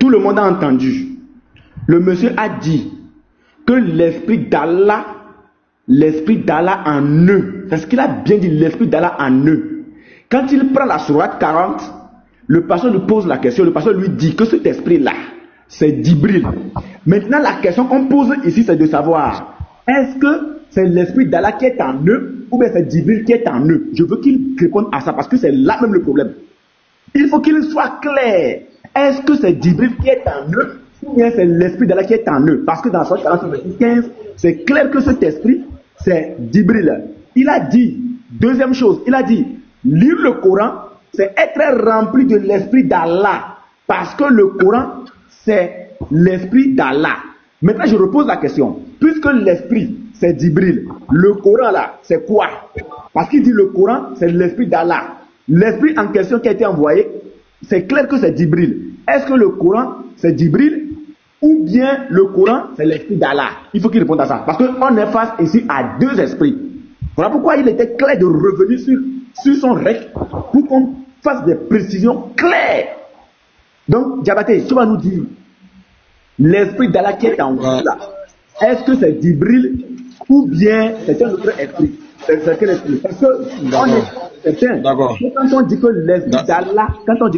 Tout le monde a entendu. Le monsieur a dit que l'esprit d'Allah en eux, c'est ce qu'il a bien dit, l'esprit d'Allah en eux. Quand il prend la sourate 40, le pasteur lui pose la question, le pasteur lui dit que cet esprit-là, c'est Djibril. Maintenant, la question qu'on pose ici, c'est de savoir, est-ce que c'est l'esprit d'Allah qui est en eux, ou bien c'est Djibril qui est en eux? Je veux qu'il réponde à ça, parce que c'est là même le problème. Il faut qu'il soit clair. Est-ce que c'est Djibril qui est en eux, ou bien c'est l'esprit d'Allah qui est en eux? Parce que dans son 15, c'est clair que cet esprit, c'est Djibril. Il a dit, deuxième chose, il a dit, lire le Coran, c'est être rempli de l'esprit d'Allah. Parce que le Coran, c'est l'esprit d'Allah. Maintenant, je repose la question. Puisque l'esprit, c'est Djibril, le Coran là, c'est quoi? Parce qu'il dit le Coran, c'est l'esprit d'Allah. L'esprit en question qui a été envoyé, c'est clair que c'est Djibril. Est-ce que le Coran, c'est Djibril, ou bien le Coran, c'est l'esprit d'Allah? Il faut qu'il réponde à ça. Parce qu'on est face ici à deux esprits. Voilà pourquoi il était clair de revenir sur son règle pour qu'on fasse des précisions claires. Donc, Diabaté, tu vas nous dire, l'esprit d'Allah qui est en vous là, est-ce que c'est Djibril ou bien c'est un autre esprit? C'est quel esprit? Parce que on est certain. Quand on dit que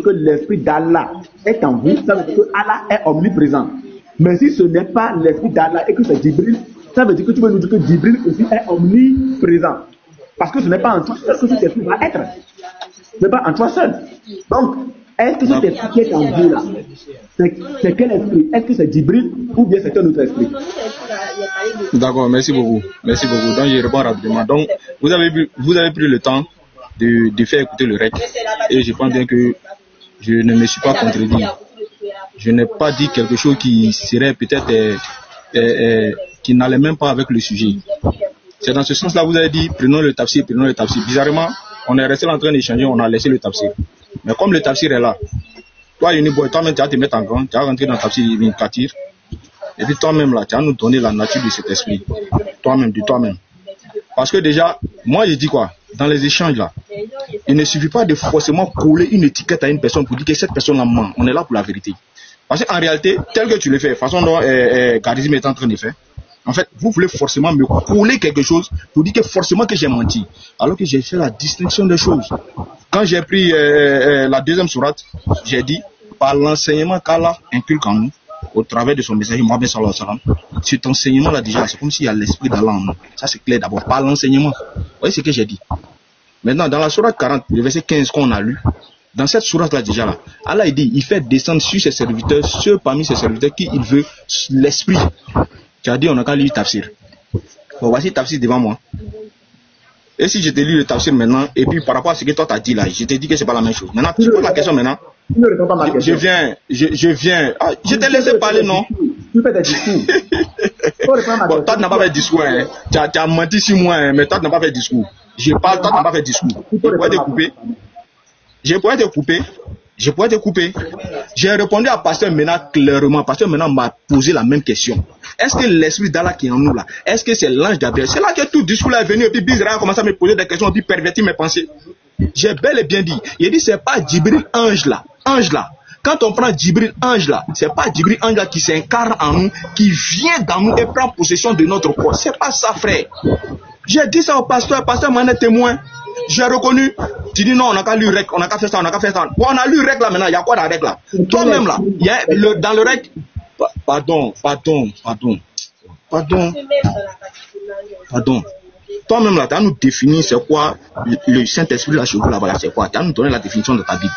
l'esprit d'Allah, est en vous, ça veut dire que Allah est omniprésent. Mais si ce n'est pas l'esprit d'Allah et que c'est Djibril, ça veut dire que tu veux nous dire que Djibril aussi est omniprésent. Parce que ce n'est pas en toi seul que cet esprit va être. Ce n'est pas en toi seul. Donc, est-ce que cet esprit qui est en vous là, c'est quel esprit? Est-ce que c'est Djibril ou bien c'est un autre esprit? D'accord, merci beaucoup. Merci beaucoup. Donc, je réponds rapidement. Donc, vous avez pris le temps de faire écouter le REC. Et je pense bien que je ne me suis pas contredit. Je n'ai pas dit quelque chose qui serait peut-être qui n'allait même pas avec le sujet. C'est dans ce sens-là vous avez dit prenons le tafsir. Bizarrement, on est resté en train d'échanger, on a laissé le tafsir. Mais comme le tafsir est là, toi-même tu vas te mettre en grand, tu vas rentrer dans le tafsir Ibn Kathir, et puis toi-même là, tu vas nous donner la nature de cet esprit. De toi-même. Parce que déjà, moi je dis quoi? Dans les échanges là, il ne suffit pas de forcément coller une étiquette à une personne pour dire que cette personne là ment. On est là pour la vérité. Parce qu'en réalité, tel que tu le fais, façon dont Charisme est en train de faire, en fait, vous voulez forcément me coller quelque chose pour dire que forcément que j'ai menti. Alors que j'ai fait la distinction des choses. Quand j'ai pris la deuxième sourate, j'ai dit, par l'enseignement qu'Allah inculque en nous, au travers de son messager Mohammed sallallahu alayhi wa sallam, cet enseignement-là déjà, c'est comme s'il y a l'esprit d'Allah en nous. Ça c'est clair d'abord, par l'enseignement. Vous voyez ce que j'ai dit. Maintenant, dans la sourate 40, le verset 15 qu'on a lu, dans cette sourate-là déjà là, Allah il dit, il fait descendre sur ses serviteurs, ceux parmi ses serviteurs qui il veut l'esprit. Tu as dit, on n'a qu'à lire le tafsir. Bon, voici le tafsir devant moi. Et si je te lis le tafsir maintenant, et puis par rapport à ce que toi t'as dit là, je te dis que c'est pas la même chose. Maintenant, tu poses la question maintenant. Ne réponds pas à ma question. Je viens. Ah, je t'ai laissé parler, non? Tu fais des discours. Bon, toi tu n'as pas fait de discours, hein. Tu as menti sur moi, hein, mais toi tu n'as pas fait de discours. Je parle, toi tu n'as pas fait de discours. Je pourrais te couper. Je pourrais te couper. J'ai répondu à Pasteur Mena clairement. Pasteur Mena m'a posé la même question. Est-ce que l'esprit d'Allah qui est en nous là, est-ce que c'est l'ange Gabriel? C'est là que tout discours là est venu et puis Bizarre a commencé à me poser des questions et puis pervertir mes pensées. J'ai bel et bien dit. Il dit c'est pas Djibril ange là. Quand on prend Djibril ange là, c'est pas Djibril ange là qui s'incarne en nous, qui vient dans nous et prend possession de notre corps. C'est pas ça, frère. J'ai dit ça au pasteur m'en est témoin. J'ai reconnu. Tu dis non, on n'a qu'à lire règle, on n'a qu'à faire ça, Bon, on a lu règle là maintenant, il y a quoi dans la règle là? Toi-même là, il y a dans le règle. Pardon. Toi-même là, tu as nous définir c'est quoi le Saint-Esprit là chez vous là-bas, c'est quoi? Tu as nous donner la définition de ta Bible.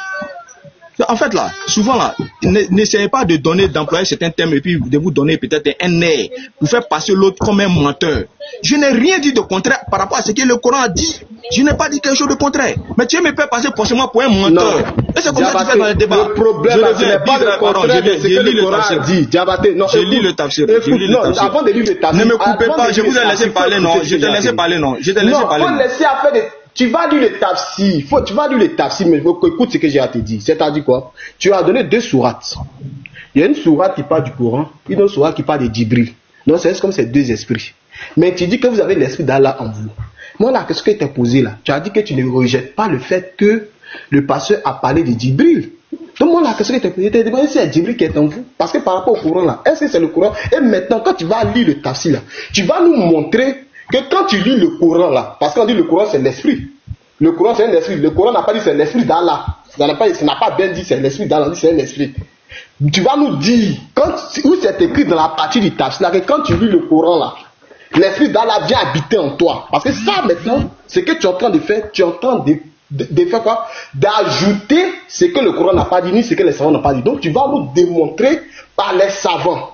En fait là, souvent là, n'essayez pas d'employer certains termes et puis de vous donner peut-être un air pour faire passer l'autre comme un menteur. Je n'ai rien dit de contraire par rapport à ce que le Coran a dit. Je n'ai pas dit quelque chose de contraire. Mais tu me fais passer forcément pour un menteur. Et c'est comme ça que tu fais dans le débat. Le problème, ce n'est pas le contraire de ce que le Coran a dit. Diabaté, non. Je lis le tafsir. Avant de lire le tafsir. Ne me coupez pas, je vous ai laissé parler, non. Je t'ai laissé parler, non. Je t'ai laissé parler. Non, faut laisser à faire des... Tu vas lire le tafsir, tu vas lire le tafsir, mais écoute ce que j'ai à te dire. C'est-à-dire quoi? Tu as donné deux sourates. Il y a une sourate qui parle du Coran, une autre sourate qui parle de Djibril. Donc c'est comme ces deux esprits. Mais tu dis que vous avez l'esprit d'Allah en vous. Moi, la question que tu as posée là, tu as dit que tu ne rejettes pas le fait que le pasteur a parlé de Djibril. Donc, moi, la question que je t'ai demandé, c'est Djibril qui est en vous. Parce que par rapport au Coran, là, est-ce que c'est le Coran? Et maintenant, quand tu vas lire le tafsir, là, tu vas nous montrer que quand tu lis le Coran, là, parce qu'on dit le Coran, c'est l'esprit. Le Coran, c'est un esprit. Le Coran n'a pas dit c'est l'esprit d'Allah. Ça n'a pas bien dit c'est l'esprit d'Allah, c'est un esprit. Tu vas nous dire, où c'est écrit dans la partie du tafsir, là, que quand tu lis le Coran, là, l'esprit d'Allah vient habiter en toi. Parce que ça, maintenant, c'est que tu es en train de faire, tu es en train de faire quoi? D'ajouter ce que le Coran n'a pas dit, ni ce que les savants n'ont pas dit. Donc tu vas nous démontrer par les savants,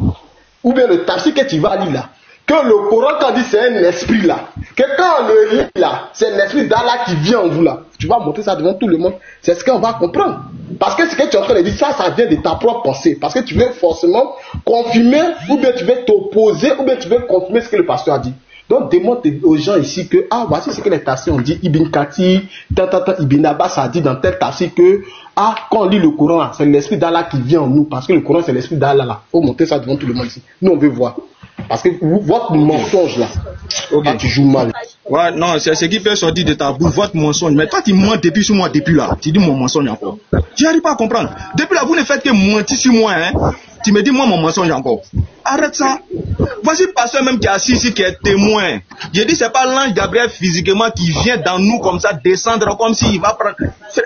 ou bien le tafsir que tu vas lire là, que le Coran, quand dit c'est un esprit là, que quand on le lit là, c'est l'esprit d'Allah qui vient en vous là. Tu vas montrer ça devant tout le monde. C'est ce qu'on va comprendre. Parce que ce que tu es en train de dire, ça vient de ta propre pensée. Parce que tu veux forcément confirmer, ou bien tu veux t'opposer, ou bien tu veux confirmer ce que le pasteur a dit. Donc demande aux gens ici que, voici ce que les tafsirs ont dit. Ibn Kathir, Ibn Abbas a dit dans tel tafsir que, quand on lit le Coran, c'est l'esprit d'Allah qui vient en nous. Parce que le Coran, c'est l'esprit d'Allah là. Il faut montrer ça devant tout le monde ici. Nous, on veut voir. Parce que votre mensonge là, tu joues mal. Ouais, non, c'est ce qui peut sortir de ta bouche, votre mensonge. Mais toi, tu mens depuis sur moi, depuis là. Tu dis mon mensonge encore. Je n'arrive pas à comprendre. Depuis là, vous ne faites que mentir sur moi, hein. Tu me dis moi mon mensonge encore. Arrête ça. Voici le pasteur même qui est assis ici, qui est témoin. Je dis c'est pas l'ange Gabriel physiquement qui vient dans nous comme ça, descendre comme s'il va prendre.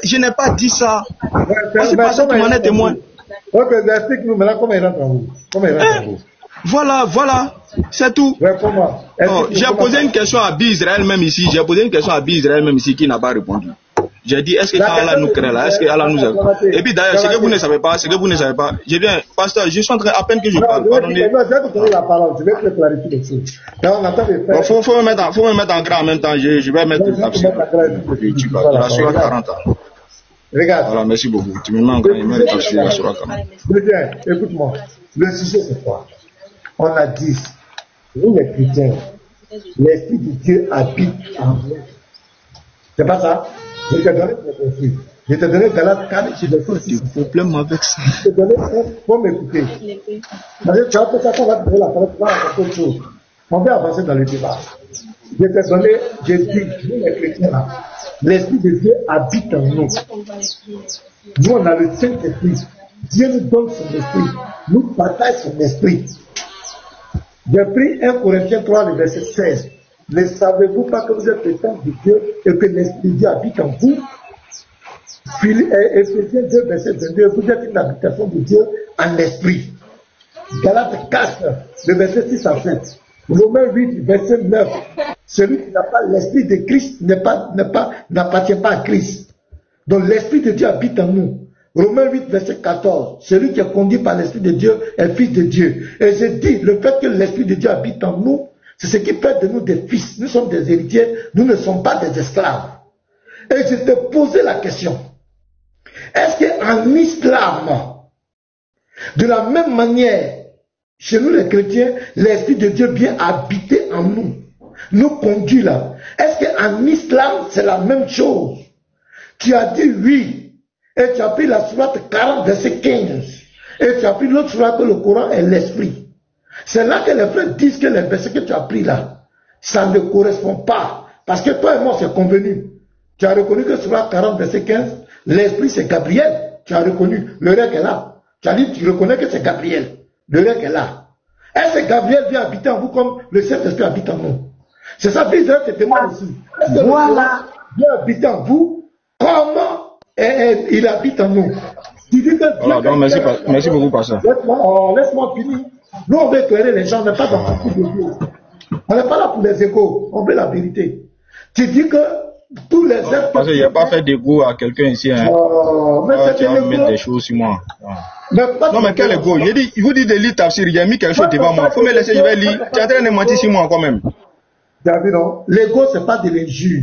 Je n'ai pas dit ça. Voici le pasteur qui m'en est témoin. Ok, explique-nous maintenant comment il rentre en vous. Voilà, c'est tout. J'ai posé une question à Bi-Israël même ici. Qui n'a pas répondu. J'ai dit, est-ce que quand Allah nous crée là, est-ce que Allah nous aime? Et puis d'ailleurs, ce que vous ne savez pas, j'ai bien, pasteur, je suis en train, à peine que je parle, pardonnez. Je vais te donner la parole, je vais te clarifier les choses. Faut me mettre en grand en même temps, je vais mettre le tafsir. Tu vas, la sourate 40 ans. Regarde. Voilà, merci beaucoup. Tu me mets en grand, il met le tafsir, la sourate 40. Bien, écoute-moi. Le sujet c'est quoi? On a dit, nous les chrétiens, l'Esprit de Dieu habite en nous. C'est pas ça? Je t'ai donné mon conflit. Je t'ai donné Galates 4, je t'ai donné problème avec ça. Je t'ai donné pour m'écouter. Parce que tu as fait ça, on va te donner la parole, tu vas raconter autre chose. On va avancer dans le débat. Je t'ai donné, j'ai dit, nous les chrétiens là, l'Esprit de Dieu habite en nous. Nous on a le Saint-Esprit. Dieu nous donne son esprit. Nous partageons son esprit. J'ai pris 1 Corinthiens 3, le verset 16. Ne savez-vous pas que vous êtes le temple de Dieu et que l'Esprit de Dieu habite en vous? Éphésiens 2, verset 22, vous êtes une habitation de Dieu en esprit. Galates 4, le verset 6 à 7. Romains 8, verset 9. Celui qui n'a pas l'Esprit de Christ n'appartient pas à Christ. Donc l'Esprit de Dieu habite en nous. Romains 8, verset 14. Celui qui est conduit par l'Esprit de Dieu est fils de Dieu. Et je dis, le fait que l'Esprit de Dieu habite en nous, c'est ce qui fait de nous des fils. Nous sommes des héritiers, nous ne sommes pas des esclaves. Et je te posais la question. Est-ce qu'en islam, de la même manière, chez nous les chrétiens, l'Esprit de Dieu vient habiter en nous, nous conduit là. Est-ce qu'en islam, c'est la même chose? Tu as dit oui, et tu as pris la sourate 40, verset 15, et tu as pris l'autre sourate que le Coran est l'Esprit. C'est là que les frères disent que les versets que tu as pris là, ça ne correspond pas. Parce que toi et moi, c'est convenu. Tu as reconnu que sur la 40, verset 15, l'Esprit c'est Gabriel. Tu as reconnu. Le règle est là. Tu as dit, tu reconnais que c'est Gabriel. Le règle est là. Est-ce que Gabriel vient habiter en vous comme le Saint-Esprit habite en nous? C'est ça, Israël te demande aussi. Voilà. Vient habiter en vous, comment il habite en nous? Tu dis que voilà, donc merci beaucoup, pasteur. Laisse-moi finir. Nous, on veut éclairer les gens, on n'est pas dans le de Dieu. On n'est pas là pour les égos, on veut la vérité. Tu dis que tous les êtres... Parce qu'il n'y a pas fait d'égo à quelqu'un ici. Hein. Tu vas mettre des choses sur moi. Non, mais quel égo? Il vous dit de lire Tafsir, il a mis quelque chose devant moi. Il faut me laisser, je vais lire. Tu es en train de mentir sur moi quand même. David, non? L'égo, ce n'est pas de l'injure.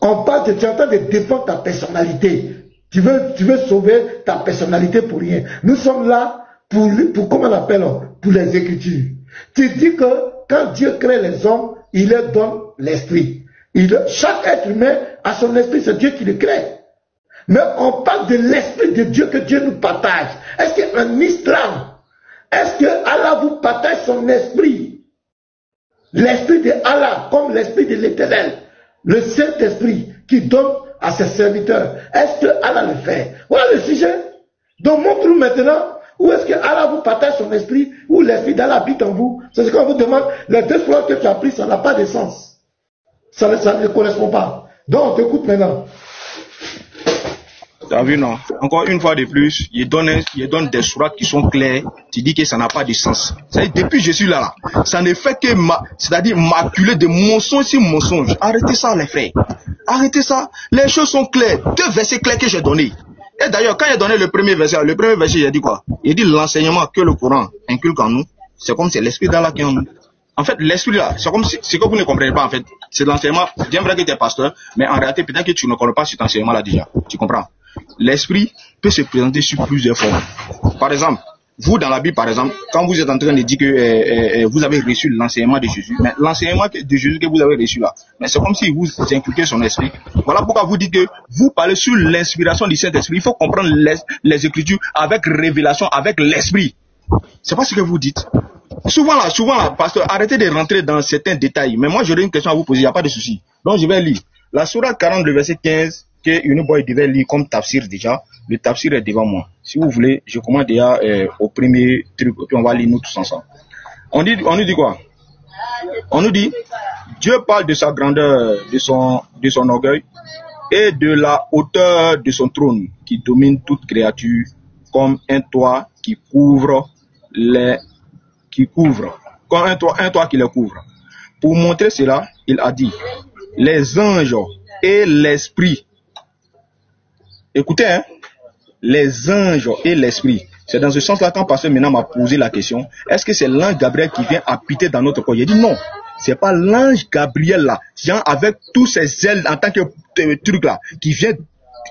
On parle de, tu es en train de défendre ta personnalité. Tu veux sauver ta personnalité pour rien. Nous sommes là pour comment on appelle, pour les Écritures. Tu dis que quand Dieu crée les hommes, il leur donne l'esprit. Chaque être humain a son esprit, c'est Dieu qui le crée. Mais on parle de l'esprit de Dieu que Dieu nous partage. Est-ce qu'en islam, est-ce que Allah vous partage son esprit? L'esprit de Allah, comme l'esprit de l'Éternel, le Saint-Esprit qui donne à ses serviteurs. Est-ce que Allah le fait? Voilà le sujet. Donc montre-nous maintenant où est-ce que Allah vous partage son esprit, où l'esprit d'Allah habite en vous. C'est ce qu'on vous demande. Les 2 sourates que tu as prises, ça n'a pas de sens. Ça ne correspond pas. Donc on t'écoute maintenant. T'as vu, non? Encore une fois de plus, il donne des sourates qui sont claires. Tu dis que ça n'a pas de sens. C'est-à-dire, depuis que je suis là, ça ne fait que c'est-à-dire maculer de mensonge sur mensonge. Arrêtez ça, les frères. Arrêtez ça. Les choses sont claires. 2 versets clairs que j'ai donnés. Et d'ailleurs, quand j'ai donné le premier verset, j'ai dit quoi? Il dit l'enseignement que le Coran inculque en nous, c'est comme c'est l'esprit d'Allah qui est en nous. En fait, l'esprit là, c'est comme si, c'est que vous ne comprenez pas en fait. C'est l'enseignement, bien vrai que tu es pasteur, mais en réalité, peut-être que tu ne connais pas cet enseignement là déjà. Tu comprends? L'esprit peut se présenter sous plusieurs formes. Par exemple, vous dans la Bible, par exemple, quand vous êtes en train de dire que vous avez reçu l'enseignement de Jésus, mais l'enseignement de Jésus que vous avez reçu là, mais c'est comme si vous inculquez son esprit. Voilà pourquoi vous dites que vous parlez sur l'inspiration du Saint-Esprit. Il faut comprendre les Écritures avec révélation, avec l'esprit. C'est pas ce que vous dites. Souvent là, pasteur, arrêtez de rentrer dans certains détails. Mais moi, j'aurais une question à vous poser, il n'y a pas de souci. Donc, je vais lire. La sourate 40, le verset 15, que Uniboy devait lire comme tafsir déjà. Le tafsir est devant moi. Si vous voulez, je commence déjà au premier truc, puis on va lire nous tous ensemble. On nous dit quoi? On nous dit, Dieu parle de sa grandeur, de son orgueil, et de la hauteur de son trône, qui domine toute créature, comme un toit qui couvre comme un toit qui les couvre. Pour montrer cela, il a dit, les anges et l'esprit. Écoutez, hein, les anges et l'esprit. C'est dans ce sens-là quand Pasteur Mena m'a posé la question, est-ce que c'est l'ange Gabriel qui vient habiter dans notre corps? J'ai dit non, c'est pas l'ange Gabriel là, genre avec tous ses ailes en tant que truc là, qui vient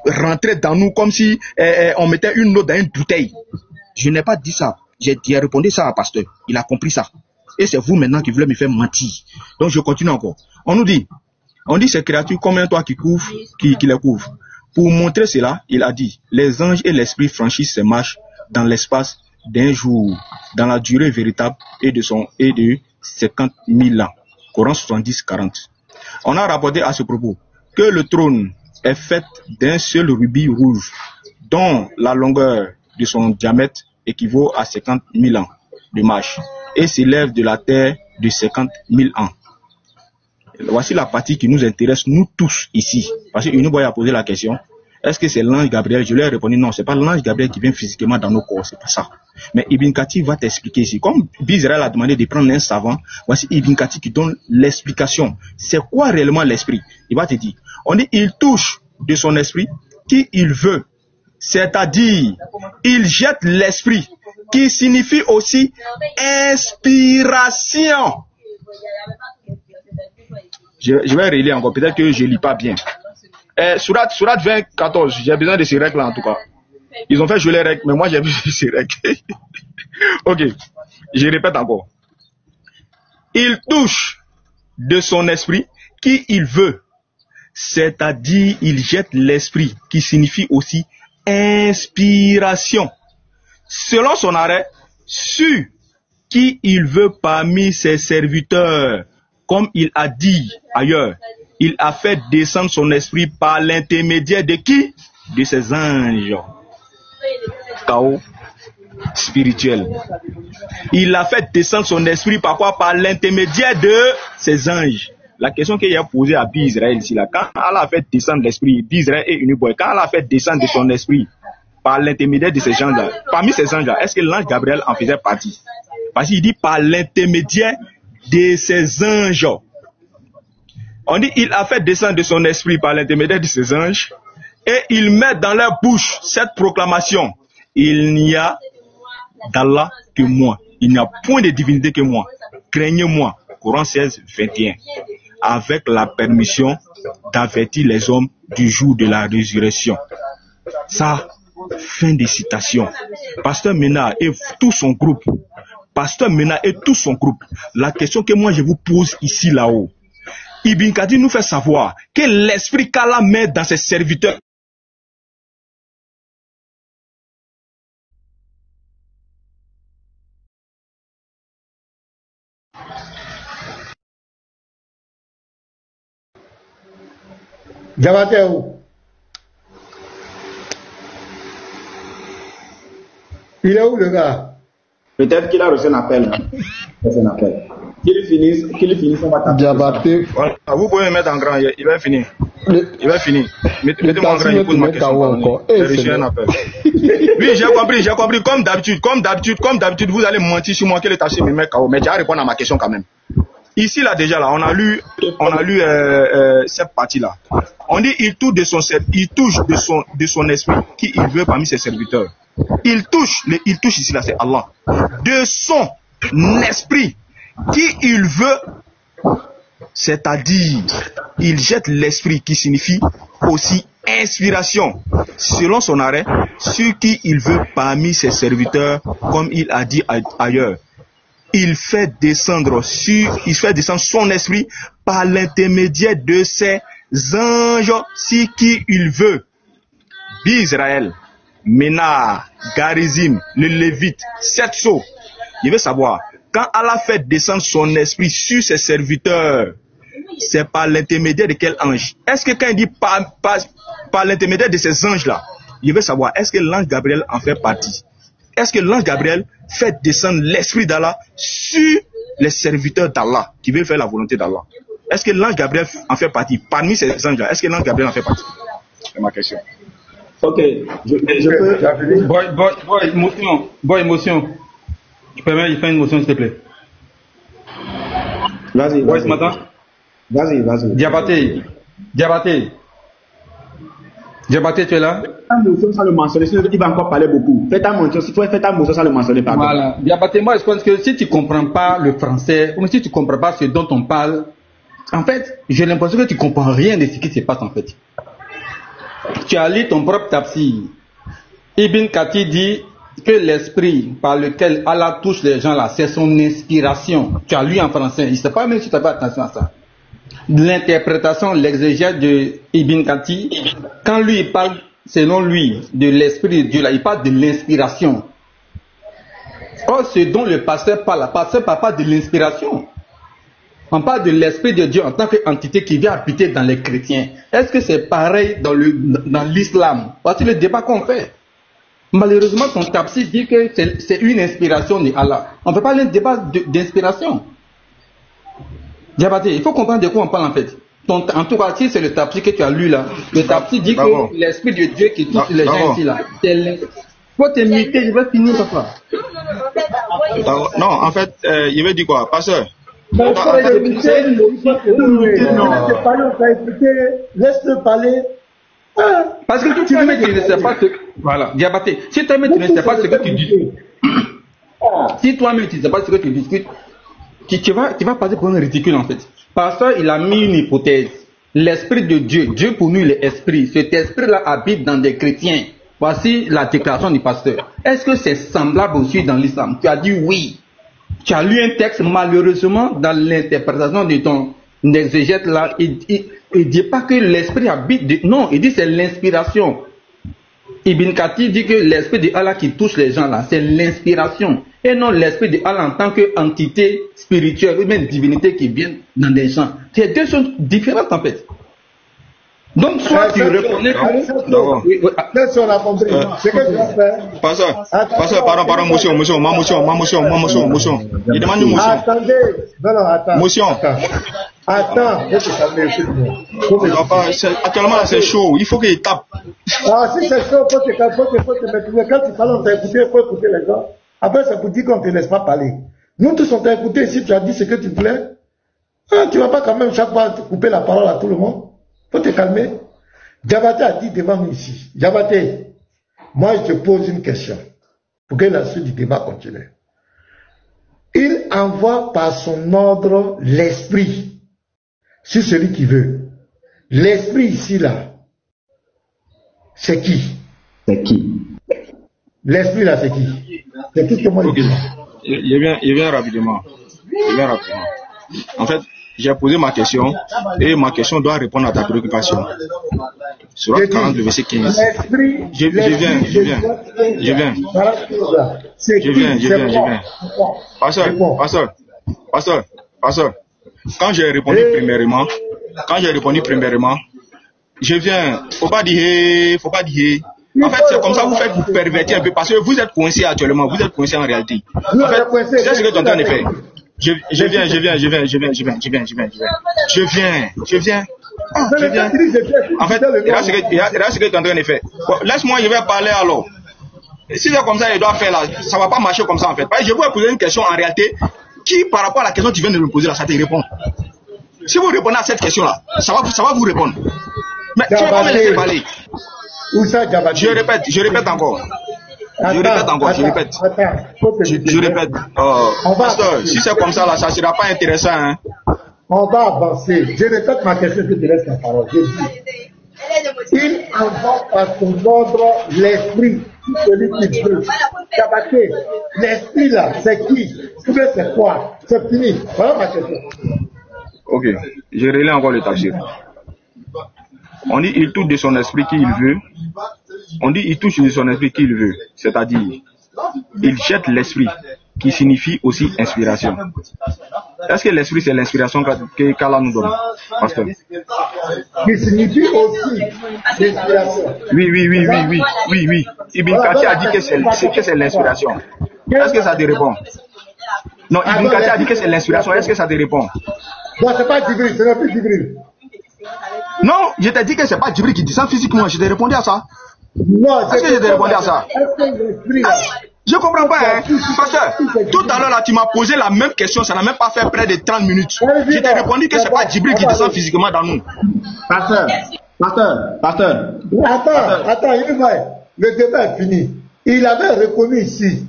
rentrer dans nous comme si on mettait une eau dans une bouteille. Je n'ai pas dit ça. J'ai répondu ça à Pasteur. Il a compris ça. Et c'est vous maintenant qui voulez me faire mentir. Donc je continue encore. On dit ces créatures comme un toit qui les couvre. Pour montrer cela, il a dit, les anges et l'esprit franchissent ces marches dans l'espace d'un jour, dans la durée véritable et de 50 000 ans. Coran 70, 40. On a rapporté à ce propos que le trône est fait d'un seul rubis rouge, dont la longueur de son diamètre équivaut à 50 000 ans de marche et s'élève de la terre de 50 000 ans. Voici la partie qui nous intéresse, nous tous ici. Parce que Unuboy a posé la question, est-ce que c'est l'ange Gabriel? Je lui ai répondu non, c'est pas l'ange Gabriel qui vient physiquement dans nos corps, c'est pas ça. Mais Ibn Kathir va t'expliquer ici. Comme Bizraël a demandé de prendre un savant, voici Ibn Kathir qui donne l'explication. C'est quoi réellement l'esprit? Il va te dire, on dit il touche de son esprit qui il veut. C'est-à-dire, il jette l'esprit, qui signifie aussi inspiration. Je vais relire encore, peut-être que je ne lis pas bien. Surat 20, 14, j'ai besoin de ces règles-là en tout cas. Ils ont fait jouer les règles, mais moi j'ai besoin de ces règles. Ok, je répète encore. Il touche de son esprit qui il veut. C'est-à-dire, il jette l'esprit, qui signifie aussi inspiration. Selon son arrêt, sur qui il veut parmi ses serviteurs, comme il a dit ailleurs, il a fait descendre son esprit par l'intermédiaire de qui? De ses anges. Chaos spirituel. Il a fait descendre son esprit par quoi? Par l'intermédiaire de ses anges. La question qu'il a posée à Bizraël ici, là, quand Allah a fait descendre l'esprit, Bizraël et Unuboy, quand Allah a fait descendre de son esprit par l'intermédiaire de ces gens-là, parmi ces anges-là, est-ce que l'ange Gabriel en faisait partie? Parce qu'il dit par l'intermédiaire de ces anges. On dit il a fait descendre de son esprit par l'intermédiaire de ses anges et il met dans leur bouche cette proclamation. Il n'y a d'Allah que moi. Il n'y a point de divinité que moi. Craignez-moi. Coran 16, 21. Avec la permission d'avertir les hommes du jour de la résurrection. Ça, fin de citation. Pasteur Mena et tout son groupe. Pasteur Mena et tout son groupe. La question que moi je vous pose ici là-haut. Ibn Kathir nous fait savoir que l'esprit qu'Allah met dans ses serviteurs. Jabate où? Il est où le gars? Peut-être qu'il a reçu un appel. Qu'il finisse, on va taper. Diabaté. Voilà, vous pouvez me mettre en grand, il va finir. Il va finir. Mettez-moi en grand, il pose ma question. encore. J'ai reçu un appel. Oui, j'ai compris. Comme d'habitude, vous allez mentir sur moi que le taxi me met KO. Mais j'ai à répondre à ma question quand même. Ici, là, déjà, là, on a lu cette partie-là. On dit, il touche de son esprit qui il veut parmi ses serviteurs. Il touche ici, là, c'est Allah. De son esprit qui il veut, c'est-à-dire, il jette l'esprit qui signifie aussi inspiration, selon son arrêt, sur qui il veut parmi ses serviteurs, comme il a dit ailleurs. Il fait descendre son esprit par l'intermédiaire de ses anges, si qui il veut. Israël, Ménar, Garizim, le Lévite, 7 sceaux. Il veut savoir, quand Allah fait descendre son esprit sur ses serviteurs, c'est par l'intermédiaire de quel ange? Est-ce que quand il dit par l'intermédiaire de ces anges-là, il veut savoir, est-ce que l'ange Gabriel en fait partie? Est-ce que l'ange Gabriel fait descendre l'esprit d'Allah sur les serviteurs d'Allah qui veulent faire la volonté d'Allah? Est-ce que l'ange Gabriel en fait partie? Parmi ces anges-là, est-ce que l'ange Gabriel en fait partie? C'est ma question. Ok, je peux... Boy, émotion. Tu peux même faire une motion, s'il te plaît. Vas-y. Ouais, ce matin. Vas-y. Diabaté, tu es là? Fais ta motion sans le mentionner, sinon il va encore parler beaucoup. Fais ta motion sans le mentionner. Pardon. Voilà. Diabaté, moi je pense que si tu ne comprends pas le français, ou si tu ne comprends pas ce dont on parle, en fait, j'ai l'impression que tu ne comprends rien de ce qui se passe en fait. Tu as lu ton propre tafsir. Ibn Kathir dit que l'esprit par lequel Allah touche les gens là, c'est son inspiration. Tu as lu en français. Je ne sais pas même si tu as fait attention à ça. L'interprétation, l'exégèse de Ibn Kathir, quand lui il parle, selon lui, de l'esprit de Dieu là, il parle de l'inspiration. Or, ce dont le pasteur parle pas de l'inspiration. On parle de l'esprit de Dieu en tant qu'entité qui vient habiter dans les chrétiens. Est-ce que c'est pareil dans l'islam? Voici le débat qu'on fait. Malheureusement, ton tafsir dit que c'est une inspiration de Allah. On ne peut pas aller un débat d'inspiration. Diabaté, il faut comprendre de quoi on parle en fait. En tout cas, si c'est le tafsir que tu as lu là, le tafsir dit que l'esprit de Dieu qui touche les gens ici là, il faut te muter, je vais finir par ça. Non, en fait, il veut dire quoi, pasteur? Laisse-le parler. Parce que tu ne sais pas ce que... Voilà, Diabaté, si toi-même tu ne sais pas ce que tu discutes, si toi-même tu ne sais pas ce que tu discutes, tu vas passer pour un ridicule en fait. Pasteur, il a mis une hypothèse. L'esprit de Dieu, Dieu pour nous il est esprit. Cet esprit-là habite dans des chrétiens. Voici la déclaration du pasteur. Est-ce que c'est semblable aussi dans l'islam? Tu as dit oui. Tu as lu un texte, malheureusement, dans l'interprétation de ton exégète là, il ne dit pas que l'esprit habite. Non, il dit c'est l'inspiration. Ibn Kathir dit que l'esprit de Allah qui touche les gens là, c'est l'inspiration. Et non l'esprit de Allah en tant qu'entité spirituelle ou même divinité qui vient dans des gens. C'est deux choses différentes en fait. Donc soit tu reconnais que... Qu'est-ce qu'on a compris? C'est que tu vas faire. Pasteur, pardon, motion. Il demande une motion. Attendez. Non, attends. Motion. Attends, actuellement là c'est chaud, il faut qu'il tape. Ah, si c'est chaud, faut te mettre. Quand tu parles, on t'a écouté, il faut écouter les gens. Après, c'est pour dire qu'on ne te laisse pas parler. Nous tous, on t'a écouté, si tu as dit ce que tu voulais, tu ne vas pas quand même chaque fois couper la parole à tout le monde. Faut te calmer. Diabaté a dit devant nous ici. Diabaté, moi je te pose une question pour que la suite du débat continue. Il envoie par son ordre l'esprit sur celui qui veut. L'esprit ici là, c'est qui? L'esprit là, c'est qui? C'est qui que moi je dis? Il vient rapidement. En fait, j'ai posé ma question et ma question doit répondre à ta préoccupation. Sourate 40, verset 15. Je viens. Pasteur. Quand j'ai répondu premièrement, je viens. Faut pas dire. En fait, c'est comme ça vous faites vous pervertir un peu parce que vous êtes coincé actuellement, vous êtes coincé en réalité. En fait, c'est ce que tu es en train de faire. Je viens. En fait, regarde ce que tu es en train de faire. Bon, laisse-moi, je vais parler alors. Si c'est comme ça, il doit faire là, ça ne va pas marcher comme ça en fait. Parce que je vais poser une question en réalité qui, par rapport à la question que tu viens de me poser là, ça te répond. Si vous répondez à cette question-là, ça va vous répondre. Mais tu ne vas pas me laisser parler. Je répète encore. Je répète. Pasteur, si c'est comme ça là, ça ne sera pas intéressant. Hein. On va avancer. Je répète ma question, je te laisse la parole. Je dis, il envoie par son ordre l'esprit, celui qui veut. Tabaté, l'esprit là, c'est qui? C'est quoi? C'est fini. Voilà ma question. Ok, je relais encore le tafsir. On dit il touche de son esprit qui il veut. On dit il touche de son esprit qui il veut. C'est-à-dire, il jette l'esprit, qui signifie aussi inspiration. Est-ce que l'esprit c'est l'inspiration qu'Allah nous donne, pasteur? Qui signifie aussi l'inspiration. Oui. Ibn Kathir a dit que c'est l'inspiration. Est-ce que ça te répond? Non, Ibn Kathir a dit que c'est l'inspiration. Est-ce que ça te répond? Non, c'est pas Djibril, ce n'est plus Djibril. Non, je t'ai dit que c'est pas Djibril qui dit ça physiquement. Je t'ai répondu à ça. Non, est-ce que je t'ai répondu à ça? Est-ce que l'esprit... Je comprends pas, hein. Pasteur, tout à l'heure là, tu m'as posé la même question, ça n'a même pas fait près de 30 minutes. Je t'ai répondu que c'est pas Djibril qui descend physiquement dans nous. Pasteur. Attends, le débat est fini. Il avait reconnu ici,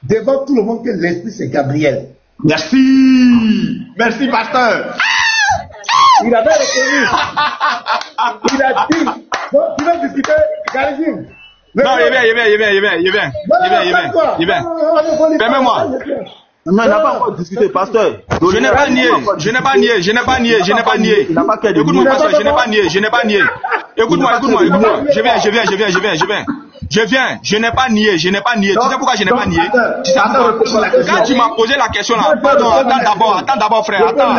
devant tout le monde, que l'esprit c'est Gabriel. Merci, pasteur. Il avait reconnu. Il a dit, bon, tu veux discuter, Garizim? Non, il vient. Permets-moi. Non, il n'a pas encore discuté, pasteur. Je n'ai pas nié. Écoute-moi, pasteur, je n'ai pas nié. Écoute-moi. Je viens. Je n'ai pas nié. Tu sais pourquoi je n'ai pas nié? Quand tu m'as posé la question là, pardon, attends d'abord, frère. Attends,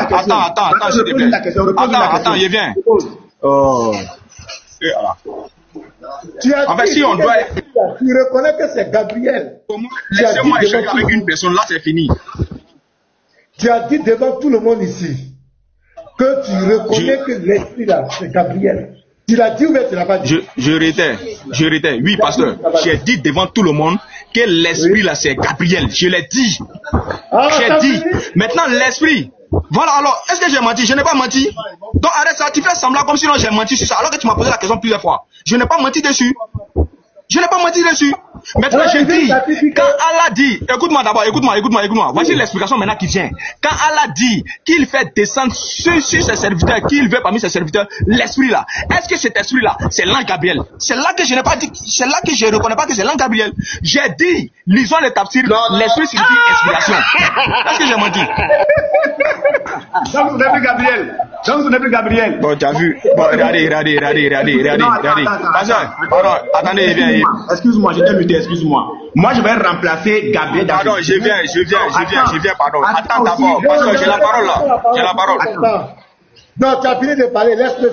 s'il te plaît. Attends, je viens. Oh. En fait, si on doit... Tu reconnais que c'est Gabriel. Laissez-moi échanger avec une personne, là c'est fini. Tu as dit devant tout le monde ici que tu reconnais que l'esprit là, c'est Gabriel. Tu l'as dit ou bien tu l'as pas dit? Je réitère. Oui, pasteur. J'ai dit devant tout le monde que l'esprit là, c'est Gabriel. Je l'ai dit. J'ai dit. Maintenant, l'esprit... Voilà, alors, est-ce que j'ai menti? Je n'ai pas menti. Donc arrête ça, tu fais semblant comme si non j'ai menti sur ça, alors que tu m'as posé la question plusieurs fois. Je n'ai pas menti dessus. Maintenant, je dis, quand Allah dit, écoute-moi d'abord, écoute-moi. Voici l'explication maintenant qui vient. Quand Allah dit qu'il fait descendre sur ses serviteurs, qu'il veut parmi ses serviteurs, l'esprit là, est-ce que cet esprit-là, c'est l'ange Gabriel? C'est là que je n'ai pas dit, c'est là que je ne reconnais pas que c'est l'ange Gabriel. J'ai dit, lisons le tafsir, l'esprit signifie inspiration. Est-ce que j'ai menti? Donc, ce n'est plus Gabriel. Bon, tu as vu. Bon, regardez. Attendez, viens. Excuse-moi, je t'ai muté, excuse-moi. Moi, je vais remplacer Gabriel. Pardon, je viens, pardon. Attends d'abord, parce que j'ai la parole là. Attends. Non, tu as fini de parler, laisse-le.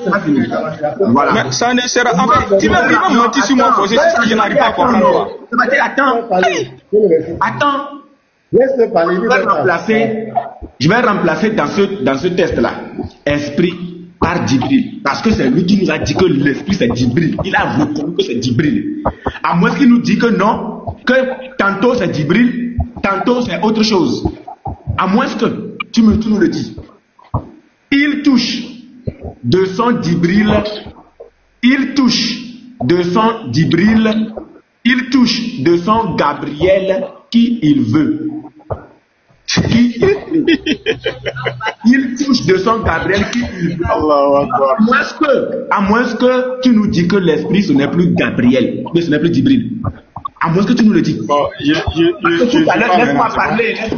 Voilà. Mais ça ne sera... En fait, tu vas mentir sur moi, c'est ça que je n'arrive pas à comprendre. Attends. Laisse-le parler. Je vais remplacer dans ce test-là, esprit par Djibril. Parce que c'est lui qui nous a dit que l'esprit c'est Djibril. Il a reconnu que c'est Djibril. À moins qu'il nous dit que non, que tantôt c'est Djibril, tantôt c'est autre chose. À moins que tu nous le dis. Il touche de son Djibril, il touche de son Gabriel qui il veut. Il touche de son Gabriel qui il veut. À moins que tu nous dis que l'esprit ce n'est plus Gabriel, mais ce n'est plus Djibril. À moins que tu nous le dis. Bon, laisse-moi parler. Tu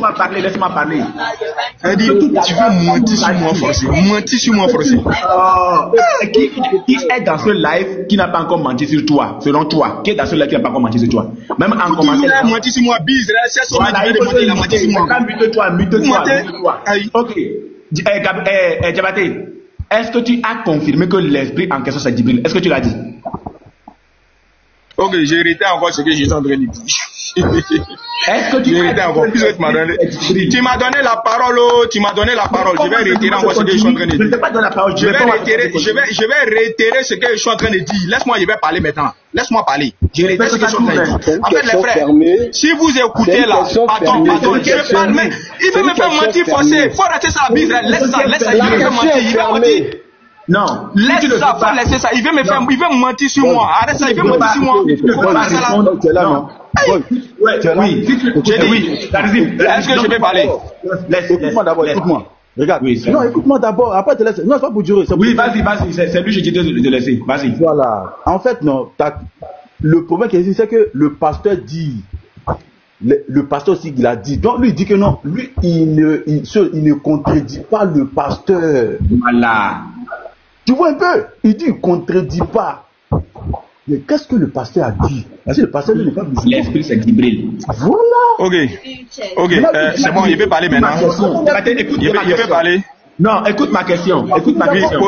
veux mentir sur moi forcé. Qui est dans ce live qui n'a pas encore menti sur toi, selon toi? Qui est dans ce live qui n'a pas encore menti sur toi? Même en commentaire. Il a menti sur moi, bise. Il a menti sur moi. Mute-toi. Ok. Diabaté, est-ce que tu as confirmé que l'esprit en question c'est Djibril? Est-ce que tu l'as dit? Ok, je retiens encore ce que je suis en train de dire. Est-ce que tu encore puisque tu m'as donné la parole, Je vais réitérer encore ce que je suis en train de dire. Je ne t'ai pas donné la parole. Je vais réitérer ce que je suis en train de dire. Laisse-moi, je vais parler maintenant. Laisse-moi parler. Je réitère ce que je suis en train de dire. En fait, les frères, si vous écoutez là, pardon, je parle, mais il veut me faire mentir forcer. Faut arrêter ça, Laisse ça, il veut me faire mentir. Il va mentir. Non. Laisse ça, faut laisser ça. Il veut me mentir sur moi. Arrête ça, il veut mentir sur moi. Tu es là, non? Oui. J'ai dit, est-ce que je vais parler? Écoute-moi d'abord, écoute-moi. Regarde. Non, écoute-moi d'abord. Après, te laisse. Non, c'est pas pour durer. Oui, vas-y. C'est lui, je t'ai dit de laisser. Vas-y. Voilà. En fait, non. Le problème qui existe, c'est que le pasteur dit. Le pasteur aussi, il a dit. Donc, lui, il dit que non. Lui, il ne contredit pas le pasteur. Voilà. Tu vois un peu? Il dit, il ne contredit pas. Mais qu'est-ce que le pasteur a dit? Parce que le pasteur n'est pas musulman. L'esprit, c'est Gibril. Voilà. Ok, c'est bon, il veut parler maintenant. Il veut parler. Non, écoute ma question.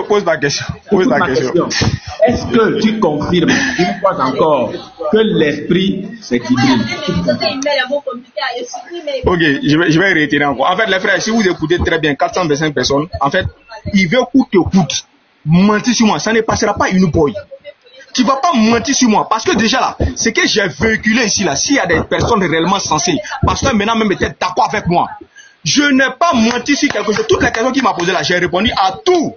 Pose ta question. Est-ce que tu confirmes une fois encore que l'esprit, c'est Gibril? Ok, je vais réitérer encore. En fait, les frères, si vous écoutez très bien 425 personnes, en fait, il veut coûte que coûte mentir sur moi. Ça ne passera pas une boy. Tu ne vas pas mentir sur moi. Parce que déjà là, ce que j'ai véhiculé ici, là, s'il y a des personnes réellement sensées, parce que maintenant même était d'accord avec moi, je n'ai pas menti sur quelque chose. Toutes les questions qu'il m'a posées là, j'ai répondu à tout.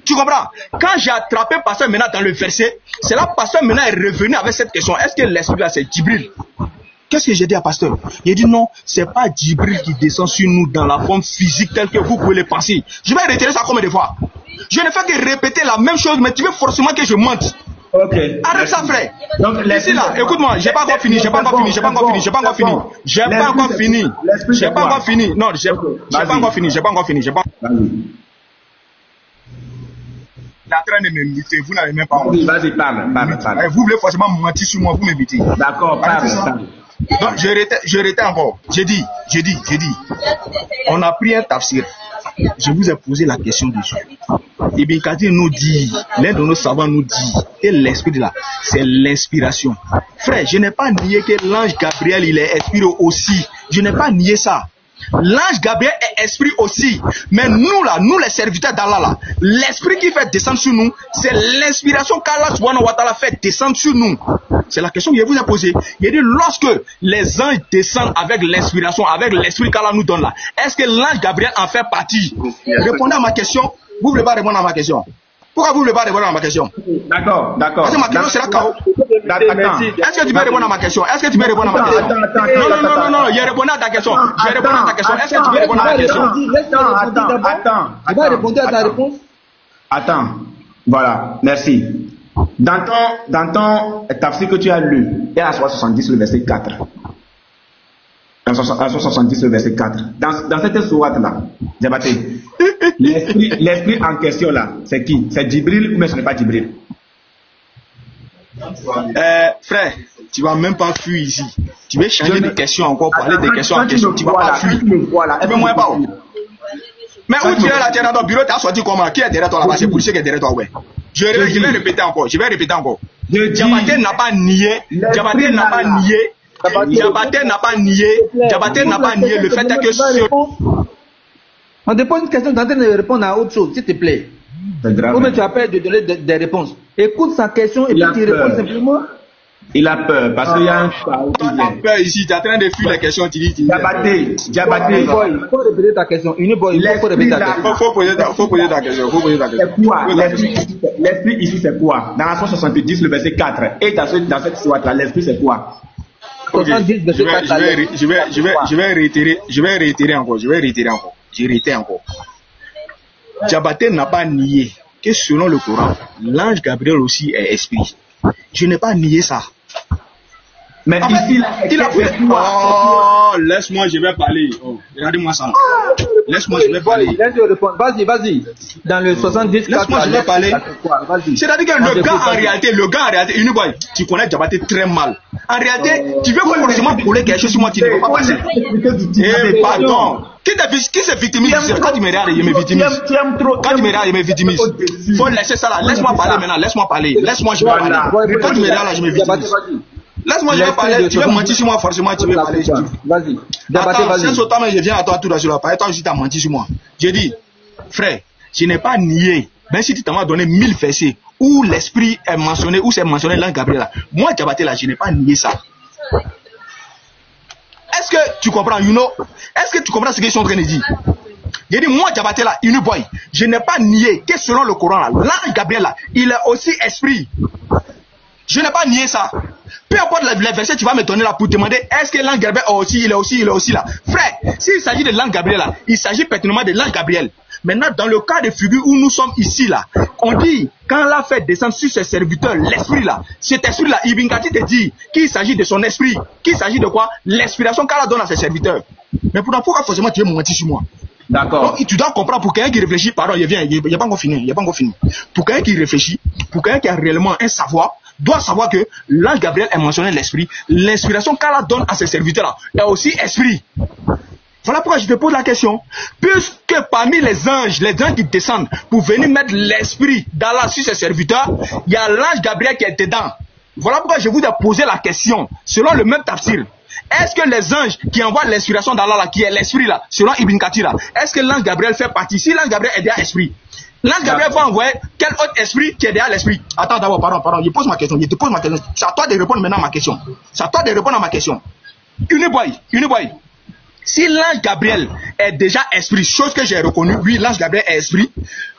Tu comprends? Quand j'ai attrapé Pasteur Mena dans le verset, c'est là que Pasteur Mena est revenu avec cette question. Est-ce que l'esprit là, c'est Djibril? Qu'est-ce que j'ai dit à Pasteur? Il a dit non, c'est pas Djibril qui descend sur nous dans la forme physique telle que vous pouvez le penser. Je vais retirer ça combien de fois? Je ne fais que répéter la même chose, mais tu veux forcément que je mente. Ok. Arrête ça, frère. Donc, ici là, écoute-moi, j'ai pas encore fini. Non, j'ai pas encore fini. Il est en train de m'inviter, vous n'avez même pas. Vas-y, parle. Vous voulez forcément mentir sur moi, vous m'invitez. D'accord, parle. Donc, je rétais encore. J'ai dit. On a pris un tafsir. Je vous ai posé la question dessus. Ibn Kathir nous dit, l'un de nos savants nous dit que l'esprit de là, c'est l'inspiration. Frère, je n'ai pas nié que l'ange Gabriel, il est inspiré aussi. Je n'ai pas nié ça. L'ange Gabriel est esprit aussi. Mais nous là, nous les serviteurs d'Allah là, l'esprit qui fait descendre sur nous, c'est l'inspiration qu'Allah subhanahu wa ta'ala fait descendre sur nous. C'est la question que je vous ai posée. Il a dit, lorsque les anges descendent avec l'inspiration, avec l'esprit qu'Allah nous donne là, est-ce que l'ange Gabriel en fait partie? Répondez à ma question. Vous ne voulez pas répondre à ma question? Pourquoi vous ne voulez pas répondre à ma question? D'accord. Parce que ma question sera KO. Est-ce que tu peux répondre à ma question? Non, je répondais à ta question. Est-ce que tu peux répondre à ma question? Attends. Tu vas répondre à ta réponse? Attends. Voilà, merci. Dans ton tafsir que tu as lu, il y a la 70, le verset 4. Dans 70, le verset 4. Dans cette sourate-là, Diabaté, l'esprit en question là, c'est qui? C'est Djibril ou mais ce n'est pas Djibril? Frère, tu vas même pas fuir ici. Tu veux changer de question encore pour aller des questions en question. Tu vas pas fuir. Fais-moi pas. Mais où tu es là, tu es dans ton bureau, tu as sorti comment? Qui est derrière toi là-bas? C'est policier qui est derrière toi, ouais. Je vais répéter encore. Diabaté n'a pas nié. Diabaté n'a pas nié le fait que on te pose une question, tu es en train de répondre à autre chose, s'il te plaît. Ou bien tu appelles de donner des réponses. Écoute sa question et puis tu réponds simplement. Il a peur parce qu'il y a un chaos. Il a peur ici, tu es en train de fuir les questions. Diabaté. Il faut répéter ta question. Il faut répéter ta question. Faut poser ta question. C'est quoi? L'esprit ici, c'est quoi? Dans la 170, le verset 4. Et dans cette sourate là, l'esprit, c'est quoi? Okay. Je vais réitérer encore. Je réitère encore. Diabaté n'a pas nié que selon le Coran, l'ange Gabriel aussi est esprit. Je n'ai pas nié ça. Mais en ici, fait, il a fait. Oh, laisse-moi, je vais parler. Regardez-moi ça. Laisse-moi, je vais parler. Laisse-moi répondre. Vas-y. Dans le 70, laisse-moi, je vais parler. C'est-à-dire que le gars, en réalité, une boy, tu connais Diabaté très mal. En réalité, tu veux forcément coller quelque chose sur moi, tu ne peux pas passer. Eh, pardon. Qui se victimise? Quand tu me regardes, il me victimise. Faut laisser ça là. Laisse-moi parler maintenant. Laisse-moi, je vais parler. Quand tu me regardes là, je me victimise. Laisse-moi, je vais parler. Tu vas mentir sur moi, forcément, tu vas parler. Vas-y. Attends, c'est ce temps, mais je viens à toi tout sur la parole. Toi aussi, tu as menti sur moi. J'ai dit, frère, je n'ai pas nié. Même si tu t'en as donné 1000 versets où l'esprit est mentionné, où c'est mentionné l'ange Gabriel. Moi, Diabaté, là, je n'ai pas nié ça. Est-ce que tu comprends, you know? Est-ce que tu comprends ce que je suis en train de dire? J'ai dit, moi, Diabaté, là, Uniboy, je n'ai pas nié que selon le Coran, là, l'ange Gabriel, là, il est aussi esprit. Je n'ai pas nié ça. Peu importe les versets, tu vas me donner là pour te demander est-ce que l'ange Gabriel il est aussi là. Frère, s'il s'agit de l'ange Gabriel là, il s'agit pertinemment de l'ange Gabriel. Maintenant, dans le cas de figure où nous sommes ici là, on dit, quand Allah fait descendre sur ses serviteurs l'esprit là, cet esprit là, Ibn Kathir te dit qu'il s'agit de son esprit, qu'il s'agit de quoi? L'inspiration qu'Allah donne à ses serviteurs. Mais pourquoi forcément tu veux me mentir sur moi? D'accord. Donc, tu dois comprendre pour quelqu'un qui réfléchit, pardon, il n'y a pas encore fini, Pour quelqu'un qui réfléchit, pour quelqu'un qui a réellement un savoir, doit savoir que l'ange Gabriel est mentionné l'esprit. L'inspiration qu'Allah donne à ses serviteurs est aussi esprit. Voilà pourquoi je te pose la question. Puisque parmi les anges qui descendent pour venir mettre l'esprit d'Allah sur ses serviteurs, il y a l'ange Gabriel qui est dedans. Voilà pourquoi je vous ai posé la question, selon le même tafsir. Est-ce que les anges qui envoient l'inspiration d'Allah là, qui est l'esprit là, selon Ibn Kathir là, est-ce que l'ange Gabriel fait partie? Si l'ange Gabriel est derrière l'esprit, l'ange Gabriel va envoyer quel autre esprit qui est derrière l'esprit? Attends d'abord, pardon, je te pose ma question. C'est à toi de répondre maintenant à ma question. Uniboy. Si l'ange Gabriel est déjà esprit, chose que j'ai reconnue, oui, l'ange Gabriel est esprit.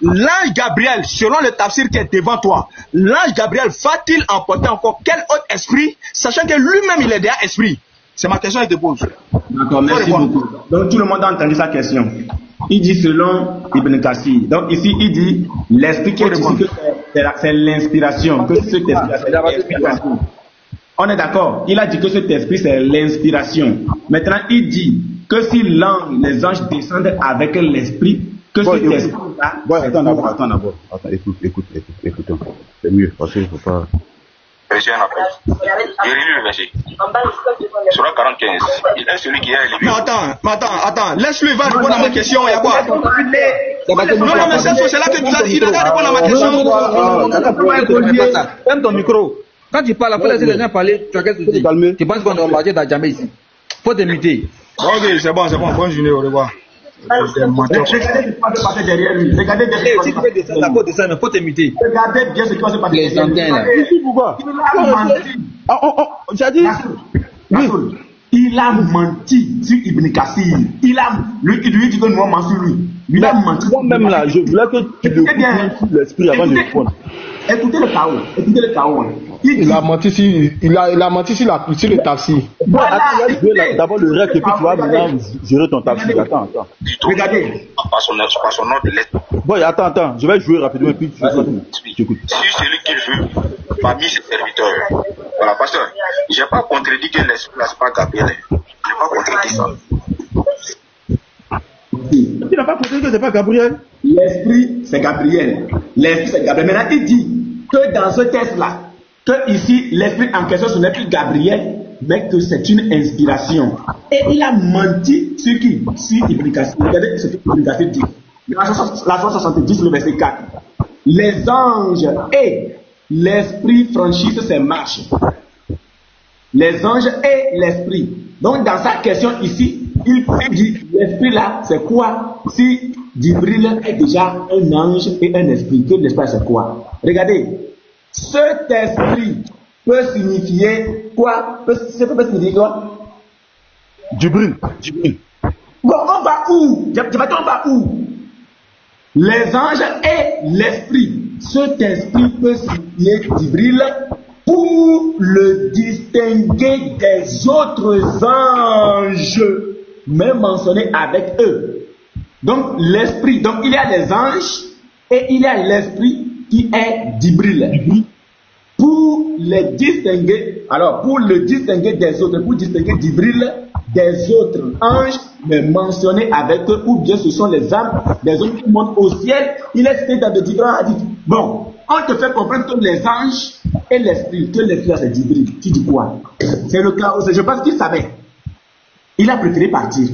L'ange Gabriel, selon le tafsir qui est devant toi, l'ange Gabriel va-t-il emporter encore quel autre esprit, sachant que lui-même il est déjà esprit? C'est ma question que je te pose. D'accord, merci beaucoup. Donc tout le monde a entendu sa question. Il dit selon Ibn Kathir. Donc ici il dit l'esprit qui est ici, c'est l'inspiration. Que cet esprit, c'est l'inspiration. On est d'accord. Il a dit que cet esprit c'est l'inspiration. Maintenant il dit que si les anges descendent avec l'esprit, que cet esprit là. Attends d'abord. Écoute. C'est mieux parce qu'il ne faut pas. J'ai relu le verset. Surah 45. Il est celui qui est élevé. Mais attends. Laisse-le, va répondre à ma question. Il y a quoi? Non, mais c'est là que tu as dit. Il a répondre à ma question. Ferme ton micro. Quand tu parles, après les gens parler, tu as qu'est-ce que tu dis? Tu penses qu'on doit marcher dans jamais ici? Faut te muter. Ok, c'est bon. Bonne journée, au revoir. Regardez derrière lui. Regardez derrière lui. Si tu veux descendre, il faut descendre, mais il faut te muter. Regardez bien ce qui va se passer. Les antennes là. Pourquoi? J'ai dit. Il a menti sur Ibn Kathir. Lui dit que nous avons menti sur lui. Il a menti. Moi-même là, je voulais que tu le écoutes sur l'esprit avant de répondre. Écoutez le chaos. Il a menti sur le tafsir. Attends, d'abord le reste et puis tu vas maintenant gérer ton tafsir. Attends. Regardez. Par son ordre de lettre. Bon, attends, je vais jouer rapidement et puis tu écoutes. Si celui qu'il veut, parmi ses serviteurs. Voilà, pasteur, je n'ai pas contredit que l'esprit n'est pas Gabriel. Je n'ai pas contredit ça. Tu n'as pas contredit que ce n'est pas Gabriel? L'esprit, c'est Gabriel. Maintenant, il dit que dans ce texte-là, que ici, l'esprit en question, ce n'est plus Gabriel, mais que c'est une inspiration. Et il a menti sur qui? Sur Ibn Kathir. Regardez ce que Ibn Kathir dit. La 70, le verset 4. Les anges et l'esprit franchissent ces marches. Les anges et l'esprit. Donc, dans sa question ici, il dit l'esprit là, c'est quoi? Si Djibril est déjà un ange et un esprit, que l'esprit c'est quoi? Regardez, cet esprit peut signifier quoi? Peut signifier quoi? Djibril. Bon, on va où? On va où? Les anges et l'esprit. Cet esprit peut signifier Djibril pour le distinguer des autres anges, même mentionnés avec eux. Donc l'esprit, donc il y a les anges et il y a l'esprit qui est Djibril. Pour les distinguer, alors pour le distinguer des autres, pour distinguer Djibril des autres anges, mais mentionnés avec eux, ou bien ce sont les âmes des hommes qui montent au ciel, il est cité dans de différents hadiths. Bon, on te fait comprendre que les anges et l'esprit, que l'esprit c'est Djibril. Tu dis quoi? C'est le chaos, je pense qu'il savait. Il a préféré partir.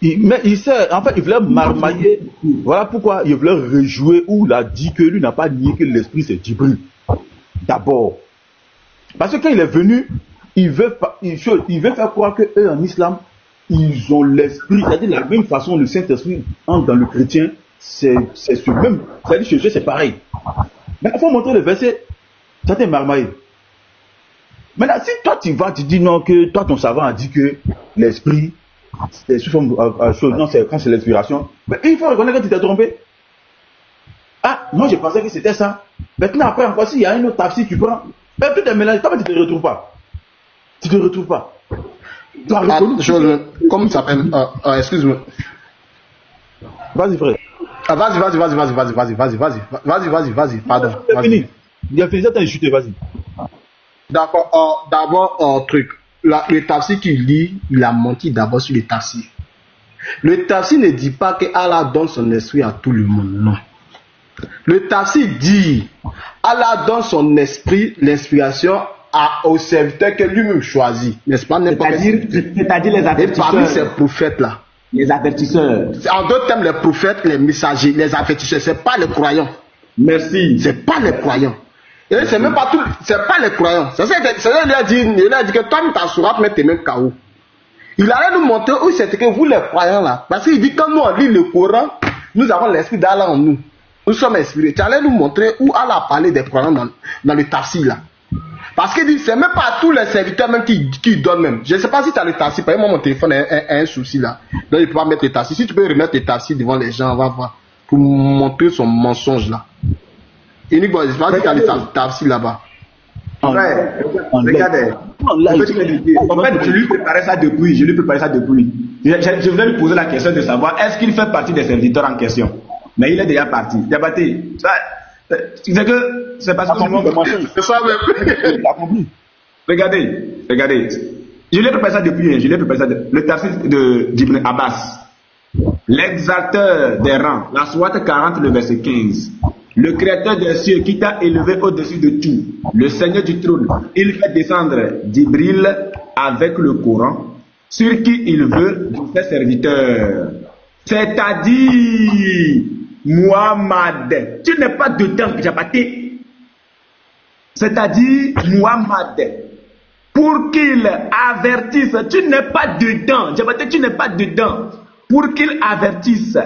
Mais il sait, en fait, il voulait marmailler. Voilà pourquoi il voulait rejouer où il a dit que lui n'a pas nié que l'esprit c'est Djibril. D'abord. Parce que quand il est venu, il veut faire croire qu'eux en islam, ils ont l'esprit, c'est-à-dire de la même façon le Saint-Esprit entre dans le chrétien, c'est ce même, c'est-à-dire chez eux c'est pareil. Mais il faut montrer le verset, ça t'est marmaillé. Maintenant, si toi tu vas, tu dis non, que toi ton savant a dit que l'esprit, c'est sous forme de chose, non, c'est quand c'est l'inspiration, mais il faut reconnaître que tu t'es trompé. Ah, moi je pensais que c'était ça. Maintenant, après encore, s'il y a un autre tafsir, tu prends. Mais tout est mélangé, toi tu te retrouves pas. Tu te retrouves pas. Tu as reconnu. Comment ça s'appelle excuse-moi. Vas-y, frère. Ah, vas-y, pardon. Fini. Il a fini, ça t'a chuté, vas-y. D'accord, d'abord, truc. Le tafsir qu'il lit, il a menti d'abord sur le tafsir. Le tafsir ne dit pas que Allah donne son esprit à tout le monde, non. Le tafsir dit, Allah donne son esprit, l'inspiration aux serviteurs que lui-même choisit, n'est-ce pas? C'est-à-dire les avertisseurs. Et parmi ces prophètes-là. Les avertisseurs. En d'autres termes, les prophètes, les messagers, les avertisseurs, c'est pas les croyants. Merci. C'est pas les croyants. Et c'est même pas tout, c'est pas les croyants. C'est ça qu'il a dit que toi, ta sourate, mais t'es même KO. Il allait nous montrer où c'était que vous, les croyants là. Parce qu'il dit, quand nous on lit le Coran, nous avons l'esprit d'Allah en nous. Nous sommes inspirés. Tu allais nous montrer où Allah a parlé des croyants dans le tafsir là. Parce qu'il dit, c'est même pas tous les serviteurs même qui donnent même. Je ne sais pas si tu as le tafsir. Par exemple, mon téléphone a un souci là. Donc il ne peut pas mettre le tafsir. Si tu peux remettre le tafsir devant les gens, on va voir. Pour montrer son mensonge là. Unique, je ne sais pas si tu as le tafsir là-bas. Ouais, regardez. En fait, je lui préparais ça depuis. Je voulais lui poser la question de savoir est-ce qu'il fait partie des serviteurs en question. Mais il est déjà parti. Débatté. C'est que c'est parce que tout le monde c'est ça même. Regardez. Je lui ai préparé ça depuis. Le tafsir d'Ibn Abbas. L'exalteur des rangs. La sourate 40, le verset 15. Le créateur des cieux qui t'a élevé au-dessus de tout, le Seigneur du trône, il fait descendre Djibril avec le Coran sur qui il veut de ses serviteurs. C'est-à-dire, Muhammad, tu n'es pas dedans, Jabaté. C'est-à-dire, Muhammad, pour qu'il avertisse, tu n'es pas dedans, Jabaté, tu n'es pas dedans, pour qu'il avertisse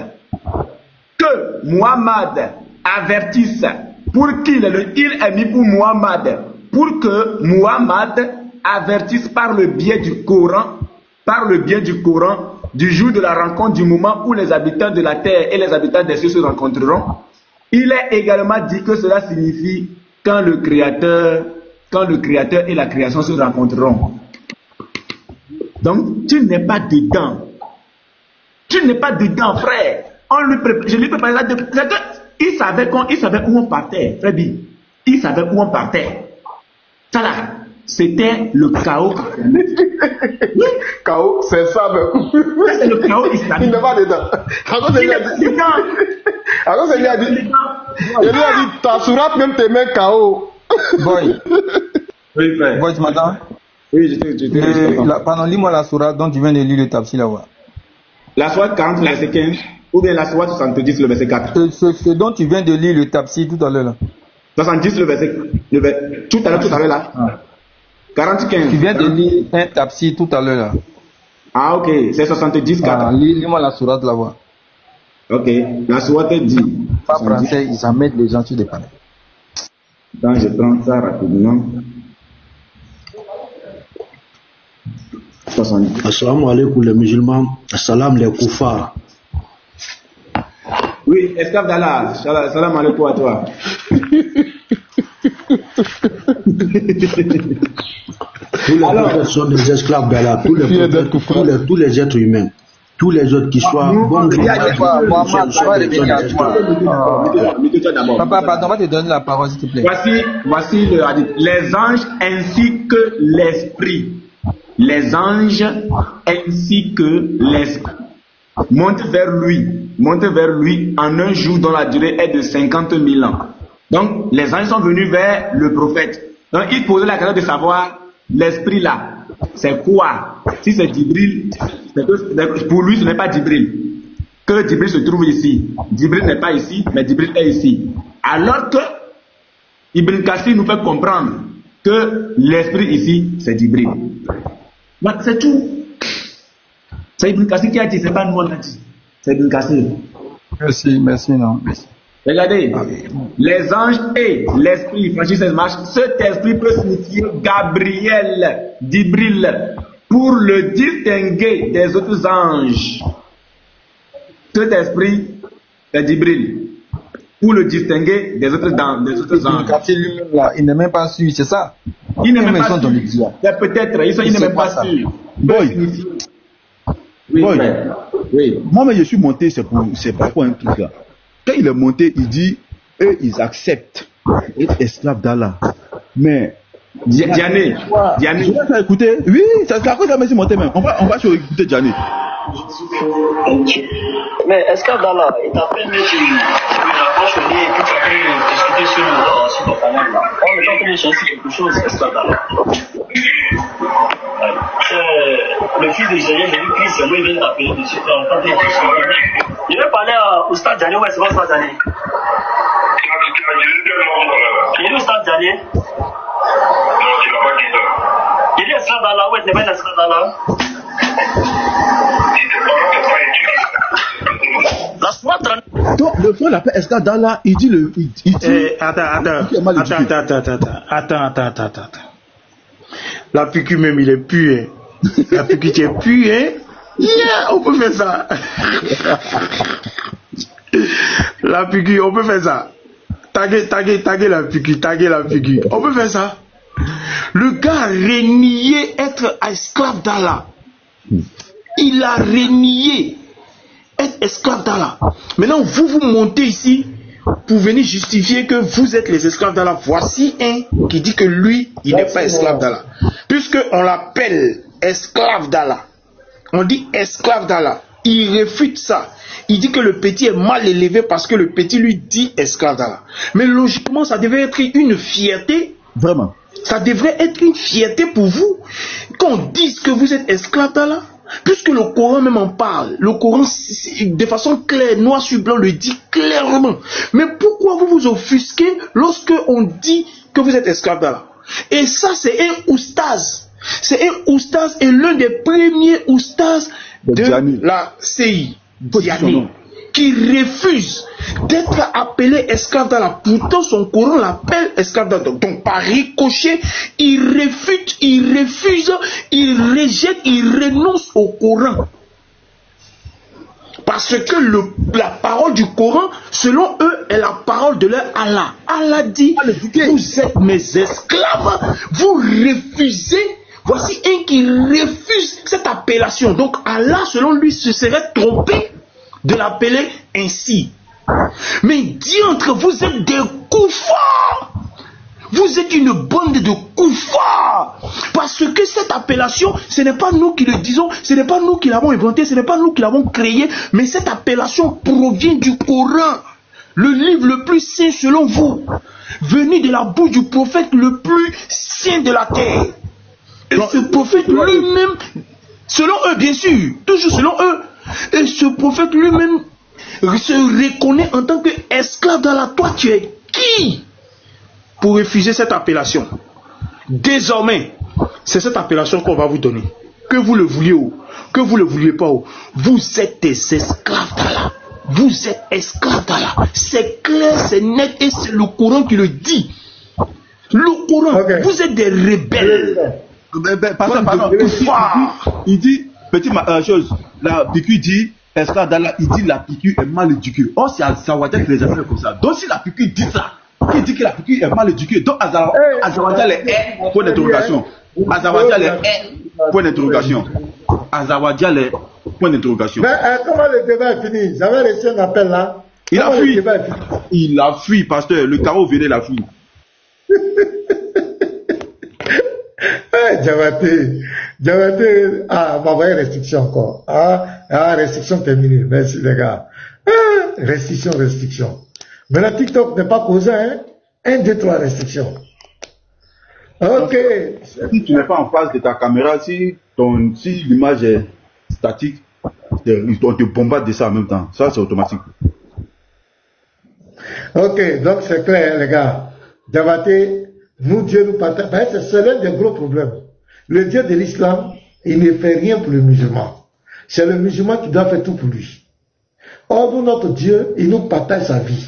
que Muhammad avertisse, pour qu'il est mis pour Muhammad, pour que Muhammad avertisse par le biais du Coran, du jour de la rencontre, du moment où les habitants de la terre et les habitants des cieux se rencontreront. Il est également dit que cela signifie quand le Créateur et la création se rencontreront. Donc, tu n'es pas dedans. Tu n'es pas dedans, frère. Je lui prépare là. Il savait où on partait, très bien. Il savait où on partait. Ça là, c'était le chaos. Chaos, c'est ça même. C'est le chaos islamique. Il n'est pas dedans. Alors c'est lui a dit. Il lui a dit, ta sourate même te met chaos. Boy. Oui, frère. Boy, tu m'entends? Oui, je Pardon, lis-moi la sourate dont tu viens de lire le tafsir là-bas. La sourate 40, le verset 15. Ou bien la sourate 70, le verset 4. Ce dont tu viens de lire le tafsir tout à l'heure là. 70, le verset tout à l'heure là. Ah. 40, 15. Tu viens de lire un tafsir tout à l'heure là. Ah, ok, c'est 70, 4. Ah, lis-moi la sourate là-bas. Ok, la sourate dit. Pas français, ils en mettent les gens sur des panneaux. Attends, je prends ça rapidement. 70. Assalamu alaikum les musulmans, assalam les koufars. Oui, esclave d'Allah, salam alaikum à toi. Tous les prophètes sont des esclaves d'Allah, tous les êtres humains, tous les autres qui soient bons. Papa, pardon, on va te donner la parole s'il te plaît. Voici le hadith. Les anges ainsi que l'esprit. Les anges ainsi que l'esprit montent vers lui en un jour dont la durée est de 50 000 ans. Donc, les anges sont venus vers le prophète. Donc, il posait la question de savoir l'esprit là, c'est quoi? Si c'est Djibril, pour lui ce n'est pas Djibril. Que Djibril se trouve ici. Djibril n'est pas ici, mais Djibril est ici. Alors que Ibn Kassir nous fait comprendre que l'esprit ici, c'est Djibril. C'est tout. C'est Ibn Kassir qui a dit, c'est pas nous on a dit. C'est Ibn Kassir. Merci, non. Merci. Regardez, les anges et l'esprit franchissent cette marche. Cet esprit peut signifier Gabriel, Djibril, pour le distinguer des autres anges. Cet esprit est Djibril, pour le distinguer des autres anges. Lui-même là, il n'est même pas sûr, c'est ça. Il n'est même pas sûr. C'est peut-être, il n'est même pas sûr. Boy. Oui, Boy. Oui. Moi, je suis monté, c'est pourquoi un truc là. Quand il est monté, il dit, eux, ils acceptent être esclaves d'Allah. Mais, Diané. je vais faire écouter. Oui, c'est à cause de la monté même. On va écouter Diané. Mais esclave d'Allah, il t'a fait mettre une approche au nez et puis tu as pu discuter sur ton canal là. En même temps que les gens c'est quelque chose, esclave d'Allah. Le fils de Jésus, j'ai vu Christ, c'est moi, il vient d'appeler dessus. Je vais parler au stade Djani, ouais, c'est pas au stade Djani. Il est au stade Djani. Non, tu l'as pas dit ça. Il est esclave d'Allah, ouais, tu n'es pas un esclave d'Allah. La soirée 30. Donc, le frère l'appelle esclave d'Allah, il dit le. Attends. La piqûre même, il est pu, hein. La piqûre, tu es pu, hein. Yeah, on peut faire ça. La piqûre, on peut faire ça. Taguer la piqûre. On peut faire ça. Le gars a renié être esclave d'Allah. Il a renié être esclave d'Allah. Maintenant, vous montez ici pour venir justifier que vous êtes les esclaves d'Allah. Voici un qui dit que lui, il n'est pas esclave d'Allah. Puisqu'on l'appelle esclave d'Allah. On dit esclave d'Allah. Il réfute ça. Il dit que le petit est mal élevé parce que le petit lui dit esclave d'Allah. Mais logiquement, ça devait être une fierté. Vraiment. Ça devrait être une fierté pour vous qu'on dise que vous êtes esclave d'Allah. Puisque le Coran même en parle. Le Coran, de façon claire, noir sur blanc, le dit clairement. Mais pourquoi vous vous offusquez lorsque on dit que vous êtes esclave d'Allah? Et ça, c'est un oustaz. C'est un oustaz et l'un des premiers oustaz de la CI, Diané, qui refuse d'être appelé esclave d'Allah. Pourtant, son Coran l'appelle esclave d'Allah. Donc, par ricochet, il refuse, il rejette, il renonce au Coran. Parce que la parole du Coran, selon eux, est la parole de leur Allah. Allah dit, vous êtes mes esclaves, vous refusez. Voici un qui refuse cette appellation. Donc Allah, selon lui, se serait trompé de l'appeler ainsi. Mais diantre, vous êtes des koufars. Vous êtes une bande de koufars. Parce que cette appellation, ce n'est pas nous qui le disons, ce n'est pas nous qui l'avons inventé, ce n'est pas nous qui l'avons créé, mais cette appellation provient du Coran, le livre le plus saint selon vous, venu de la bouche du prophète le plus saint de la terre. Et ce prophète lui-même, selon eux bien sûr, toujours selon eux, et ce prophète lui-même se reconnaît en tant qu'esclave d'Allah. Toi tu es qui pour refuser cette appellation? Désormais, c'est cette appellation qu'on va vous donner. Que vous le vouliez ou que vous le vouliez pas, vous êtes des esclaves d'Allah. Vous êtes esclaves d'Allah. C'est clair, c'est net et c'est le Coran qui le dit. Le Coran, vous êtes des rebelles. Pardon. Il dit, petite chose, la piqûre dit, esclave d'Allah, il dit la piqûre est mal éduquée. Or, c'est Azawajal qui les appelle comme ça. Donc, si la piqûre dit ça, qui dit que la piqûre est mal éduquée, donc Azawajal est point d'interrogation. Azawajal est point d'interrogation. Azawajal est point d'interrogation. Mais comment le débat est fini? J'avais reçu un appel là. Il a fui. Il a fui, pasteur. Le carreau venait la fuir. Diabaté, m'a envoyé restriction encore. Restriction terminée. Merci les gars. Restriction. Mais la TikTok n'est pas causé, hein. 1, 2, 3 restrictions. Ok. Si tu n'es pas en face de ta caméra, si l'image est statique, on te bombarde de ça en même temps. Ça, c'est automatique. Ok, donc c'est clair, les gars. Diabaté Nous, Dieu nous partage. C'est l'un des gros problèmes. Le Dieu de l'islam, il ne fait rien pour le musulman. C'est le musulman qui doit faire tout pour lui. Or, nous, notre Dieu, il nous partage sa vie.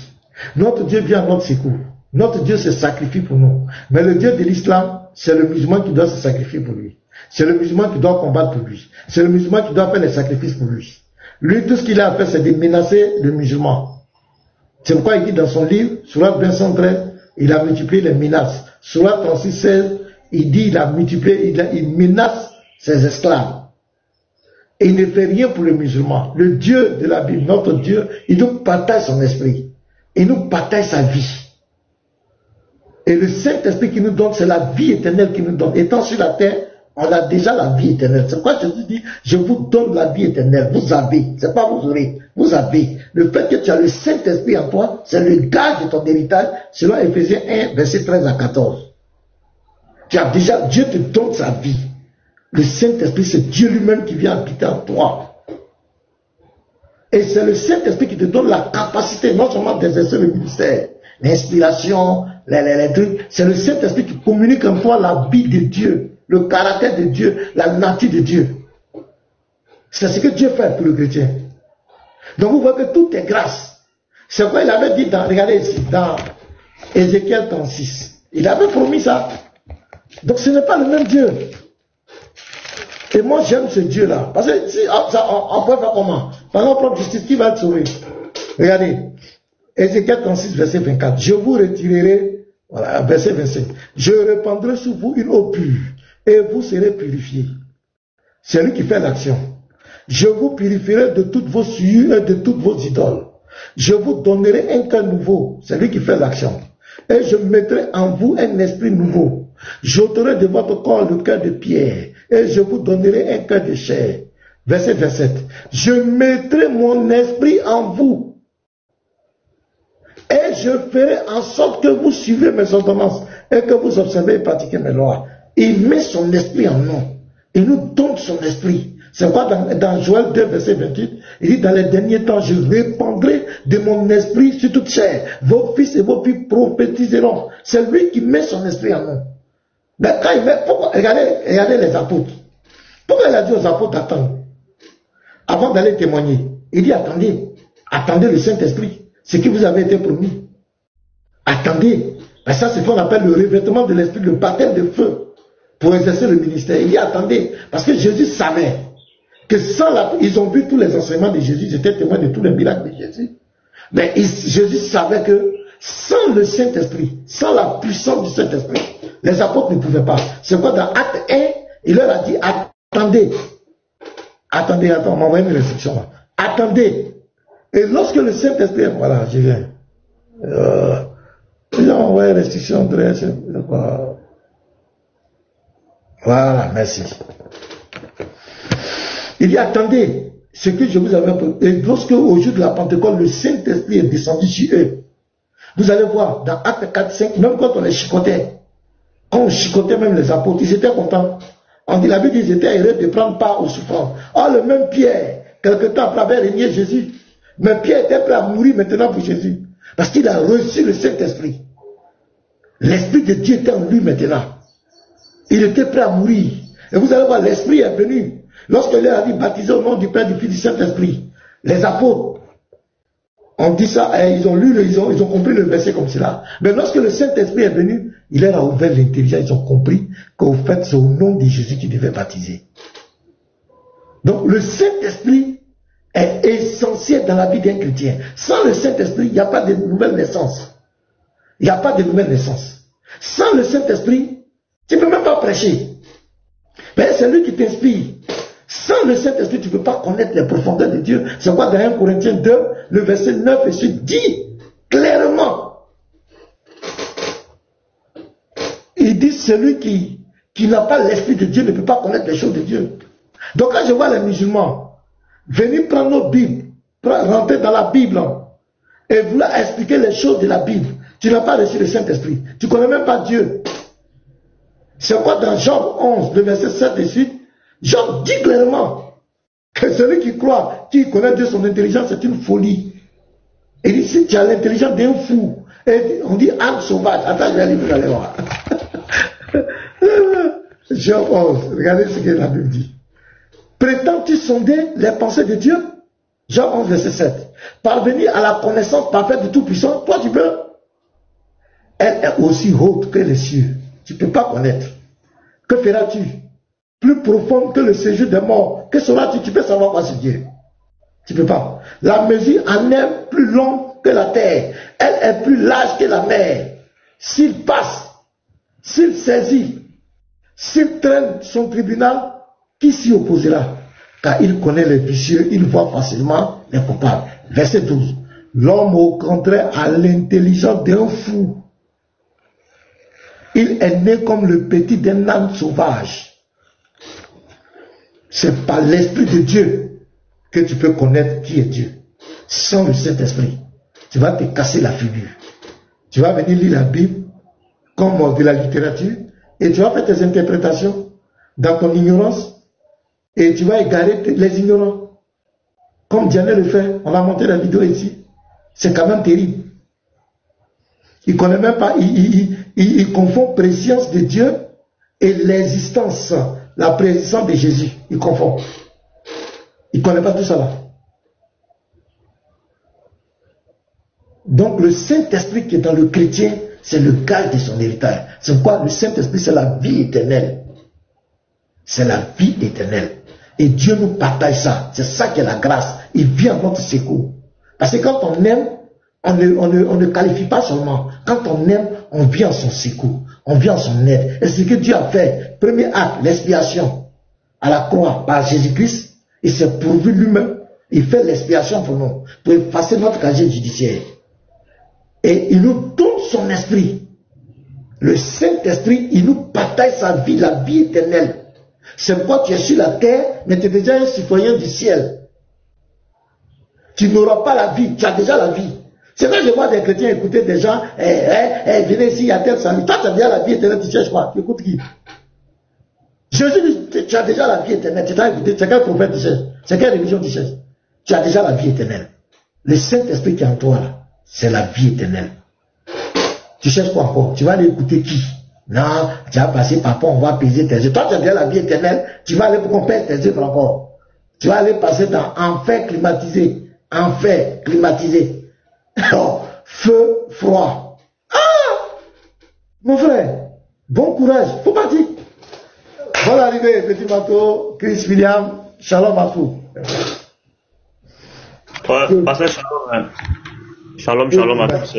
Notre Dieu vient à notre secours. Notre Dieu se sacrifie pour nous. Mais le Dieu de l'islam, c'est le musulman qui doit se sacrifier pour lui. C'est le musulman qui doit combattre pour lui. C'est le musulman qui doit faire les sacrifices pour lui. Lui, tout ce qu'il a à faire, c'est de menacer le musulman. C'est pourquoi il dit dans son livre, Sourate 213, il a multiplié les menaces. Sourate 36, 16, il dit, il a multiplié, il menace ses esclaves. Et il ne fait rien pour le musulman. Le Dieu de la Bible, notre Dieu, il nous partage son esprit. Il nous partage sa vie. Et le Saint-Esprit qui nous donne, c'est la vie éternelle qui nous donne. Étant sur la terre, on a déjà la vie éternelle. C'est pourquoi Jésus dit, je vous donne la vie éternelle. Vous avez. C'est pas vous aurez. Vous avez. Le fait que tu as le Saint-Esprit en toi, c'est le gage de ton héritage, selon Éphésiens 1, verset 13 à 14. Tu as déjà, Dieu te donne sa vie. Le Saint-Esprit, c'est Dieu lui-même qui vient habiter en toi. Et c'est le Saint-Esprit qui te donne la capacité, non seulement d'exercer le ministère, l'inspiration, les trucs. C'est le Saint-Esprit qui communique en toi la vie de Dieu, le caractère de Dieu, la nature de Dieu. C'est ce que Dieu fait pour le chrétien. Donc vous voyez que tout est grâce. C'est quoi il avait dit regardez ici, dans Ézéchiel 36. Il avait promis ça. Donc ce n'est pas le même Dieu. Et moi j'aime ce Dieu-là. Parce que si on peut faire comment? Par notre propre justice, qui va être sauvé? Regardez. Ézéchiel 36, verset 24. Je vous retirerai, voilà, verset 25. Je répandrai sur vous une eau pure, et vous serez purifiés. C'est lui qui fait l'action. Je vous purifierai de toutes vos souillures et de toutes vos idoles. Je vous donnerai un cœur nouveau. C'est lui qui fait l'action. Et je mettrai en vous un esprit nouveau. J'ôterai de votre corps le cœur de pierre, et je vous donnerai un cœur de chair. Verset 27. Je mettrai mon esprit en vous, et je ferai en sorte que vous suivez mes ordonnances, et que vous observez et pratiquez mes lois. Il met son esprit en nous. Il nous donne son esprit. C'est quoi dans Joël 2, verset 28, il dit, dans les derniers temps, je répandrai de mon esprit sur toute chair. Vos fils et vos filles prophétiseront. C'est lui qui met son esprit en nous. Mais quand il met, pourquoi, regardez les apôtres. Pourquoi il a dit aux apôtres d'attendre? Avant d'aller témoigner, il dit, attendez le Saint-Esprit. Ce qui vous avait été promis. Attendez. Ben ça, c'est ce qu'on appelle le revêtement de l'esprit, le baptême de feu, pour exercer le ministère. Il dit, attendez. Parce que Jésus savait que ils ont vu tous les enseignements de Jésus, ils étaient témoins de tous les miracles de Jésus. Mais Jésus savait que sans le Saint-Esprit, sans la puissance du Saint-Esprit, les apôtres ne pouvaient pas. C'est quoi dans Acte 1, il leur a dit, attendez, on m'a envoyé une restriction là. Attendez. Et lorsque le Saint-Esprit, voilà, je viens. Ils ont envoyé une restriction de voilà, merci. Il dit, attendez, ce que je vous avais appris. Et lorsque au jour de la Pentecôte, le Saint-Esprit est descendu sur eux, vous allez voir, dans Acte 4, 5, même quand on les chicotait, quand on chicotait même les apôtres, ils étaient contents. On dit, la Bible dit, ils étaient heureux de prendre part aux souffrances. Ah, le même Pierre, quelque temps après avait régné Jésus. Mais Pierre était prêt à mourir maintenant pour Jésus. Parce qu'il a reçu le Saint-Esprit. L'Esprit de Dieu était en lui maintenant. Il était prêt à mourir. Et vous allez voir, l'Esprit est venu. Lorsqu'il leur a dit, baptisé au nom du Père, du Fils, du Saint-Esprit. Les apôtres ont dit ça, et ils ont compris le verset comme cela. Mais lorsque le Saint-Esprit est venu, il leur a ouvert l'intelligence, ils ont compris qu'au fait, c'est au nom de Jésus qu'ils devaient baptiser. Donc, le Saint-Esprit est essentiel dans la vie d'un chrétien. Sans le Saint-Esprit, il n'y a pas de nouvelle naissance. Il n'y a pas de nouvelle naissance. Sans le Saint-Esprit, tu ne peux même pas prêcher. Mais c'est lui qui t'inspire. Sans le Saint-Esprit, tu ne peux pas connaître les profondeurs de Dieu. C'est quoi dans 1 Corinthiens 2, le verset 9 et suite dit clairement. Il dit celui qui n'a pas l'Esprit de Dieu ne peut pas connaître les choses de Dieu. Donc quand je vois les musulmans venir prendre nos Bibles, rentrer dans la Bible et vouloir expliquer les choses de la Bible, tu n'as pas reçu le Saint-Esprit. Tu ne connais même pas Dieu. C'est quoi dans Job 11, le verset 7 et suite, Job dit clairement que celui qui croit, qui connaît Dieu, son intelligence, c'est une folie. Il dit, si tu as l'intelligence d'un fou Et on dit âme sauvage. Attends, je vais aller vous allez voir. Jean 11, regardez ce que la Bible dit. Prétends-tu sonder les pensées de Dieu? Jean 11, verset 7. Parvenir à la connaissance parfaite du Tout-Puissant, toi tu peux. Elle est aussi haute que les cieux. Tu ne peux pas connaître. Que feras-tu? Plus profonde que le séjour des morts. Que seras-tu? Tu peux savoir quoi sur Dieu? Tu ne peux pas. La mesure en est plus longue que la terre. Elle est plus large que la mer. S'il passe, s'il saisit, s'il traîne son tribunal, qui s'y opposera? Car il connaît les vicieux, il voit facilement les coupables. Verset 12. L'homme au contraire a l'intelligence d'un fou. Il est né comme le petit d'un âne sauvage. C'est par l'Esprit de Dieu que tu peux connaître qui est Dieu. Sans le Saint-Esprit, tu vas te casser la figure. Tu vas venir lire la Bible comme de la littérature et tu vas faire tes interprétations dans ton ignorance et tu vas égarer les ignorants. Comme Diane le fait, on a monté la vidéo ici. C'est quand même terrible. Il connaît même pas, il confond préscience de Dieu et l'existence, la présence de Jésus. Il confond. Il ne connaît pas tout ça là. Donc le Saint-Esprit qui est dans le chrétien, c'est le gage de son héritage. C'est quoi? Le Saint-Esprit, c'est la vie éternelle. C'est la vie éternelle. Et Dieu nous partage ça. C'est ça qui est la grâce. Il vient à notre secours. Parce que quand on aime, on ne qualifie pas seulement. Quand on aime, on vient en son secours. On vient en son aide. Et ce que Dieu a fait, premier acte, l'expiation à la croix par Jésus-Christ, il s'est pourvu lui-même. Il fait l'expiation pour nous, pour effacer notre casier judiciaire. Et il nous donne son esprit. Le Saint-Esprit, il nous partage sa vie, la vie éternelle. C'est pourquoi tu es sur la terre, mais tu es déjà un citoyen du ciel. Tu n'auras pas la vie, tu as déjà la vie. C'est quand je vois des chrétiens écouter des gens, venez ici, il y a tel salut. Toi, tu as déjà la vie éternelle, tu cherches quoi? Tu écoutes qui? Jésus dit, tu as déjà la vie éternelle. Tu t'as écouté, c'est quel prophète tu cherches? C'est quelle religion tu cherches? Tu as déjà la vie éternelle. Le Saint-Esprit qui est en toi, là, c'est la vie éternelle. Tu cherches quoi encore? Tu vas aller écouter qui? Non, tu vas passer par on va peser tes œuvres. Toi, tu as déjà la vie éternelle, tu vas aller pour qu'on pèse tes œuvres encore. Tu vas aller passer dans enfer climatisé. Enfer climatisé. Oh, feu froid. Ah! Mon frère, bon courage, faut partir. Bonne arrivée, petit bateau, Chris William, shalom à vous. Ouais, passez shalom. Hein. Shalom, shalom à tous.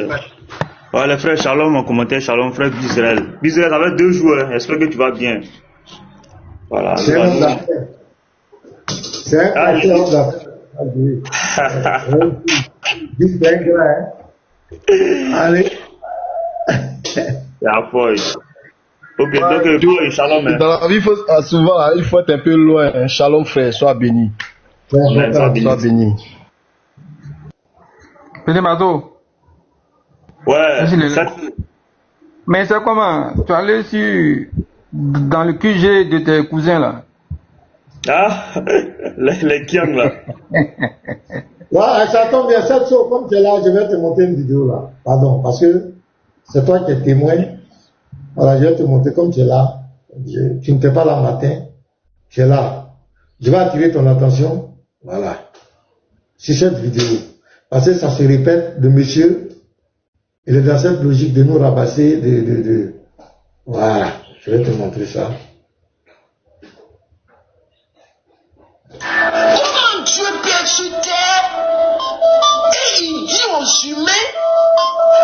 Ouais, les frères, shalom en commentaire, shalom, frère d'Israël. D'Israël, ça fait 2 jours, hein. J'espère que tu vas bien. Voilà. C'est un homme d'affaires. C'est un homme d'affaires. Allez. La folle. Ok, donc, toi, shalom. Hein. Dans la vie, souvent, il faut être un peu loin. Hein. Shalom, frère, sois béni. Sois béni. Petit Mato. Ouais. Mais c'est comment? Tu es allé dans le QG de tes cousins là? Ah, les kiang là. Ouais, ça tombe bien, cette chose, comme tu es là, je vais te montrer une vidéo là. Pardon, parce que c'est toi qui es témoin. Voilà, je vais te montrer comme tu es là. Tu n'étais pas là matin. Tu es là. Je vais attirer ton attention. Voilà. Sur cette vidéo. Parce que ça se répète, le monsieur, il est dans cette logique de nous rabasser, Voilà. Je vais te montrer ça. Comment Dieu vient sur terre et il dit aux humains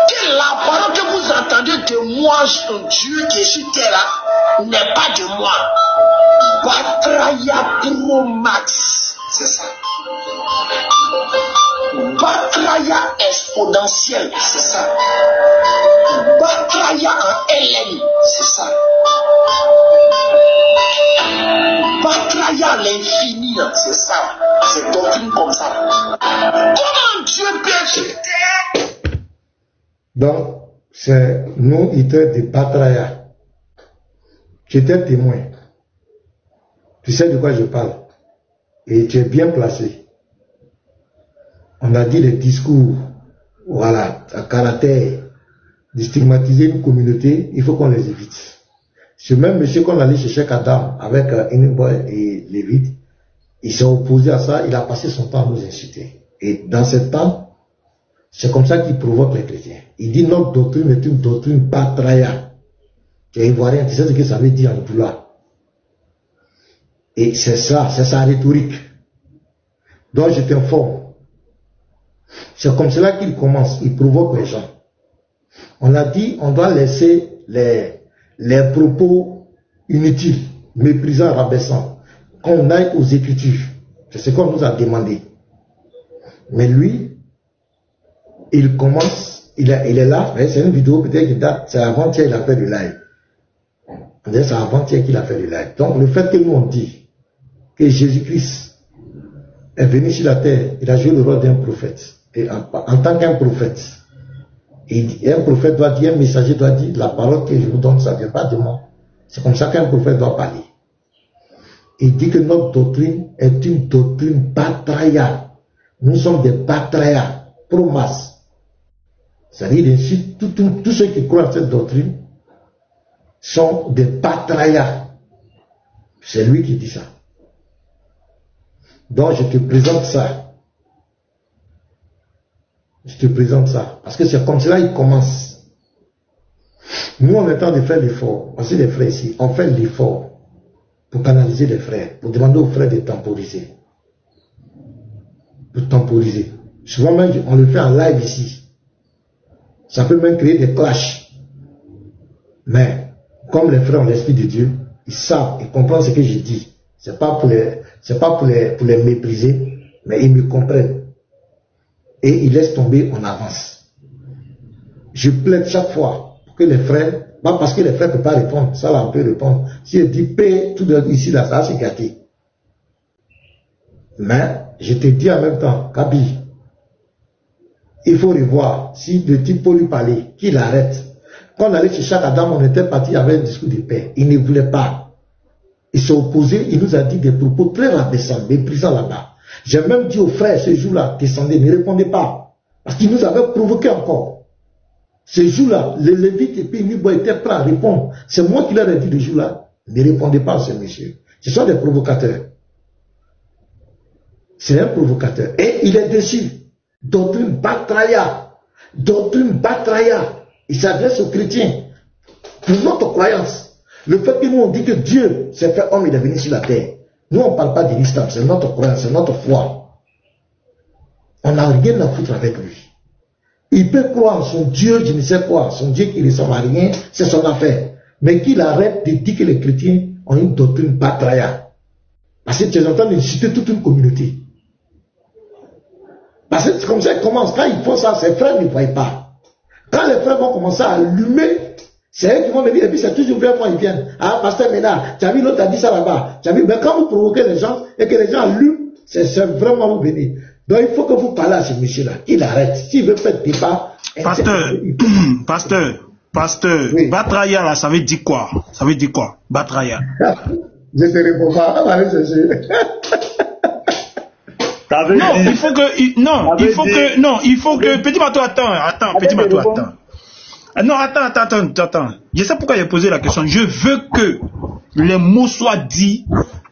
que la parole que vous entendez de moi, son Dieu qui est sur terre là, n'est pas de moi. Batraya Pro Max, c'est ça. Batraya exponentielle, c'est ça. Batraya en LN, c'est ça. Batraya à l'infini, c'est ça. C'est doctrine comme ça. Comment Dieu peut sur terre? Donc, c'est nous, il traite de Batraya. Tu étais témoin. Tu sais de quoi je parle. Et tu es bien placé. On a dit les discours, voilà, à caractère de stigmatiser une communauté, il faut qu'on les évite. Ce même monsieur qu'on allait chez Cheikh Adam avec Ineboy et Lévite, il s'est opposé à ça, il a passé son temps à nous inciter. Et dans ce temps, c'est comme ça qu'il provoque les chrétiens. Il dit notre doctrine est une doctrine batraya. Tu es ivoirien, tu sais ce que ça veut dire en Doula. Et c'est ça, c'est sa rhétorique. Donc je t'informe. C'est comme cela qu'il commence, il provoque les gens. On a dit, on doit laisser les propos inutiles, méprisants, rabaissants, qu'on aille aux Écritures. C'est ce qu'on nous a demandé. Mais lui, il commence, il est là, c'est une vidéo peut-être qui date, c'est avant-hier qu'il a fait du live. C'est avant-hier qu'il a fait du live. Donc le fait que nous on dit que Jésus-Christ est venu sur la terre, il a joué le rôle d'un prophète. Et en tant qu'un prophète, un prophète doit dire, un messager doit dire, la parole que je vous donne, ça ne vient pas de moi. C'est comme ça qu'un prophète doit parler. Il dit que notre doctrine est une doctrine patraya. Nous sommes des patraya, pro-masse. C'est-à-dire, tous ceux qui croient à cette doctrine sont des patraya. C'est lui qui dit ça. Donc, je te présente ça. Je te présente ça. Parce que c'est comme cela qu'il commence. Nous, on est en train de faire l'effort. Voici les frères ici. On fait l'effort pour canaliser les frères, pour demander aux frères de temporiser. Pour temporiser. Souvent même, on le fait en live ici. Ça peut même créer des clashs. Mais, comme les frères ont l'Esprit de Dieu, ils savent, ils comprennent ce que je dis. C'est pas pour les mépriser, mais ils me comprennent. Et ils laissent tomber, on avance. Je plaide chaque fois pour que les frères, pas parce que les frères ne peuvent pas répondre, ça là on peut répondre. Si je dis paix, tout ici là, ça c'est gâté. Mais, je te dis en même temps, Kaby, il faut revoir, si le type peut lui parler, qu'il arrête. Quand on allait chez chaque Adam, on était parti avec un discours de paix. Il ne voulait pas. Il s'est opposé, il nous a dit des propos très rabaissants, méprisants là-bas. J'ai même dit aux frères, ce jour-là, descendez, ne répondez pas. Parce qu'il nous avait provoqué encore. Ce jour-là, les Lévites et puis Niboy étaient prêts à répondre. C'est moi qui leur ai dit le jour-là, ne répondez pas à ce monsieur. Ce sont des provocateurs. C'est un provocateur. Et il est déçu. Doctrine Batraya. Doctrine Batraya. Il s'adresse aux chrétiens. Pour notre croyance. Le fait que nous on dit que Dieu s'est fait homme, il est venu sur la terre. Nous, on ne parle pas de l'islam, c'est notre croyance, c'est notre foi. On n'a rien à foutre avec lui. Il peut croire en son Dieu, je ne sais quoi, son Dieu qui ne ressemble à rien, c'est son affaire. Mais qu'il arrête de dire que les chrétiens ont une doctrine batraya. Parce que tu es en train d'insulter toute une communauté. Parce que c'est comme ça qu'ils commencent. Quand ils font ça, ses frères ne voient pas. Quand les frères vont commencer à allumer, c'est eux qui vont venir et puis c'est toujours vers moi ils viennent. Ah, pasteur Ménard, tu as vu l'autre a dit ça là-bas. Tu as vu, mais quand vous provoquez les gens et que les gens allument, c'est vraiment vous venir. Donc il faut que vous parlez à ce monsieur-là, qu'il arrête. S'il veut faire débat. Pasteur, oui. Batraya là, ça veut dire quoi? Ça veut dire quoi? Batraya. Je te réponds pas. On va aller chercher. Non, il faut que, petit bateau, attends, petit bateau, attends. Non, attends. Je sais pourquoi j'ai posé la question. Je veux que les mots soient dits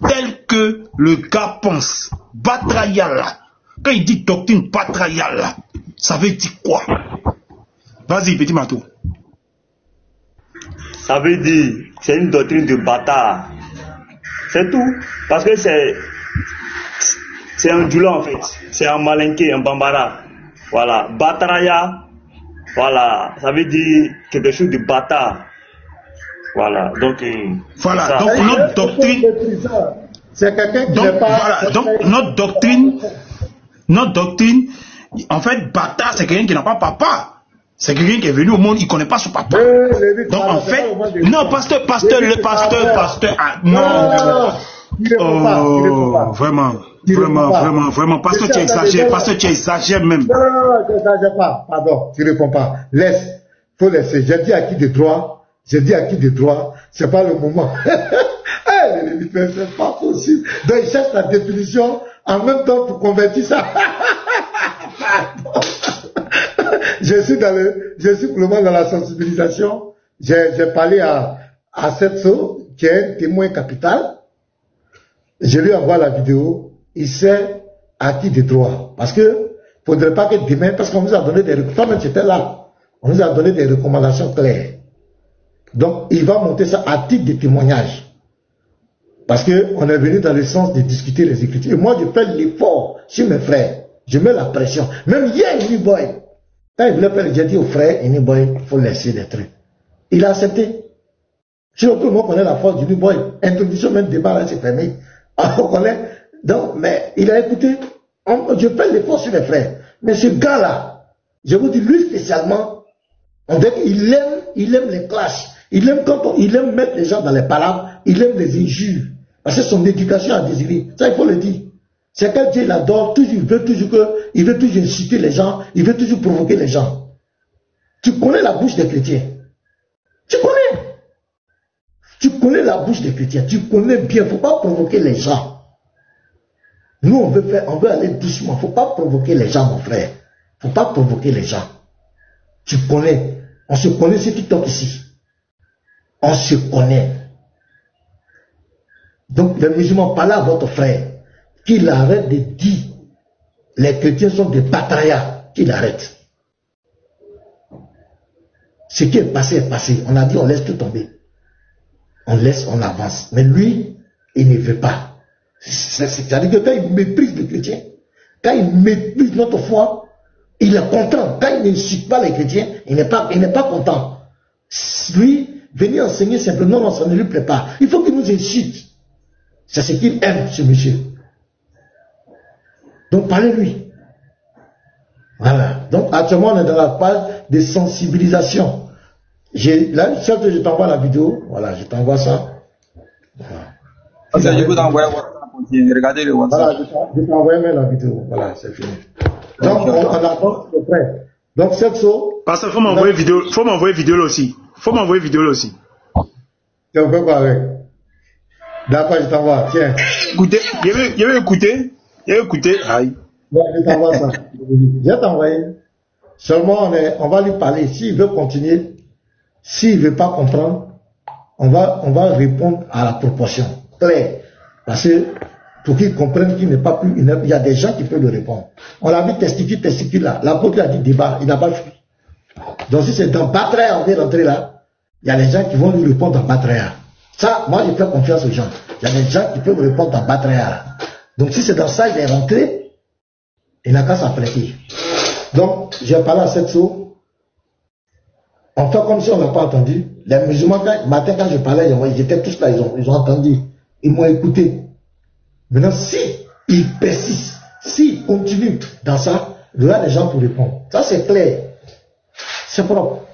tels que le gars pense. Batraya là. Quand il dit doctrine Batraya là, ça veut dire quoi? Vas-y, petit bateau. Ça veut dire, c'est une doctrine de bâtard. C'est tout. Parce que c'est un Djoula en fait. C'est un Malinké, un Bambara. Voilà. Batraya. Voilà, ça veut dire quelque chose de bâtard. Voilà, donc voilà, ça. Donc notre doctrine, c'est quelqu'un qui n'est pas. Voilà, donc notre doctrine, en fait, bâtard, c'est quelqu'un qui n'a pas papa. C'est quelqu'un qui est venu au monde, il ne connaît pas son papa. Donc en fait, non, pasteur, non. Vraiment, pasteur, tu exagères même. Non, tu n'exagères pas. Pardon, tu ne réponds pas. Laisse, faut laisser. J'ai dit à qui de droit, c'est pas le moment. C'est pas possible. Donc il cherche la définition en même temps pour convertir ça. je suis pour le moment dans la sensibilisation. J'ai parlé à Setso, qui est un témoin capital. Je lui envoie la vidéo. Il sait à qui de droit. Parce que, faudrait pas que demain, parce qu'on nous a donné des recommandations, toi-même j'étais là, on nous a donné des recommandations claires. Donc, il va monter ça à titre de témoignage. Parce qu'on est venu dans le sens de discuter les Écritures. Et moi, je fais l'effort sur mes frères. Je mets la pression. Même hier, Ini Boy, quand il voulait faire, j'ai dit au frère, Ini Boy, il faut laisser des trucs. Il a accepté. Sinon, tout le monde connaît la force du Ini Boy. Introduction, même débat, là, c'est fermé. On connaît. Donc, mais il a écouté. Je fais l'effort sur mes frères. Mais ce gars-là, je vous dis, lui spécialement, on dit qu'il aime les clashs. Il aime mettre les gens dans les palabres. Il aime les injures. Parce que son éducation a désiré. Ça, il faut le dire. C'est qu'un Dieu l'adore. Il veut toujours inciter les gens. Il veut toujours provoquer les gens. Tu connais la bouche des chrétiens. Tu connais la bouche des chrétiens. Tu connais bien. Il ne faut pas provoquer les gens. Nous, on veut aller doucement. Il ne faut pas provoquer les gens, mon frère. Il ne faut pas provoquer les gens. Tu connais. On se connaît sur TikTok ici. On se connaît. Donc, les musulmans, parlez à votre frère. Qu'il arrête de dire les chrétiens sont des patriarches. Qu'il arrête. Ce qui est passé est passé. On a dit on laisse tout tomber. On laisse, on avance. Mais lui, il ne veut pas. C'est-à-dire que quand il méprise les chrétiens, quand il méprise notre foi, il est content. Quand il n'incite pas les chrétiens, il n'est pas content. Lui, venir enseigner simplement, non, ça ne lui plaît pas. Il faut qu'il nous incite. C'est ce qu'il aime, ce monsieur. Donc, parlez-lui. Voilà. Donc, actuellement, on est dans la phase de sensibilisation. Là, certes, je t'envoie la vidéo. Voilà, je t'envoie ça. Voilà. Je vous envoie regardez le WhatsApp. Voilà, je t'ai envoyé même la vidéo. Voilà, c'est fini. Donc, on avance le frère. Donc, cette chose. Parce qu'il faut m'envoyer vidéo. Faut m'envoyer vidéo là aussi. Tu veux quoi avec? D'accord, je t'envoie. Tiens. Écoutez, il avait écouté. Aïe. Ouais, je t'envoie ça. Je vais t'envoyer. Seulement, on va lui parler. S'il veut continuer, s'il ne veut pas comprendre, on va répondre à la proportion. Claire. Parce que, pour qu'il comprenne qu'il n'est pas plus une il y a des gens qui peuvent le répondre. On l'a vu testicule là. L'apôtre a dit débat, il n'a pas fui. Donc si c'est dans Batréa, on veut rentrer là, il y a des gens qui vont lui répondre dans Batréa. Ça, moi je fais confiance aux gens. Il y a des gens qui peuvent répondre dans Batréa. Donc si c'est dans ça, il est rentré, il n'a qu'à s'apprêter. Donc, j'ai parlé à cette chose. On fait comme si on n'a pas entendu. Les musulmans, matin quand je parlais, ils étaient tous là, ils ont entendu. Ils m'ont écouté. Maintenant, si ils persistent, s'ils continuent dans ça, il y aura des gens pour répondre. Ça, c'est clair. C'est propre.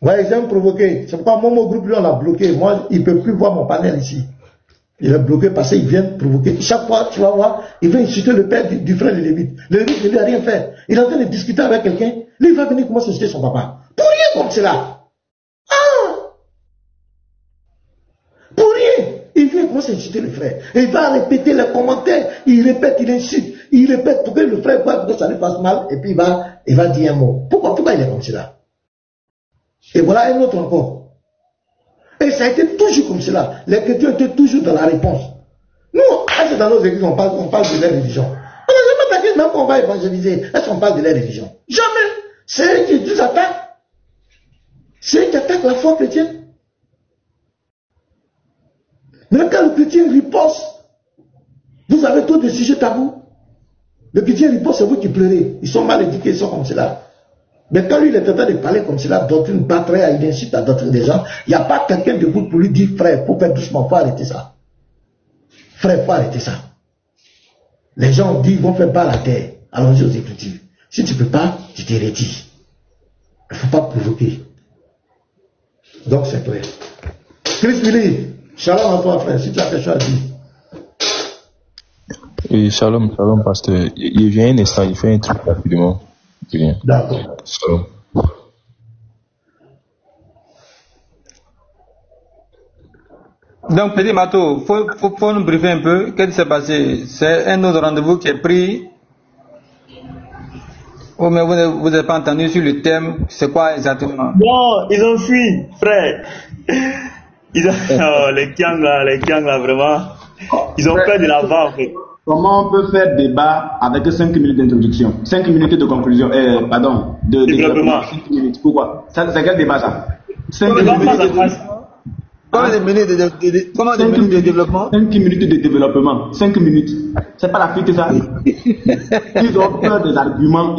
Ouais, ils aiment provoquer. C'est pourquoi mon groupe, lui, on l'a bloqué. Moi, il ne peut plus voir mon panel ici. Il est bloqué parce qu'il vient provoquer. Chaque fois, tu vas voir, il vient insulter le père du frère de Lévite. Le Lévite ne lui a rien fait. Il est en train de discuter avec quelqu'un. Lui, il va venir commencer à insulter son papa. Pour rien comme cela. Pour rien. Il vient commencer à insulter le frère. Et il va répéter les commentaires. Il répète, il insulte. Il répète pour que le frère voit que ça lui fasse mal. Et puis il va dire un mot. Pourquoi il est comme cela? Et voilà un autre encore. Et ça a été toujours comme cela. Les chrétiens étaient toujours dans la réponse. Nous, est-ce que dans nos églises, on parle de leur religion? On n'a jamais attaqué, même quand on va évangéliser. Est-ce qu'on parle de leur religion? Jamais. C'est eux qui nous attaquent. C'est eux qui attaquent la foi chrétienne. Mais quand le chrétien riposte, vous avez tous des sujets tabous. Le chrétien riposte, c'est vous qui pleurez. Ils sont mal éduqués, ils sont comme cela. Mais quand lui, il est en train de parler comme cela, doctrine Batréa, il insulte la doctrine des gens, il n'y a pas quelqu'un debout pour lui dire, frère, pour faire doucement, il faut arrêter ça. Frère, il faut arrêter ça. Les gens disent, ils vont faire bas la terre. Allons-y aux Écritures. Si tu ne peux pas, tu te retires. Il ne faut pas provoquer. Donc, c'est clair. Christ Billy, shalom à toi, frère, si tu as quelque chose à dire. Oui, shalom, pasteur. Il vient un instant, il fait un truc rapidement. D'accord. Shalom. Donc, petit Mato, faut nous briefer un peu. Qu'est-ce qui s'est passé? C'est un autre rendez-vous qui est pris. Oh, mais vous n'avez pas entendu sur le thème, c'est quoi exactement? Non, ils ont fui, frère. Les Kiang là, vraiment. Ils ont peur de la VAR, en fait. Comment on peut faire débat avec 5 minutes d'introduction, 5 minutes de conclusion, de développement, 5 minutes, pourquoi? C'est quel débat ça? 5 minutes de développement? 5 minutes de développement, 5 minutes. C'est pas la fuite ça? Ils ont peur des arguments,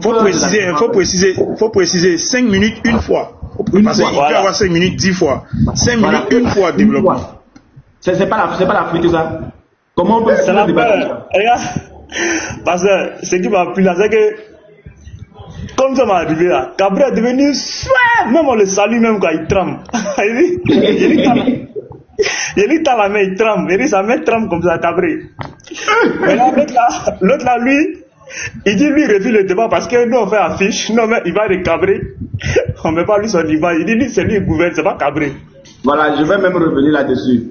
Faut préciser 5 minutes une fois. Parce qu'il peut y avoir 5 minutes 10 fois. 5 minutes une fois développement. C'est pas la fuite ça? Comment on peut faire le débat? Regarde, parce que ce qui m'a plu là, c'est que comme ça m'est arrivé là, Cabré est devenu soit même on le salue même quand il tremble. Il dit dans la main, il tremble. Il dit sa main tremble comme ça, Cabré. Mais là, l'autre là, lui, il dit lui, il refuse le débat parce que nous on fait affiche, non mais il va être Cabré. On ne met pas lui son image. Il dit lui, c'est lui qui gouverne, c'est pas Cabré. Voilà, je vais même revenir là-dessus.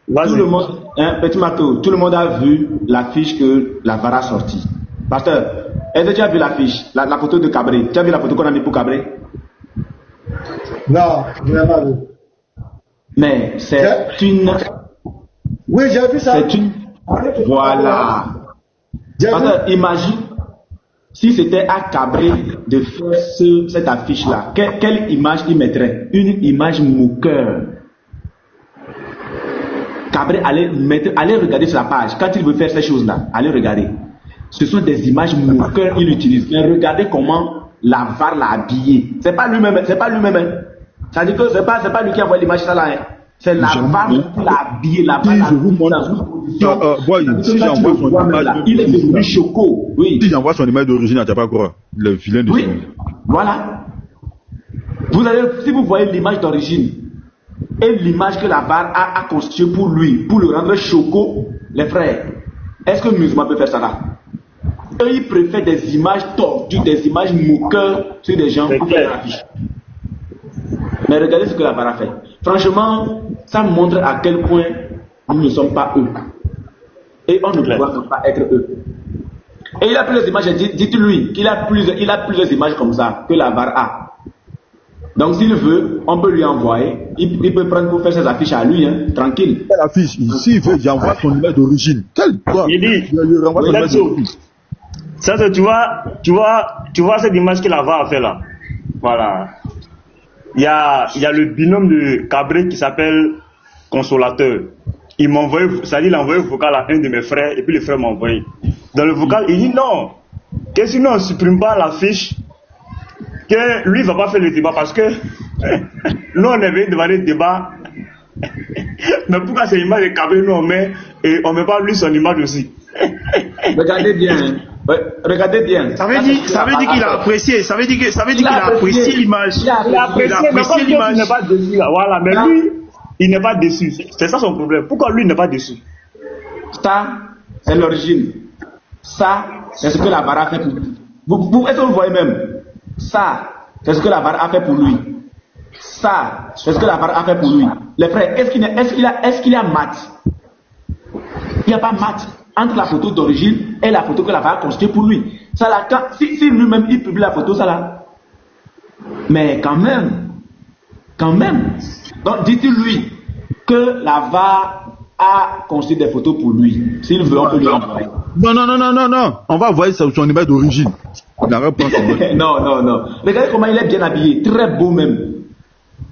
Tout le monde, petit Mato, tout le monde a vu l'affiche que la VAR a sortie. Pasteur, est-ce que tu as vu l'affiche, la photo de Cabré? Tu as vu la photo qu'on a mis pour Cabré? Non, je n'ai pas vu. Mais c'est une... Oui, j'ai vu ça. C'est une... Voilà. Pasteur, imagine si c'était à Cabré de faire cette affiche-là. Quelle image il mettrait? Une image moqueur. Cabré allez regarder sur la page. Quand il veut faire ces choses-là, allez regarder. Ce sont des images moqueurs qu'il utilise. Mais regardez comment la VAR l'a habillé. C'est pas lui-même. Ça dit que c'est pas lui qui a envoyé l'image là. C'est la VAR qui l'a habillé. La VAR l'a habillé dans une position. Si j'envoie son image, il est devenu choco. Oui. Si j'envoie son image d'origine, tu n'as pas quoi? Le vilain de oui. Voilà. Si vous voyez l'image d'origine et l'image que la VAR a constituée pour lui, pour le rendre choco, les frères, est-ce que Musulman peut faire ça là? Eux, ils préfèrent des images tordues, des images moqueurs sur des gens pour faire la vie. Mais regardez ce que la VAR a fait. Franchement, ça montre à quel point nous ne sommes pas eux. Et on ne doit pas être eux. Et il a plusieurs images, dites-lui qu'il a plusieurs images comme ça que la VAR a. Donc s'il veut, on peut lui envoyer. Il peut prendre pour faire ses affiches à lui, hein, tranquille. Quelle affiche? S'il veut, j'envoie son image d'origine. Il dit, ça, tu vois cette image qu'il a fait là. Voilà. Il y a le binôme de Cabré qui s'appelle Consolateur. Il m'a envoyé, c'est-à-dire il a envoyé un vocal à un de mes frères et puis le frère m'a envoyé. Dans le vocal, il dit non, que sinon on ne supprime pas l'affiche, que lui ne va pas faire le débat parce que nous on est venu demander le débat. Mais pourquoi c'est l'image de Cabré nous on met et on ne met pas lui son image aussi? Regardez bien. Ouais, regardez bien. Ça veut dire qu'il a apprécié. Ça veut dire qu'il a apprécié l'image. Il a apprécié l'image. Il n'est pas déçu. Voilà, mais lui, il n'est pas déçu. C'est ça son problème. Pourquoi lui n'est pas déçu? Ça, c'est l'origine. Ça, c'est ce que la VAR a fait pour vous. Est-ce que vous voyez même? Ça, c'est ce que la VAR a fait pour lui. Ça, c'est ce que la VAR a fait pour lui. Les frères, est-ce qu'il y a match? Il n'y a pas match entre la photo d'origine et la photo que la VAR a constituée pour lui. Ça là, si lui-même il publie la photo, ça là. Mais quand même. Donc dites-lui que la VAR a constitué des photos pour lui. S'il veut, on peut lui envoyer. Non. On va envoyer son image d'origine. Non. Regardez comment il est bien habillé. Très beau même.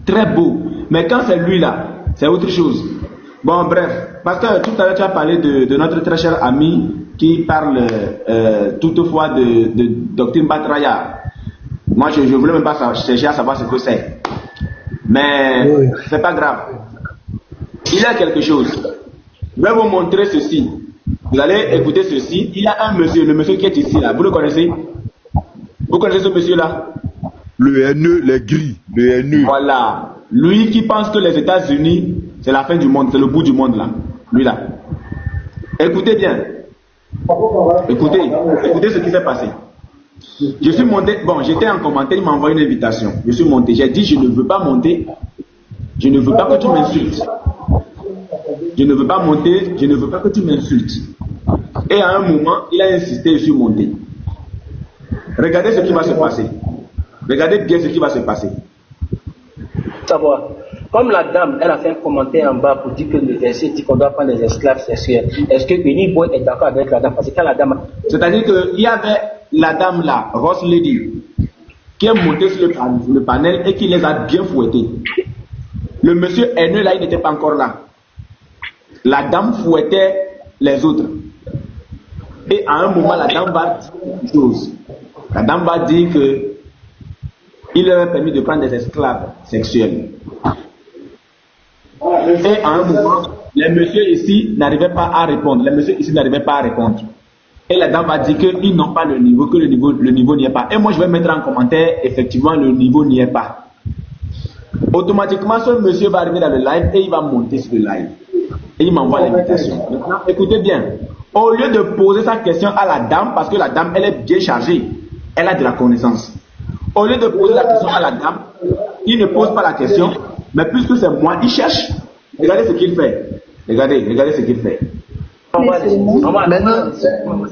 Très beau. Mais quand c'est lui là, c'est autre chose. Bon, bref. Parce que tout à l'heure, tu as parlé de notre très cher ami qui parle toutefois de doctrine Batraya. Moi, je ne voulais même pas chercher à savoir ce que c'est. Mais oui. C'est pas grave. Il y a quelque chose. Je vais vous montrer ceci. Vous allez écouter ceci. Il y a un monsieur, le monsieur qui est ici là. Vous le connaissez? Vous connaissez ce monsieur-là? Le haineux, les gris, le haineux. Voilà. Lui qui pense que les États-Unis, c'est la fin du monde, c'est le bout du monde là. Lui là. Écoutez bien. Écoutez ce qui s'est passé. Je suis monté, j'étais en commentaire, il m'a envoyé une invitation. Je suis monté. J'ai dit, je ne veux pas monter. Je ne veux pas que tu m'insultes. Je ne veux pas monter, je ne veux pas que tu m'insultes. Et à un moment, il a insisté, je suis monté. Regardez ce qui va se passer. Regardez bien ce qui va se passer. Savoir. Comme la dame, elle a fait un commentaire en bas pour dire que le verset dit qu'on doit prendre des esclaves sexuels. Est-ce que Benny Boy est d'accord avec la dame? Parce que quand la dame... C'est-à-dire qu'il y avait la dame là, Ross Lady, qui est montée sur le panel et qui les a bien fouettés. Le monsieur haineux là, il n'était pas encore là. La dame fouettait les autres. Et à un moment, la dame va dire une chose. La dame va dire que il leur a permis de prendre des esclaves sexuels. Et à un moment, les messieurs ici n'arrivaient pas à répondre. Et la dame va dire qu'ils n'ont pas le niveau, que le niveau n'y est pas. Et moi, je vais mettre en commentaire, effectivement, le niveau n'y est pas. Automatiquement, ce monsieur va arriver dans le live et il va monter sur le live. Et il m'envoie l'invitation. Maintenant, écoutez bien. Au lieu de poser sa question à la dame, parce que la dame, elle est bien chargée. Elle a de la connaissance. Au lieu de poser la question à la dame, il ne pose pas la question, mais puisque c'est moi, il cherche. Regardez ce qu'il fait. Regardez ce qu'il fait. Maintenant,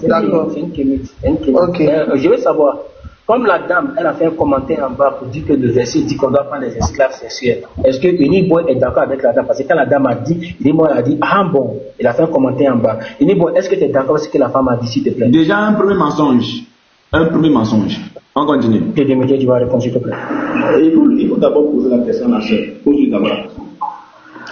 d'accord. Ok. Je veux savoir, comme la dame, elle a fait un commentaire en bas pour dire que le verset dit qu'on doit prendre des esclaves sexuels. Est-ce que Benny Boy est d'accord avec la dame? Parce que quand la dame a dit, Benny Boy a dit, ah bon, il a fait un commentaire en bas. Benny Boy, est-ce que tu es d'accord avec ce que la femme a dit, s'il te plaît? Déjà un premier mensonge. On continue. Tu vas répondre, s'il te plaît. Il faut d'abord poser la question à la sœur. Pose-lui d'abord la question.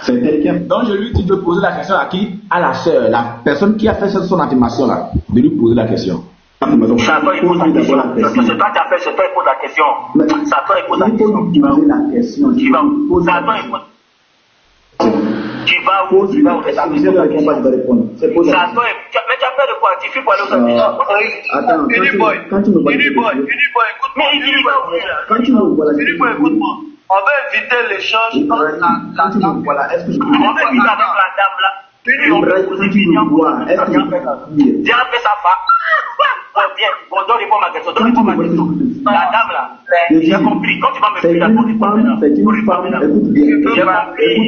C'est quelqu'un. Donc je lui dis de poser la question à qui? À la sœur, la personne qui a fait son affirmation là. De lui poser la question. C'est toi qui pose la question. C'est toi qui as fait, c'est toi qui pose la question. C'est toi qui pose la question. Tu vas poser la question. Tu vas poser la question. Tu vas où? Tu vas où? C'est à toi. Mais tu as fait de quoi? Tu fais pour aller aux États-Unis. Attends, quand tu me vois, écoute-moi. Mais il va où là? Quand tu me vois là, écoute-moi. On va éviter l'échange. Quand tu me vois là, est-ce que je peux... On va éviter avec la dame là. Puis on peut poser des questions. Est-ce que je peux... Viens faire sa femme. Viens, donne-moi ma question. La dame là, j'ai compris. Quand tu vas me faire la question, c'est une femme, écoute bien.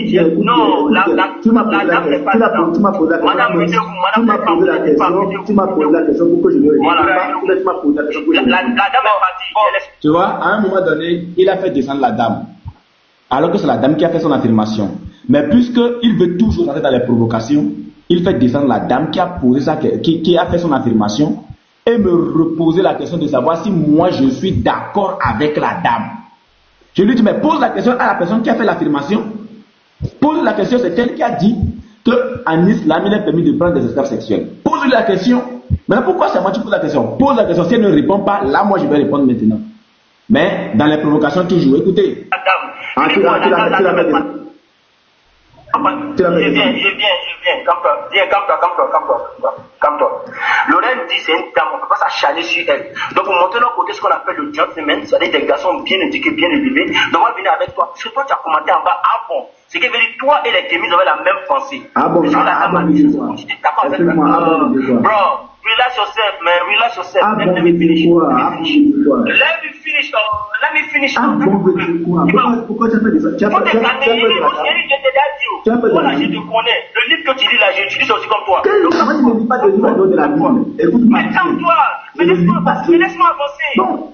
J'ai compris. Non, la dame n'est pas là. Tu m'as posé la question pour que je ne réponde pas. Tu m'as posé la question pour que je ne réponde pas. La dame est partie. Tu vois, à un moment donné, il a fait descendre la dame. Alors que c'est la dame qui a fait son affirmation. Mais puisqu'il veut toujours rentrer dans les provocations, il fait descendre la dame qui a fait son affirmation et me reposer la question de savoir si moi je suis d'accord avec la dame. Je lui dis, mais pose la question à la personne qui a fait l'affirmation. Pose la question, c'est elle qui a dit qu'en islam, il est permis de prendre des esclaves sexuels. Pose-lui la question. Maintenant, pourquoi c'est moi qui pose la question? Pose la question. Si elle ne répond pas, là, moi, je vais répondre maintenant. Mais dans les provocations, toujours. Écoutez. Je viens. Calme-toi. Lorraine dit c'est une dame, on ne peut pas s'acharner sur elle. Donc pour montrer notre côté ce qu'on appelle le gentleman, c'est-à-dire des garçons bien éduqués, bien élevés, donc on va venir avec toi. Parce que toi tu as commenté en bas, ah bon. Ce qui veut dire toi et les Kémis avaient la même pensée. Ah bon, tu es d'accord avec la bro, relax yourself, man, relax yourself. Let me finish. Let me finish. Pourquoi tu as fait ça? Tu as fait ça. Voilà, je te connais. Le livre que tu lis là, j'utilise aussi comme toi. Moi, je ne lis pas de livre de la Bible. Écoute, mais calme-toi. Mais laisse-moi avancer. Mais laisse-moi avancer. Bon,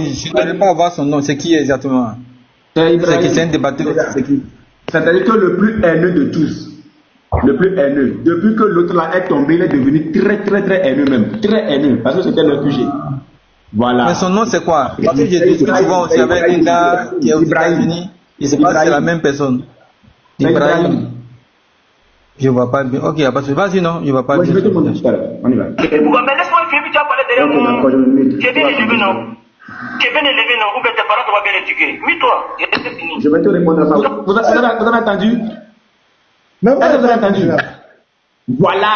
je n'arrive pas à voir son nom. C'est qui exactement? C'est un débatteur. C'est qui? C'est-à-dire que le plus haineux de tous. Le plus haineux. Depuis que l'autre là est tombé, il est devenu très très très haineux même. Très haineux. Parce que c'était le QG. Voilà. Mais son nom c'est quoi? Parce que j'ai discuté souvent aussi avec un gars qui est aux États-Unis. Je ne sais pas si c'est la même personne. Ibrahim. Je ne vois pas bien. Ok, il n'y a pas de souci. Vas-y, non, je ne vois pas bien. Je vais te montrer tout à l'heure. On y va. Mais laisse-moi finir, tu as parlé derrière moi. Kevin est levé, non? Ou bien tes parents te vont bien éduquer. Mets-toi. Je vais te répondre à ça. Vous avez entendu? Est-ce que vous avez entendu? Voilà.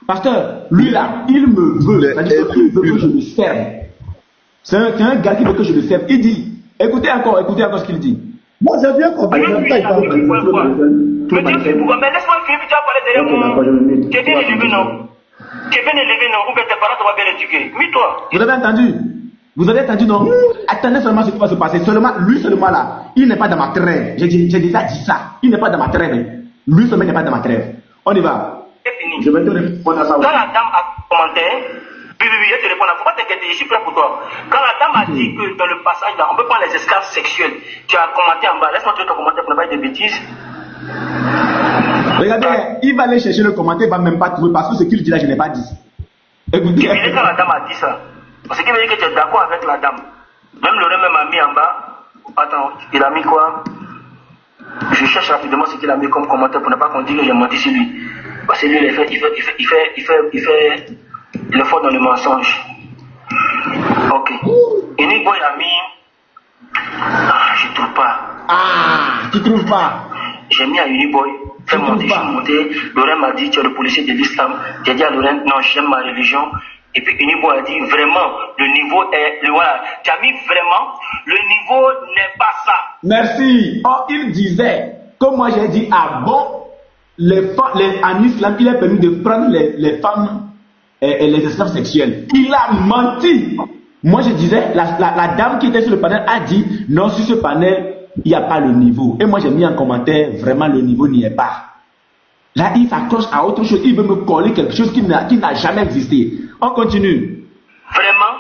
Pasteur, lui là, il me veut. C'est-à-dire qu'il veut que je le serve. C'est un gars qui veut que je le serve. Il dit, écoutez encore ce qu'il dit. Moi j'ai bien compris. Mais laisse-moi finir, tu as parlé derrière moi. Kevin est levé, non? Ou bien tes parents te vont bien éduquer. Mets-toi. Vous avez entendu? Vous avez entendu, non? Attendez seulement ce qui va se passer. Lui seulement là, il n'est pas dans ma trêve. J'ai déjà dit ça. Il n'est pas dans ma trêve. Lui seulement n'est pas dans ma trêve. On y va. fini. Je vais te répondre à ça. Quand la dame a commenté, oui, je te réponds, faut pas t'inquiéter, je suis prêt pour toi. Quand la dame a dit que dans le passage là, on peut prendre les esclaves sexuels, tu as commenté en bas, laisse-moi te commenter pour ne pas dire de bêtises. Regardez, il va aller chercher le commentaire, il va même pas trouver parce que ce qu'il dit là, je n'ai pas dit. Écoutez. Quand la dame a dit ça, ce qui veut dire que tu es d'accord avec la dame. Même Laurent même a mis en bas. Attends, il a mis quoi? Je cherche rapidement ce qu'il a mis comme commentaire pour ne pas qu'on dise que j'ai menti sur lui. Parce que lui, il fait le fort dans le mensonge. Ok. Unique Boy a mis. Je trouve pas. Tu trouves pas? J'ai mis à Unique Boy. Fais monter, je suis monté. Laurent m'a dit, tu es le policier de l'islam. J'ai dit à Laurent, non, j'aime ma religion. Et puis Unique Boy a dit, vraiment, le niveau est. Voilà. Tu as mis vraiment, le niveau n'est pas ça. Merci. Oh, il disait, comme moi j'ai dit, en islam, il est permis de prendre les femmes et les esclaves sexuels. Il a menti. Moi je disais, la dame qui était sur le panel a dit, non, sur ce panel, il n'y a pas le niveau. Et moi j'ai mis en commentaire, vraiment le niveau n'y est pas. Là, il s'accroche à autre chose, il veut me coller quelque chose qui n'a jamais existé. On continue. Vraiment,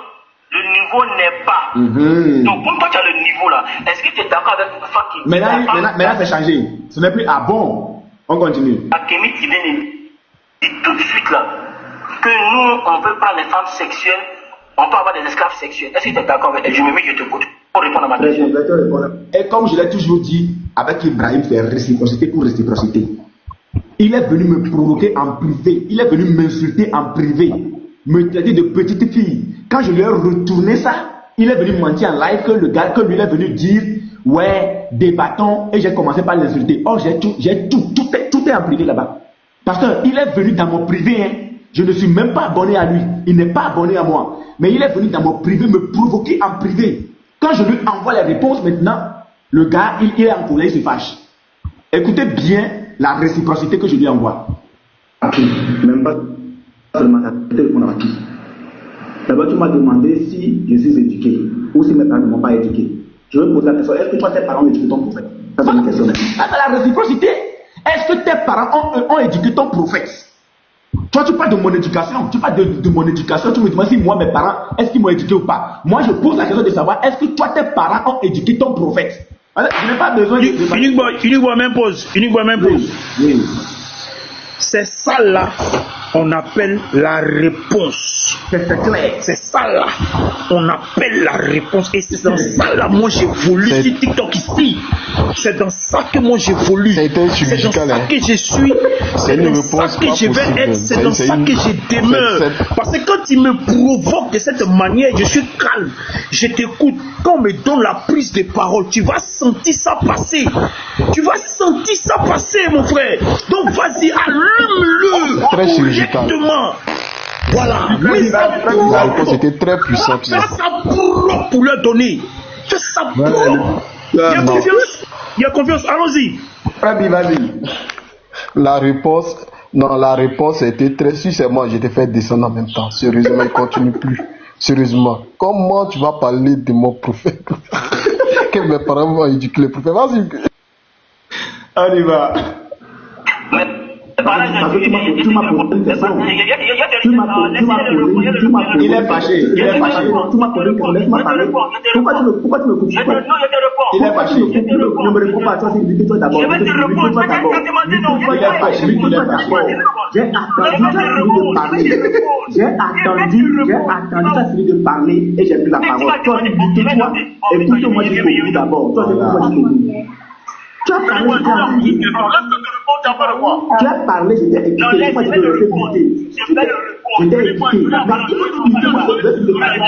le niveau n'est pas. Donc, comme toi tu as le niveau là, est-ce que tu es d'accord avec le fait qu'il Maintenant, c'est changé. Ce n'est plus bon. On continue. Akemi qui vient de dire tout de suite là que nous, on peut pas les femmes sexuelles, on peut avoir des esclaves sexuels. Est-ce que tu es d'accord avec elle? Je me mets, je te écoute. Pour répondre à ma question. Et comme je l'ai toujours dit, avec Ibrahim, c'est réciprocité pour réciprocité. Il est venu me provoquer en privé. Il est venu m'insulter en privé. Me traiter de petite fille. Quand je lui ai retourné ça, il est venu mentir en live que le gars, que lui il est venu dire, ouais, débattons, et j'ai commencé par l'insulter. Oh, tout est en privé là-bas. Parce qu'il est venu dans mon privé, hein. Je ne suis même pas abonné à lui. Il n'est pas abonné à moi. Mais il est venu dans mon privé me provoquer en privé. Quand je lui envoie les réponses maintenant, le gars, il est en colère, il se fâche. Écoutez bien la réciprocité que je lui envoie. Même pas seulement ça, téléphone à qui. D'abord, tu m'as demandé si je suis éduqué ou si mes parents ne m'ont pas éduqué. Je veux poser la question, est-ce que toi, tes parents ont éduqué ton prophète? Ça, c'est une question. C'est la réciprocité. Est-ce que tes parents ont éduqué ton prophète? Toi, tu parles de mon éducation. Tu parles de mon éducation. Tu me demandes si moi, mes parents, est-ce qu'ils m'ont éduqué ou pas? Moi, je pose la question de savoir, est-ce que toi, tes parents ont éduqué ton prophète? Je n'ai pas besoin de... Unique Boy m'impose. Oui. C'est ça là, on appelle la réponse. C'est clair. C'est ça là, on appelle la réponse. Et c'est dans ça là, moi j'évolue sur TikTok ici. C'est dans ça que moi j'évolue. C'est dans ça que je suis. C'est dans ça que je vais être. C'est dans ça que je demeure. Parce que quand il me provoque de cette manière, je suis calme. Je t'écoute. Quand on me donne la prise de parole, tu vas sentir ça passer. Tu vas sentir ça passer, mon frère. Donc vas-y, allume-le. Très chirurgical. Voilà. C'était très puissant. Fais ça pour leur donner. Fais ça pour. Il y a confiance. Il y a confiance. Allons-y. Vas-y. La réponse était très. Si c'est moi, je te fais descendre en même temps. Sérieusement, il continue plus. Sérieusement. Comment tu vas parler de mon prophète? Que mes parents vont éduquer le prophète. Vas-y. On y va. Il est fâché. Tu m'as posé une question, laisse-moi parler. Pourquoi tu me coupes? Il est fâché. Ne me réponds pas, toi, c'est toi d'abord. Il est fâché. J'ai attendu ça finir de parler et j'ai pris la parole. Toi, écoute-moi jusqu'au bout d'abord. Toi, écoute-moi jusqu'au bout. Tu as parlé, j'étais écouté. Moi, je te laissais écouter. J'étais écouté. Tu as parlé, j'étais écouté. Tu m'as dit de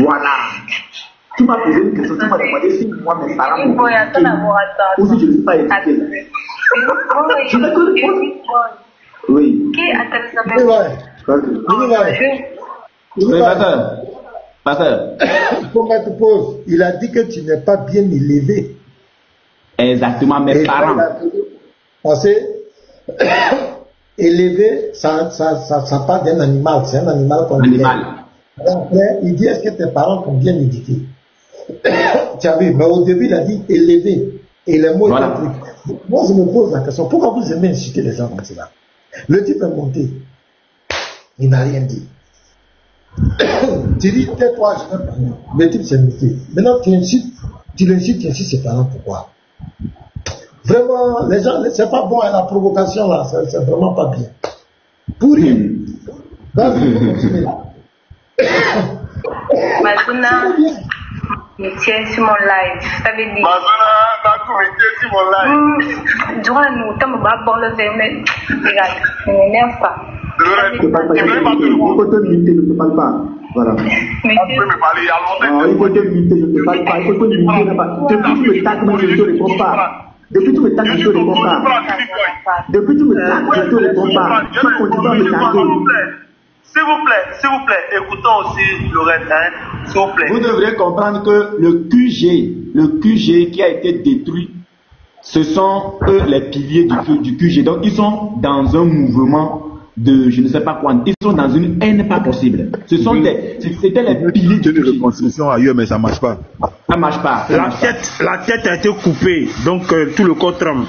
voilà. Tu m'as posé une question, tu m'as demandé si moi mes parents m'ont éduqué ou si je ne suis pas éduqué. Je vais te répondre. Oui. Pasteur. Pourquoi tu poses? Il a dit que tu n'es pas bien élevé. Exactement, mes parents. Parce que élever, ça part d'un animal. C'est un animal qu'on élève. Après, il dit, est-ce que tes parents t'ont bien éduqué? Tu as vu, mais au début, il a dit élever. Et les mots étaient pris. Moi, je me pose la question, pourquoi vous aimez insulter les gens comme cela? Le type est monté. Il n'a rien dit. Tu dis, tais-toi, je vais parler. Le type s'est monté. Maintenant, tu l'insultes ses parents, pourquoi? Vraiment, les gens, c'est pas bon, la provocation là, c'est vraiment pas bien. Pour rien. Vas-y, continue. Mazuna, il tient sur mon live. Ça veut dire. Mazuna, il tient sur mon live. Durant nous, tant que je bon le faire, mais regarde, ne m'énerve pas. Tu peux te limiter, je ne te parle pas. Voilà. Tu peux me parler, il y a longtemps. Il faut te limiter, je ne te parle pas. Il faut te limiter. Depuis tu me tagues, moi je ne te réponds pas. Depuis tu me tagues, je ne te réponds pas. Depuis tu me tagues, je ne te réponds pas. Tu continues à me taguer. S'il vous plaît, écoutons aussi Lorette, s'il vous plaît. Vous devrez comprendre que le QG qui a été détruit, ce sont eux les piliers du QG. Donc ils sont dans un mouvement de je ne sais pas quoi. Ils sont dans une haine pas possible. C'était les piliers du QG. De construction ailleurs, mais ça marche pas. Ça marche pas. La tête a été coupée, donc tout le corps tremble.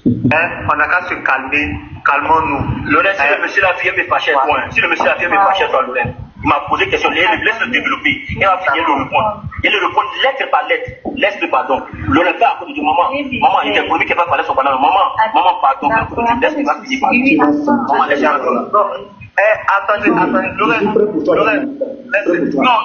On n'a qu'à se calmer, calmons-nous. Laurent, si le monsieur la vient me fâcher, si le monsieur la vient me fâcher, toi, Laurent, il m'a posé question, laisse le développer, et on va finir le répondre. Et le répondre lettre par lettre, laisse-le pardon. Laurent, pas à côté du maman, il t'a promis qu'elle va parler son pardon. Maman, pardon, laisse-le pas finir par maman, laisse-le pardon. Attendez, Laurent, non,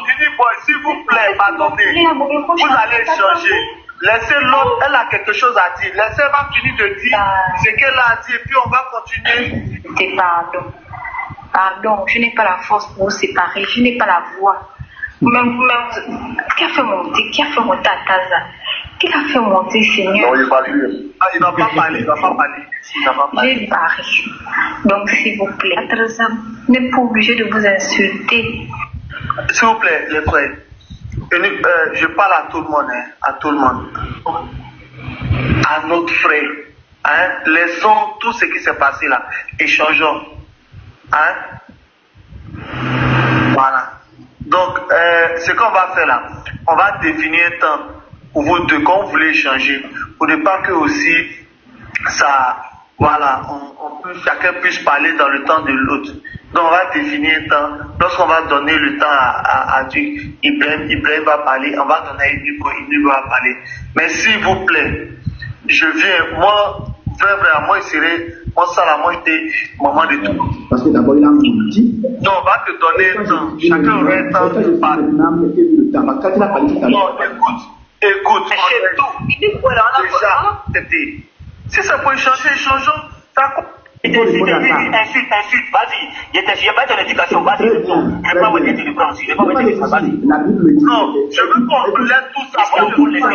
s'il vous plaît, attendez, vous allez changer. Laissez l'autre, elle a quelque chose à dire. Laissez-elle va finir de dire ce qu'elle a dit et puis on va continuer. Pardon, je n'ai pas la force pour vous séparer, je n'ai pas la voix. Même qui a fait monter à Taza? Qui a fait monter, Seigneur? Non, il va lui. Il ne va pas parler, J'ai parlé. Donc, s'il vous plaît, Taza, vous n'êtes pas obligé de vous insulter. S'il vous plaît, les frères. Je parle à tout le monde, à tout le monde. À notre frère. Laissons tout ce qui s'est passé là. Échangeons. Voilà. Donc, ce qu'on va faire là, on va définir un temps pour vous deux, quand vous voulez échanger, pour ne pas que aussi ça, voilà, chacun puisse parler dans le temps de l'autre. Donc on va définir un temps. Lorsqu'on va donner le temps à Dieu, Ibrahim va parler, on va donner à Ibrahim va parler. Mais s'il vous plaît, je viens, moi, vraiment, il serait, moi, ça la moi, j'étais maman de tout. Parce que d'abord, il a menti. Donc on va te donner un temps. Chacun aurait un temps de parler. Non, écoute, déjà, c'était. Si ça peut changer, changeons. D'accord. Insulte, vas-y. Je n'ai pas ton éducation, vas-y. Je ne vais pas mettre tes livres aussi. Je ne vais pas mettre tes livres, vas-y. Non, je veux qu'on relève tout ça. Moi, je veux les faire.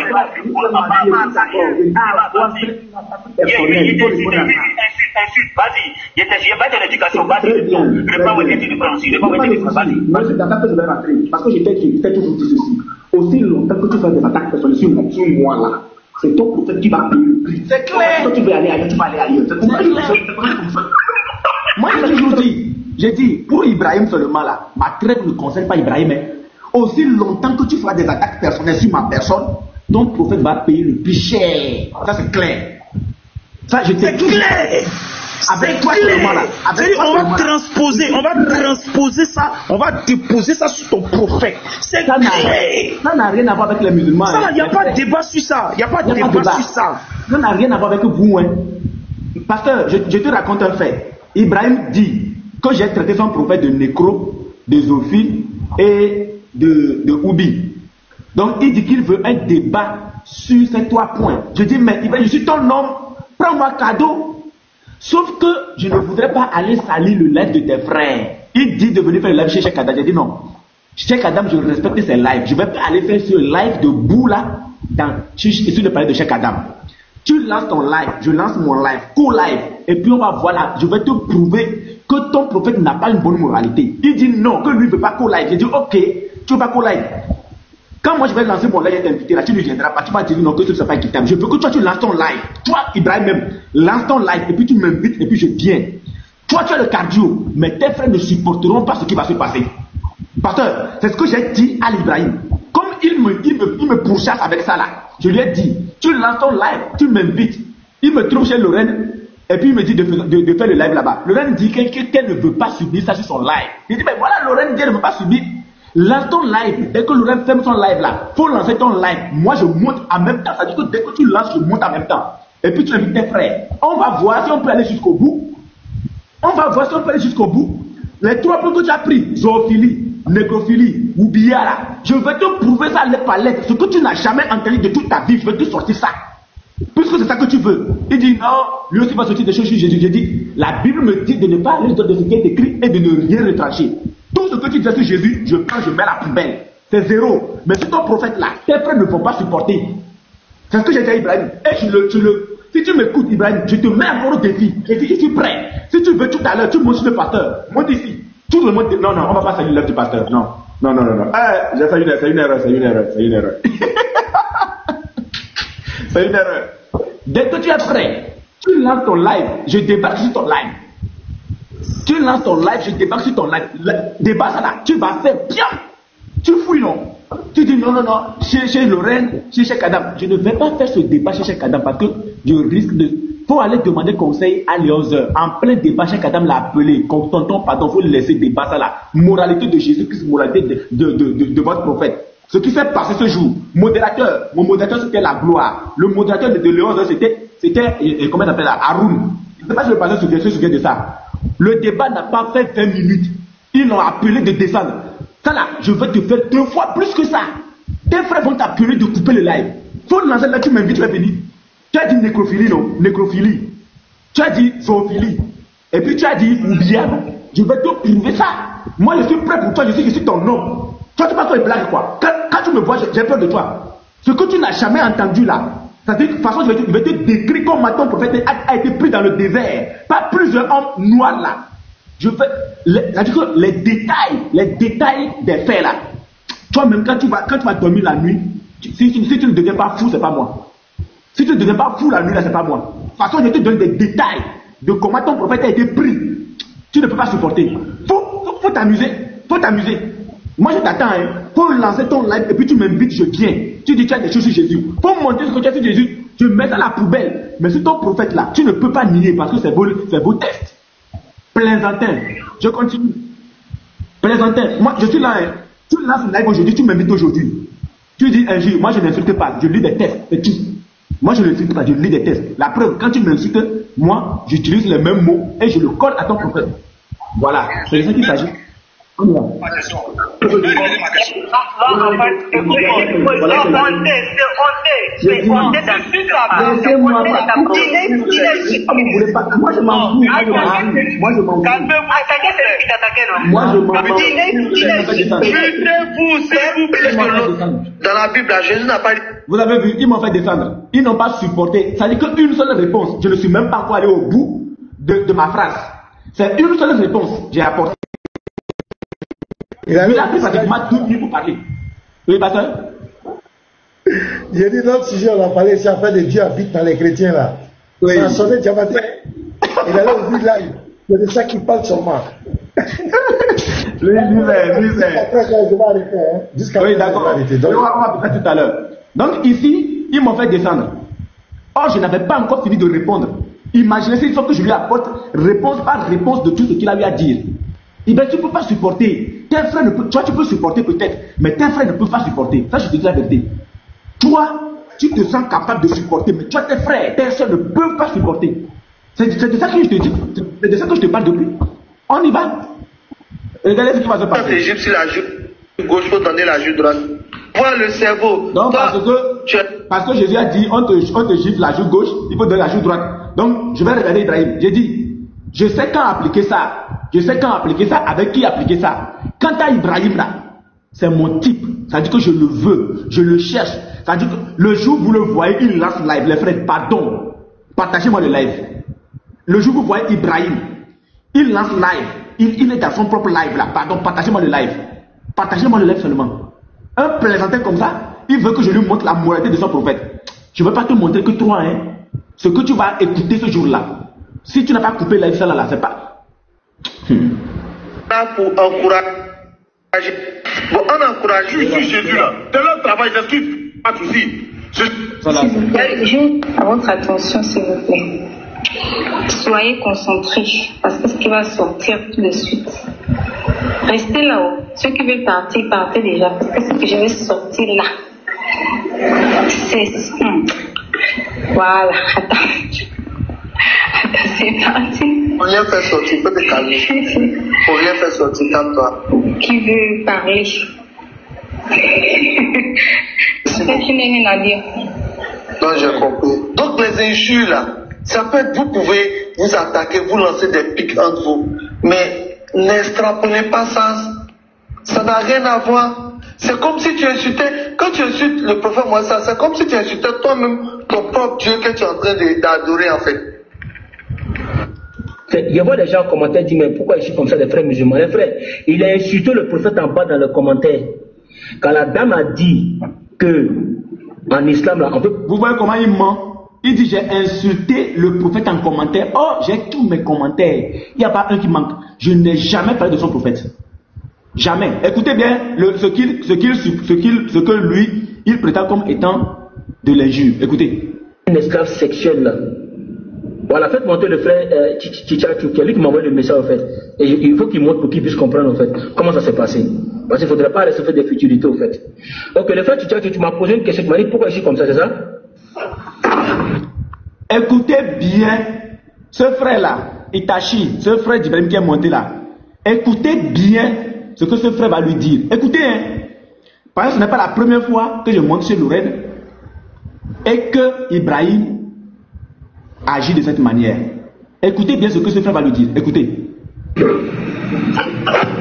Insulte, vas-y. Je n'ai pas ton éducation, vas-y. Je ne vais pas mettre tes livres aussi. Je ne vais pas mettre tes livres, vas-y. Moi, je t'attends que je vais rentrer. Parce que je t'ai toujours dit ceci. Aussi longtemps que tu fais des attaques personnelles sur moi là, c'est ton prophète qui va payer le prix. C'est clair. Quand tu veux aller ailleurs, tu vas aller ailleurs. C'est comme ça. Moi, je l'ai toujours dit. J'ai dit, pour Ibrahim seulement là, ma trêve ne concerne pas Ibrahim. Aussi longtemps que tu feras des attaques personnelles sur ma personne, ton prophète va payer le plus cher. Ça, c'est clair. Ça, je t'ai dit. C'est clair. Avec toi seulement là. On va transposer ça, on va déposer ça sur ton prophète. C'est clair. Ça n'a rien à voir avec les musulmans. Il n'y a pas de débat sur ça. Il n'y a pas de débat sur ça. Ça n'a rien à voir avec vous. Pasteur, je te raconte un fait. Ibrahim dit que j'ai traité son prophète de nécro, de zoophile et de oubi. Donc il dit qu'il veut un débat sur ces 3 points. Je dis, mais Ibrahim, je suis ton homme, prends-moi cadeau. Sauf que je ne voudrais pas aller salir le live de tes frères. Il dit de venir faire le live chez Cheikh Adam. J'ai dit non. Cheikh Adam, je respecte ses lives. Je ne vais pas aller faire ce live de bout là, sur le palais de Cheikh Adam. Tu lances ton live, je lance mon live, co-live. Et puis on va voir là, je vais te prouver que ton prophète n'a pas une bonne moralité. Il dit non, que lui ne veut pas co-live. J'ai dit ok, tu ne veux pas co-live. Quand moi je vais lancer mon live et t'inviter là, tu ne viendras pas, tu vas dire non, que ce ne soit pas équitable. Je veux que toi tu lances ton live. Toi, Ibrahim même, lance ton live et puis tu m'invites et puis je viens. Toi tu as le cardio, mais tes frères ne supporteront pas ce qui va se passer. Pasteur, c'est ce que j'ai dit à l'Ibrahim. Comme il me pourchasse avec ça là, je lui ai dit, tu lances ton live, tu m'invites. Il me trouve chez Lorraine et puis il me dit de faire le live là-bas. Lorraine dit qu'elle ne veut pas subir ça sur son live. Il dit, mais voilà, Lorraine dit qu'elle ne veut pas subir. Lance ton live. Dès que Lorraine ferme son live là, faut lancer ton live. Moi je monte en même temps. Ça veut dire que dès que tu lances, je monte en même temps. Et puis tu invites tes frères. On va voir si on peut aller jusqu'au bout. Les 3 points que tu as pris, zoophilie, nécrophilie, ou billard, je vais te prouver ça les palettes. Ce que tu n'as jamais entendu de toute ta vie, je vais te sortir ça. Puisque c'est ça que tu veux. Il dit non, lui aussi va sortir des choses sur Jésus. J'ai dit, la Bible me dit de ne pas aller de ce qui est écrit et de ne rien retrancher. Tout ce que tu dis sur Jésus, je prends, je mets à la poubelle. C'est zéro. Mais sur ton prophète là, tes frères ne vont pas supporter. C'est ce que j'ai dit à Ibrahim. Et si tu m'écoutes, Ibrahim, je te mets encore au défi. Je dis, je suis prêt. Si tu veux tout à l'heure, tu montes sur le pasteur. Monte ici. Tout le monde dit, non, on va pas saluer l'œuvre du pasteur. Non. J'ai fait une erreur. C'est une erreur. Dès que tu es prêt, tu lances ton live, je débarque sur ton live. Tu lances ton live, je débarque sur ton live. Débat ça là, tu vas faire bien. Tu fouilles non. Tu dis non, chez Lorraine, chez Adam. Je ne vais pas faire ce débat chez Adam parce que je risque de... Faut aller demander conseil à Léonzer. En plein débat, chez Adam l'a appelé. Quand tonton, pardon, faut le laisser débat ça là. Moralité de Jésus-Christ, moralité de votre prophète. Ce qui s'est passé ce jour, modérateur, mon modérateur c'était la gloire. Le modérateur de Léonzer c'était comment on appelle ça, Haroun. Je ne sais pas si le pasteur se souvient de ça. Le débat n'a pas fait 20 minutes. Ils l'ont appelé de descendre. Ça là, je vais te faire 2 fois plus que ça. Tes frères vont t'appeler de couper le live. Faut lancer là, tu m'invites, tu vas venir. Tu as dit nécrophilie, non? Nécrophilie. Tu as dit zoophilie. Et puis tu as dit oublia, non? Je vais te prouver ça. Moi je suis prêt pour toi, je suis ton nom. Toi tu vas faire une blague quoi. Quand tu me vois, j'ai peur de toi. Ce que tu n'as jamais entendu là. C'est-à-dire que de toute façon, je vais te décrire comment ton prophète a été pris dans le désert par plusieurs hommes noirs là. Je fais les détails des faits là. Toi-même, quand tu vas dormir la nuit, si tu ne deviens pas fou, c'est pas moi. Si tu ne deviens pas fou la nuit là, c'est pas moi. De toute façon, je te donne des détails de comment ton prophète a été pris. Tu ne peux pas supporter. Faut t'amuser. Moi je t'attends, hein. Faut lancer ton live et puis tu m'invites, je viens. Tu dis tu as des choses sur Jésus. Faut montrer ce que tu as sur Jésus. Je mets ça à la poubelle. Mais sur ton prophète là, tu ne peux pas nier parce que c'est beau test. Plaisantin. Je continue. Plaisantin. Moi je suis là, hein. Tu lances le live aujourd'hui, tu m'invites aujourd'hui. Tu dis un jour, moi je n'insulte pas, je lis des tests, c'est tout. Moi je n'insulte pas, je lis des tests. La preuve, quand tu m'insultes, moi j'utilise les mêmes mots et je le colle à ton prophète. Voilà, c'est de ça qu'il s'agit. On y va. Moi je m'en fous. Dans la Bible, Jésus n'a pas dit. Vous avez vu, ils m'ont fait descendre. Ils n'ont pas supporté. Ça dit qu'une seule réponse. Je ne suis même pas encore allé au bout de ma phrase. C'est une seule réponse que j'ai apportée. Il a pris pratiquement 2 minutes pour parler. Oui, pasteur? J'ai dit notre sujet, on a parlé, c'est affaire de Dieu habite dans les chrétiens là. Oui. Ça a sonné Diamatin. Il allait au live. C'est de ça qu'il parle seulement. Lui, oui, d'accord. On va faire tout à l'heure. Donc ici, ils m'ont fait descendre. Or, je n'avais pas encore fini de répondre. Imaginez s'il faut que je lui apporte réponse par réponse de tout ce qu'il a eu à dire. Eh bien, tu ne peux pas supporter. Tes frères ne peuvent, toi, tu peux supporter peut-être, mais tes frères ne peuvent pas supporter. Ça, je te dis la vérité. Toi, tu te sens capable de supporter, mais toi, tes frères, tes soeurs ne peuvent pas supporter. C'est de ça que je te dis. C'est de ça que je te parle depuis. On y va. Regardez ce qui va se passer. Quand c'est Égypte, si la joue gauche, il faut donner la joue droite. Moi, le cerveau. Donc, parce que Jésus a dit, on te gifle la joue gauche, il faut donner la joue droite. Donc, je vais regarder Ibrahim. J'ai dit, je sais quand appliquer ça. Je sais quand appliquer ça, avec qui appliquer ça. Quant à Ibrahim là, c'est mon type. Ça dit que je le veux, je le cherche. Ça dit que le jour où vous le voyez, il lance live. Les frères, pardon. Partagez-moi le live. Le jour où vous voyez Ibrahim, il lance live. Il est dans son propre live là. Pardon, partagez-moi le live. Partagez-moi le live seulement. Un plaisantin comme ça, il veut que je lui montre la moralité de son prophète. Je ne veux pas te montrer que toi, hein, ce que tu vas écouter ce jour-là. Si tu n'as pas coupé la vie, ça là, c'est pas. Pour encourager. Bon, on encourage. Je suis Jésus là. C'est leur travail, j'excuse. Pas de souci. S'il vous plaît, juste à votre attention, s'il vous plaît. Soyez concentrés, parce que ce qui va sortir tout de suite. Restez là-haut. Ceux qui veulent partir, partez déjà, parce que ce que je vais sortir là, c'est... Voilà, attends, c'est parti. Faut rien faire sortir, faut te calmer. Faut rien faire sortir, calme-toi. Qui veut parler? Tu n'as rien à dire. Non, j'ai compris. Donc les injures là, ça peut être, vous pouvez vous attaquer, vous lancer des pics entre vous, mais n'extrapolez pas ça. Ça n'a rien à voir. C'est comme si tu insultais, quand tu insultes le prophète Moïse, c'est comme si tu insultais toi-même ton propre Dieu que tu es en train d'adorer en fait. Je vois des gens en commentaire dire mais pourquoi je suis comme ça, les frères musulmans? Les frères, il a insulté le prophète en bas dans le commentaire. Quand la dame a dit que en islam là, on peut... Vous voyez comment il ment? Il dit j'ai insulté le prophète en commentaire. Oh, j'ai tous mes commentaires. Il n'y a pas un qui manque. Je n'ai jamais parlé de son prophète. Jamais. Écoutez bien ce que lui, il prétend comme étant de l'injure. Écoutez. Une esclave sexuelle là. Voilà, faites monter le frère Tchitchachou, qui est lui qui m'a envoyé le message en fait. Et il faut qu'il montre pour qu'il puisse comprendre en fait comment ça s'est passé. Parce qu'il ne faudrait pas rester faire des futilités en fait. Donc le frère Tchitchachou, tu m'as posé une question, tu m'as dit pourquoi je suis comme ça, c'est ça? Écoutez bien ce frère là, Itachi, ce frère d'Ibrahim qui est monté là. Écoutez bien ce que ce frère va lui dire. Écoutez, hein. Parce que ce n'est pas la première fois que je monte chez Lorraine et que Ibrahim agit de cette manière. Écoutez bien ce que ce frère va lui dire. Écoutez.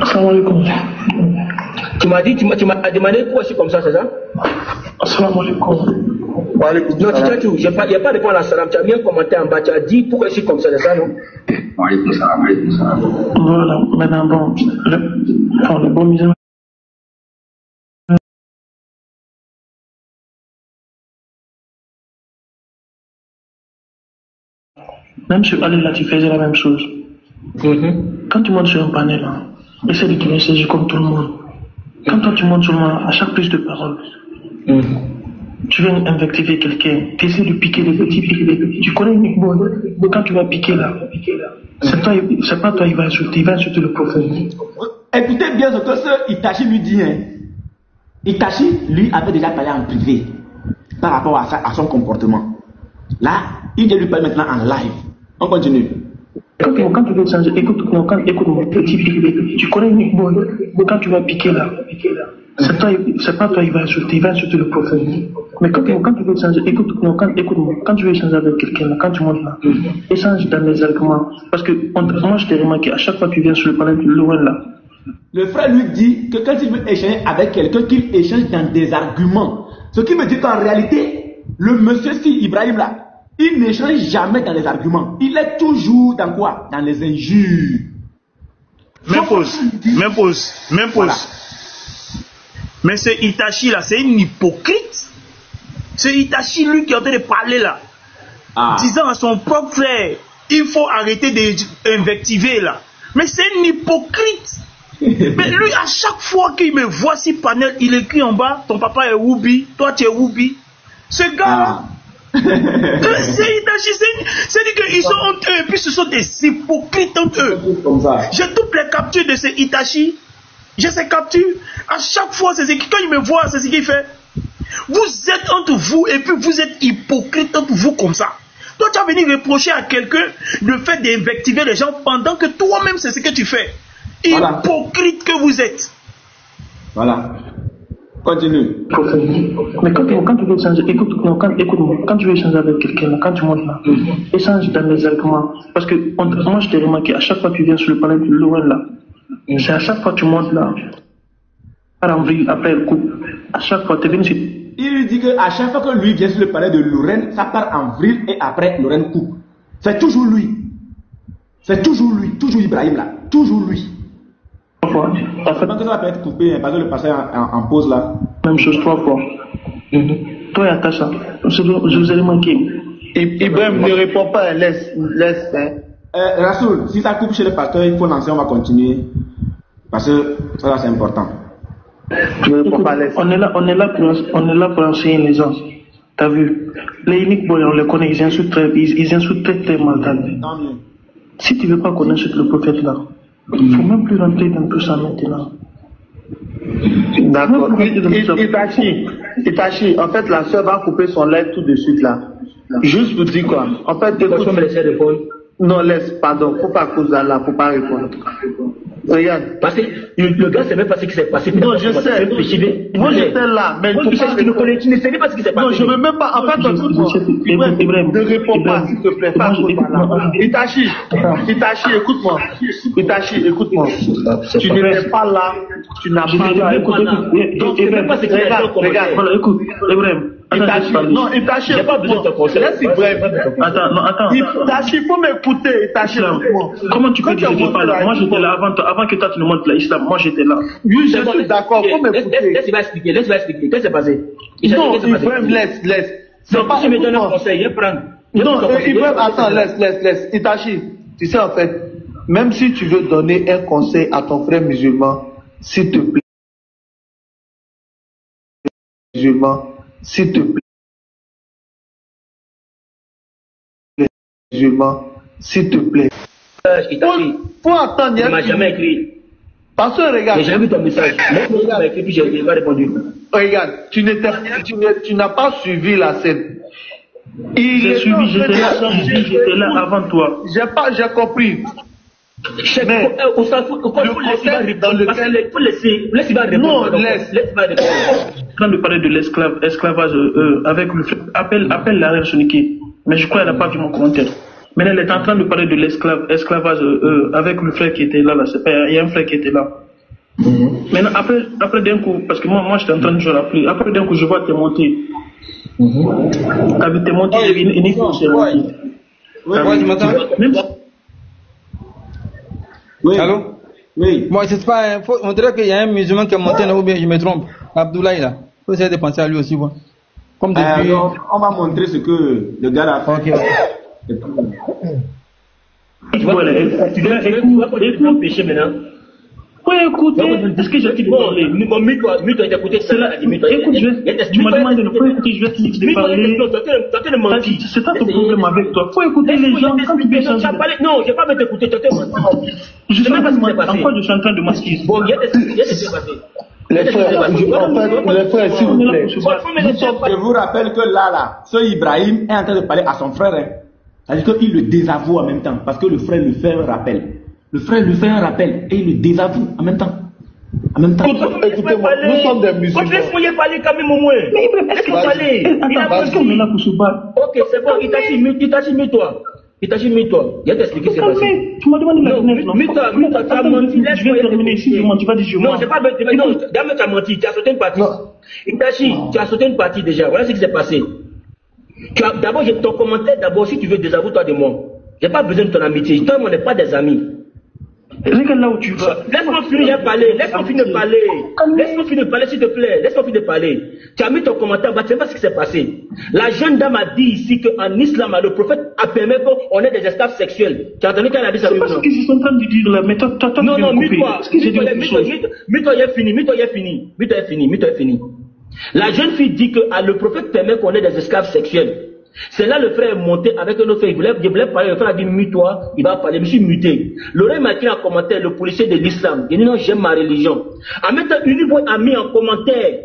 Assalamu alaikum. Tu m'as demandé pourquoi je suis comme ça, c'est ça? Assalamu alaikum. Non, Tchitchachou, il n'y a pas de réponse à la salam. Tu as mis un commentaire en bas, tu as dit pourquoi je suis comme ça, c'est ça, non? Voilà, maintenant, bon, le bon musulman. Même sur Ali, là, tu faisais la même chose. Quand tu montes sur un panel, là, essaie de te laisser comme tout le monde. Quand toi tu montes sur moi, à chaque prise de parole, tu viens invectiver quelqu'un, tu essaies de piquer les petits. Tu connais uniquement, mais quand tu vas piquer là, c'est pas toi, il va insulter le prophète. Écoutez bien ce que ce Itachi lui dit. Hein. Itachi, lui, avait déjà parlé en privé par rapport à son comportement. Là, il vient lui parler maintenant en live. On continue. Quand tu veux changer, écoute-moi, tu connais uniquement, mais quand tu vas piquer là, c'est pas toi, il va insulter le prophète. Mais quand tu veux changer, écoute-moi, quand tu veux changer avec quelqu'un, quand tu montes là, échange dans les arguments. Parce que moi je t'ai remarqué, à chaque fois que tu viens sur le panel de l'ON là. Le frère lui dit que quand il veut échanger avec quelqu'un, qu'il échange dans des arguments. Ce qui me dit qu'en réalité, le monsieur si Ibrahim là, il n'échange jamais dans les arguments. Il est toujours dans quoi? Dans les injures. Même pause. Voilà. Mais ce Itachi là, c'est une hypocrite. C'est Itachi lui qui est en train de parler là. Disant à son propre frère, il faut arrêter d'invectiver là. Mais c'est une hypocrite. Mais lui, à chaque fois qu'il me voit si panel, il écrit en bas, ton papa est Woubi, toi tu es Woubi. Ce gars là. C'est Itachi, c'est-à-dire qu'ils sont entre eux, et puis ce sont des hypocrites entre eux. J'ai toutes les captures de ces Itachi. J'ai ces captures. À chaque fois, quand il me voit, c'est ce qu'il fait. Vous êtes entre vous, et puis vous êtes hypocrite entre vous comme ça. Toi, tu vas venir reprocher à quelqu'un le fait d'invectiver les gens pendant que toi-même, c'est ce que tu fais. Hypocrite que vous êtes. Voilà. Continue. Mais quand tu veux changer, écoute-moi, quand tu veux changer avec quelqu'un, quand tu montes là, échange dans les arguments. Parce que moi je t'ai remarqué, à chaque fois que tu viens sur le panel de l'ON là, c'est à chaque fois que tu montes là, par en vrille, après le coup, à chaque fois tu es venu sur... Il lui dit qu'à chaque fois que lui vient sur le palais de Lorraine, ça part en vrille et après Lorraine coupe. C'est toujours lui. C'est toujours lui, toujours Ibrahim là, toujours lui. En fait, que ça va peut être coupé parce que le passé en pause là. Même chose 3 fois. Toi et Atasha, je vous ai manqué. Ibrahim ne répond pas, laisse. Rassoul, si ça coupe chez le pasteur, il faut lancer, on va continuer. Parce que ça, c'est important. Écoute, on est là pour enseigner les gens. T'as vu? Les uniques boys, on les connaît, ils insultent très mal. Si tu veux pas qu'on insulte le prophète là, il faut même plus rentrer dans tout ça maintenant. D'accord. Itachi, en fait, la soeur va couper son live tout de suite là. Juste pour dire quoi? En fait, non, laisse, pardon, faut pas cause d'Allah, faut pas répondre. Regarde. Parce que le gars sait même pas ce qui s'est passé. Non, je sais. Moi, j'étais là, mais tu ne sais pas ce qui s'est passé. Non, je ne veux même pas. En fait, ne réponds pas, s'il te plaît. Pas cause d'Allah. Itachi, écoute-moi. Tu n'étais pas là. Tu n'as pas là. Donc, tu ne sais pas ce qui s'est passé. Regarde, écoute, Ibrahim. Non, Itachi, j'ai pas besoin de ton conseil. Laisse Ibrahim. Attends. Itachi, il faut m'écouter, Itachi. Comment tu peux dire que j'étais pas là? Moi, j'étais là avant que toi tu nous montres l'islam. Moi, j'étais là. Oui, je suis d'accord, faut m'écouter. Laisse-moi expliquer. Qu'est-ce qui s'est passé? Non, Ibrahim, laisse. C'est pas si me donne un conseil, je prends. Non, Ibrahim, attends, laisse. Itachi, tu sais, en fait, même si tu veux donner un conseil à ton frère musulman, s'il te plaît. S'il te plaît. Faut attendre. Il m'a jamais écrit. Parce que regarde. J'ai jamais vu ton message. Moi, il m'a écrit puis j'ai pas répondu. Regarde, tu n'as pas suivi la scène. J'ai suivi, j'étais là avant toi. J'ai compris. Mais on s'en fout. Faut laisser répondre. Non, laisse. En train de parler de l'esclavage avec le frère. Appelle la reine Soniki. Mais je crois qu'elle n'a pas vu mon commentaire. Mais elle est en train de parler de l'esclavage avec le frère qui était là. Il y a un frère qui était là. Maintenant, après d'un coup, parce que moi j'étais en train de jouer à la pluie. Après d'un coup, je vois tes montées. T'as vu tes montées, Oui, tu m'entends? Oui. Allô? Oui. Moi, c'est pas. On dirait qu'il y a un musulman qui est monté là, ou bien je me trompe. Abdoulaye là. Il faut essayer de penser à lui aussi, quoi. Comme depuis. On va montrer ce que le gars a fait. Tu vas pécher maintenant. Oui, écoute, est-ce que j'ai dit parler? Bon, mute-toi, écoutez, c'est là, mute-toi. Écoute, tu m'as demandé de pas écouter, je vais te laisser parler. C'est ça ton problème avec toi. Faut écouter les gens quand tu veux changer. Non, j'ai pas besoin d'écouter, tu as menti. Je sais pas ce qui s'est passé. En quoi je suis en train de masquer? Bon, il y a des choses qui s'est passé. Les frères, s'il vous plaît. Je vous rappelle que là, ce Ibrahim est en train de parler à son frère. C'est-à-dire qu'il le désavoue en même temps, parce que le frère lui fait un rappel. Le frère lui fait un rappel et il le désavoue en même temps. Écoutez-moi, nous sommes des musulmans. Laisse-moi parler quand même au moins. Laisse-moi parler. Est-ce qu'on est là pour se battre? Ok, c'est bon, Itachi, mute-toi. Il y a t'expliquer ce qui s'est passé. Tu m'as demandé la fenêtre. Mute-toi, tu as menti. Je vais terminer ici, tu vas dire je Non, j'ai pas besoin. Non, d'abord tu as menti, tu as sauté une partie. Itachi, tu as sauté une partie déjà. Voilà ce qui s'est passé. D'abord, j'ai ton commentaire, si tu veux désavouer-toi de moi. J'ai pas besoin de ton amitié. Toi, on n'est pas des amis. Regarde là où tu vas. Laisse-moi finir de parler. Laisse-moi finir de parler, s'il te plaît. Laisse-moi finir de parler. Tu as mis ton commentaire, tu sais pas ce qui s'est passé. La jeune dame a dit ici qu'en islam, le prophète a permis qu'on ait des esclaves sexuels. Tu as entendu qu'elle a dit ça? C'est pas ce qu'ils sont en train de dire là. Mais toi, non, mute-toi, il est fini. La jeune fille dit que le prophète permet qu'on ait des esclaves sexuels. C'est là le frère est monté avec un autre frère. Il voulait parler. Le frère a dit mute-toi. Il va parler. Je me suis muté. L'oreille m'a écrit en commentaire le policier de l'islam. Il dit non, j'aime ma religion. En même temps, Uniboy a mis en commentaire.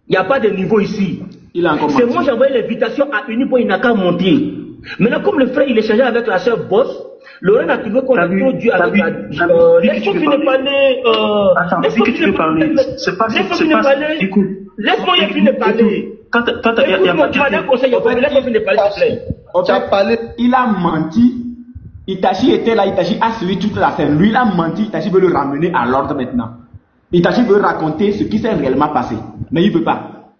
Il n'y a pas de niveau ici. C'est moi j'ai envoyé l'invitation à Uniboy. Il n'a qu'à monter. Maintenant, comme le frère il échangeait avec la sœur Boss, l'oreille a trouvé qu'on a produit avec la. Laisse-moi finir de parler. Laisse-moi finir de parler. Laisse-moi finir de parler. Il a menti. Itachi était là, Itachi a suivi toute la scène. Lui, il a menti, Itachi veut le ramener à l'ordre maintenant. Itachi veut raconter ce qui s'est réellement passé. Mais il ne veut pas.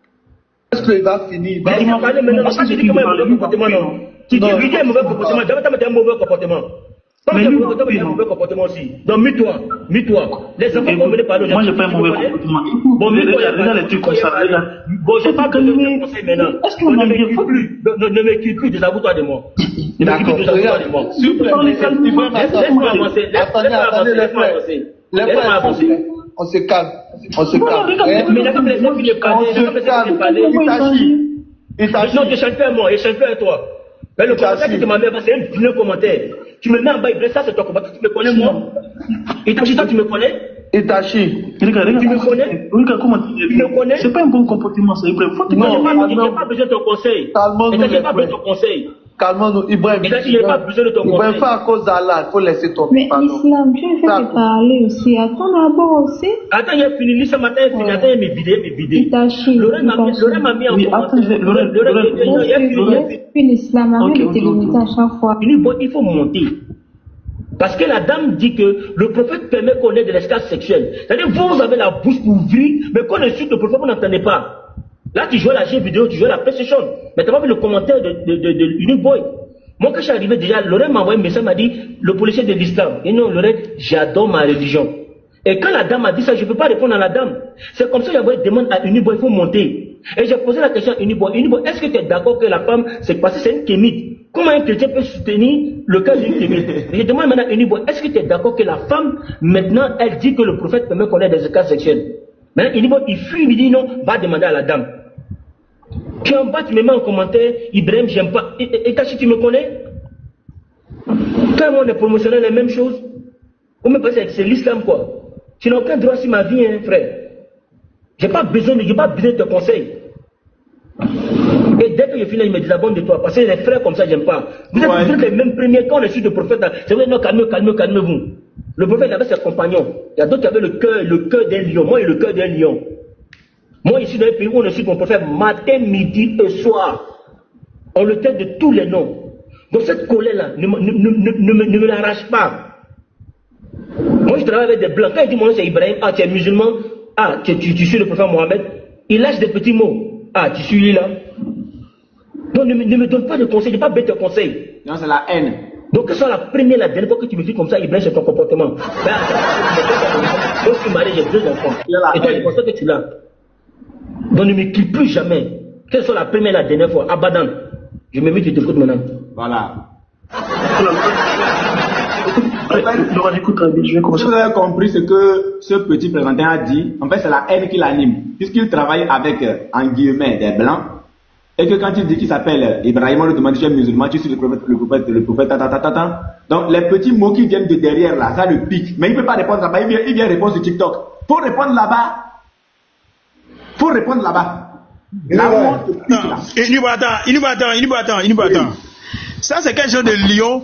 Est-ce qu'il va finir? Il m'a parlé maintenant. Tu dis comment il a un mauvais comportement, non? Tu dis qu'il a un mauvais comportement. Jamais tu as un mauvais comportement. Toi, tu as un mauvais comportement aussi. Donc, mets-toi. Les enfants vont venir parler aux gens. Moi, j'ai pas un mauvais comportement. Bon, regarde les trucs comme ça. Bon, j'ai pas besoin de conseils maintenant. Est-ce qu'on a bien fait? Ne m'écris plus, désavoue-toi de moi. D'accord. S'il vous plaît, laisse-moi avancer. Laisse-moi avancer. On se calme. Mais d'accord, laisse-moi finir de parler. Non, je chante pas à moi, je chante pas à toi. Mais le commentaire que tu m'as mis, c'est un vilain commentaire. Tu me mets en bas, ça c'est ton commentaire. Tu me connais, moi? Itachi, toi, tu me connais? Itachi, regarde, tu me connais? Regarde comment tu me connais? C'est pas un bon comportement, ça, Ibrahim. Faut que tu n'as pas besoin de ton conseil. Itachi, j'ai pas besoin de ton conseil. Calmons-nous, Ibrahim. Itachi, j'ai pas besoin de ton conseil. Ibrahim, pas à cause d'Allah, il faut laisser ton Mais l'islam, tu as fait de parler aussi. Attends d'abord aussi. Attends, il a fini, ce matin, il a fini, mes vidéos. Itachi. Lorraine m'a mis en commentaire. Lorraine, l'islam, arrête de te limiter à chaque fois. Il faut monter. Parce que la dame dit que le prophète permet qu'on ait de l'esclave sexuel. C'est-à-dire, vous avez la bouche ouverte, mais quand on insulte le prophète, vous n'entendez pas. Là, tu joues à la jeu vidéo, tu joues à la PlayStation. Mais tu n'as pas vu le commentaire de Unique Boy. Moi, quand je suis arrivé déjà, Lorraine m'a envoyé un message, m'a dit, le policier de l'islam. Et non, Lorraine, j'adore ma religion. Et quand la dame a dit ça, je ne peux pas répondre à la dame. C'est comme ça que j'ai envoyé une demande à Unique Boy, il faut monter. Et j'ai posé la question à Unique Boy. Unique Boy, est-ce que tu es d'accord que la femme, c'est parce que c'est une kémite? Comment un chrétien peut soutenir le cas d'une kémite? Et je demande maintenant à Unique Boy, est-ce que tu es d'accord que la femme, maintenant, elle dit que le prophète permet qu'on ait des cas sexuels? Maintenant, Unique Boy, il fuit, il me dit non, va demander à la dame. Tu en bas, tu me mets en commentaire, Ibrahim, j'aime pas. Et Tachi, tu me connais? Quand on est promotionnel, les mêmes choses. On me passe avec c'est l'islam, quoi. Tu n'as aucun droit sur ma vie, hein, frère. J'ai pas besoin de te conseils. Et dès que je finis, il me désabonne de toi. Parce que les frères comme ça, j'aime pas. Vous êtes les mêmes premiers quand on est sur le prophète. C'est vrai, non, calmez-vous. Le prophète avait ses compagnons. Il y a d'autres qui avaient le cœur d'un lion. Moi, j'ai le cœur d'un lion. Moi, ici, dans les pays où on est sur mon prophète, matin, midi et soir, on le traite de tous les noms. Donc, cette colère-là, ne me l'arrache pas. Moi, je travaille avec des blancs. Quand il dit mon nom, c'est Ibrahim, tu es musulman, tu suis le prophète Mohammed, il lâche des petits mots. Tu suis lui là. Donc, ne me donne pas de conseils, ne pas bête de conseils. Non, c'est la haine. Donc, que ce soit la première, la dernière fois que tu me dis comme ça, Ibrahim, c'est ton comportement. Donc, tu m'as dit, j'ai 2 enfants. Et toi, je pense que tu l'as. Donc ne m'écris plus jamais. Que ce soit la première et la dernière fois. Abadan. Je me mets, tu t'écoutes maintenant. Voilà. Je vais commencer. Ce que vous avez compris, c'est que ce petit présentant a dit, en fait, c'est la haine qui l'anime. Puisqu'il travaille avec, en guillemets, des blancs. Et que quand il dit qu'il s'appelle Ibrahim, on lui demande si tu es musulman, tu suis le prophète, Donc les petits mots qui viennent de derrière là, ça le pique. Mais il ne peut pas répondre là-bas, il vient répondre sur TikTok. Faut répondre là-bas. Attends. Ça, c'est quel genre de lion?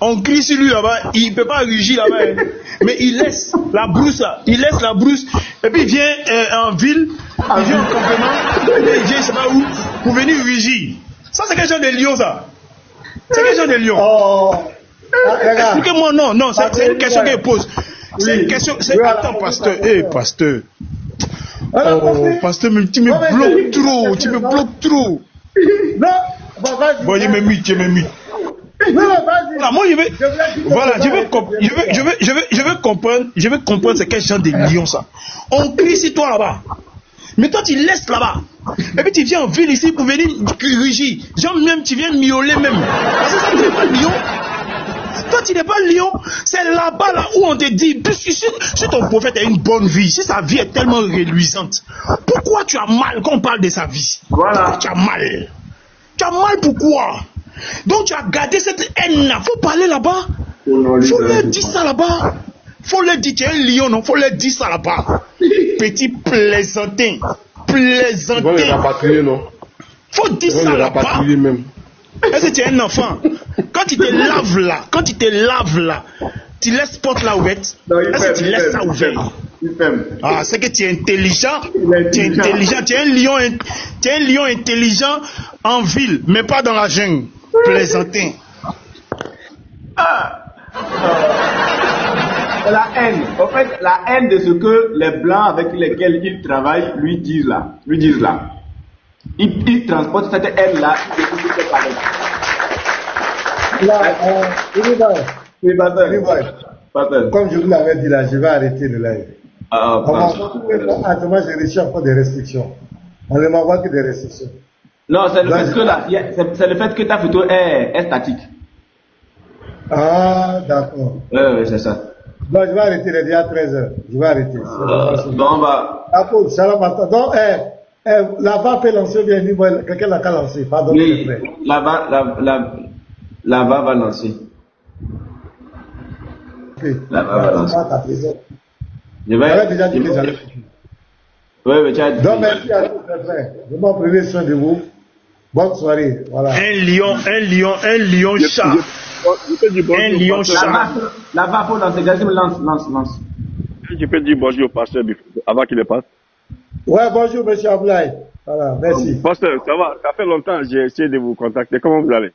On crie sur lui là-bas, il ne peut pas rugir là-bas. Mais il laisse la brousse là. Et puis il vient en ville, il vient en campement, il vient je sais pas où, pour venir rugir. Ça, c'est quel genre de lion ça? C'est quel genre de lion? Expliquez-moi, non, c'est une question qu'il pose. C'est une question. Attends, pasteur. Pasteur. Pasteur, tu me bloques trop. Non, vas-y. Bon, je me mute. Non, vas-y. Voilà, moi, je veux comprendre c'est quel genre de lion ça. On crie sur toi là-bas. Mais toi, tu laisses là-bas. Et puis tu viens en ville ici pour venir rugir. Genre même, tu viens miauler même. Parce que ça, tu n'es pas lion. Toi, tu n'es pas lion. C'est là-bas là où on te dit, si ton prophète a une bonne vie, si sa vie est tellement reluisante, pourquoi tu as mal quand on parle de sa vie? Voilà. Tu as mal. Tu as mal pourquoi? Donc tu as gardé cette haine-là. Faut parler là-bas. Faut leur dire ça là-bas. Faut leur dire, tu es un lion, non? Faut leur dire ça là-bas. Petit plaisantin. Faut les rapatrier, non? Faut dire ça là-bas. Est-ce que tu es un enfant? Quand tu te laves là, tu laisses porte là ouverte? Est-ce que tu laisses ça ouvert? C'est que tu es intelligent. Tu es un lion intelligent en ville, mais pas dans la jungle. Plaisantin. La haine. En fait, la haine de ce que les blancs avec lesquels il travaille lui disent là. Il transporte cette haine là. Oui, comme je vous l'avais dit là, je vais arrêter le live. Moi, j'ai reçu encore des restrictions. On ne m'envoie que des restrictions. Non, c'est le fait que c'est le fait que ta photo est statique. Ah, d'accord. Oui, c'est ça. Donc, je vais arrêter, il est déjà 13h. Je vais arrêter. Donc, on va. D'accord, salam à toi. Donc, là-bas peut lancer bien, quelqu'un l'a qu'à lancer. Pardon. Oui, là-bas va lancer. Okay. Là-bas va lancer. Je vais déjà dit que j'allais. Oui, mais tu as dit. Donc, merci à tous, mes frères. Je m'en prenez soin de vous. Bonne soirée. Voilà. Un lion chat. Un lion chat. Là-bas, pour lancer. Lance. Je peux dire bonjour au pasteur avant qu'il ne passe. Ouais, bonjour, monsieur Ablaï. Voilà, merci. Pasteur, ça va? Ça fait longtemps que j'ai essayé de vous contacter. Comment vous allez?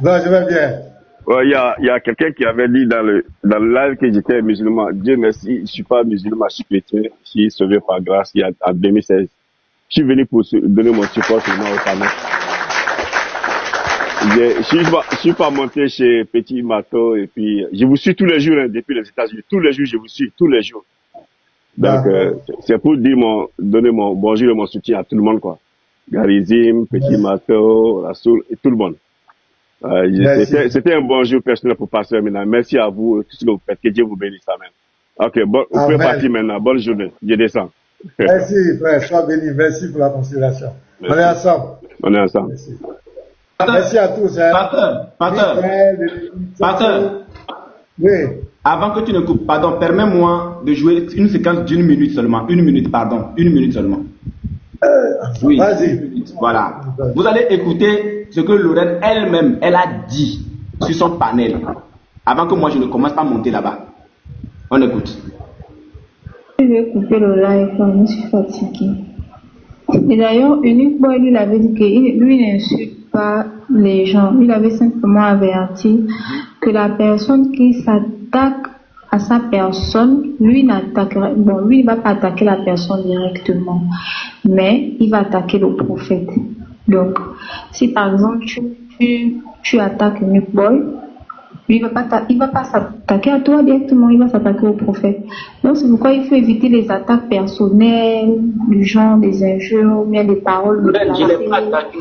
Non, je vais bien. Il y a quelqu'un qui avait dit dans le live que j'étais musulman. Dieu merci, je ne suis pas musulman, je suis chrétien. Je suis sauvé par grâce en 2016. Je suis venu pour donner mon support seulement aux familles. Je suis pas monté chez Petit Mato et puis je vous suis tous les jours depuis les États-Unis. Tous les jours, je vous suis, tous les jours. Donc, c'est pour donner mon bonjour et mon soutien à tout le monde, quoi. Garizim, Petit Mato, Rassoul et tout le monde. C'était un bonjour personnel pour passer maintenant. Merci à vous, tout ce que vous faites. Que Dieu vous bénisse, amen. Ok, bon, vous pouvez partir maintenant. Bonne journée. Je descends. Merci, frère. Sois béni. Merci pour la considération. Merci. On est ensemble. On est ensemble. Merci. Merci à tous. Pasteur. Oui. Avant que tu ne coupes, pardon, permets-moi de jouer une séquence d'1 minute seulement. 1 minute, pardon. 1 minute seulement. Oui. Vas-y. Voilà. Vous allez écouter ce que Lorraine elle-même, elle a dit sur son panel. Avant que moi je ne commence pas à monter là-bas. On écoute. Je vais couper le live, je suis fatiguée. Et d'ailleurs, Unique Boy, il avait dit que lui n'insulte pas les gens. Il avait simplement averti que la personne qui s'attaque à sa personne, lui il ne va pas attaquer la personne directement, mais il va attaquer le prophète. Donc, si par exemple tu attaques Unique Boy, lui, il va pas s'attaquer à toi directement, il va s'attaquer au prophète. Donc, c'est pourquoi il faut éviter les attaques personnelles, du genre des injures, ou bien des paroles. Je l'ai pas attaqué.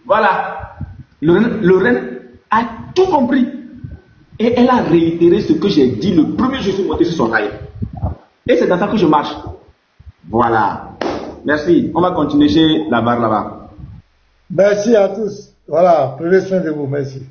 Voilà. Lorraine a tout compris. Et elle a réitéré ce que j'ai dit le premier jour que je suis monté sur son live. Et c'est dans ça que je marche. Voilà. Merci. On va continuer chez la barre là-bas. Merci à tous. Voilà. Prenez soin de vous. Merci.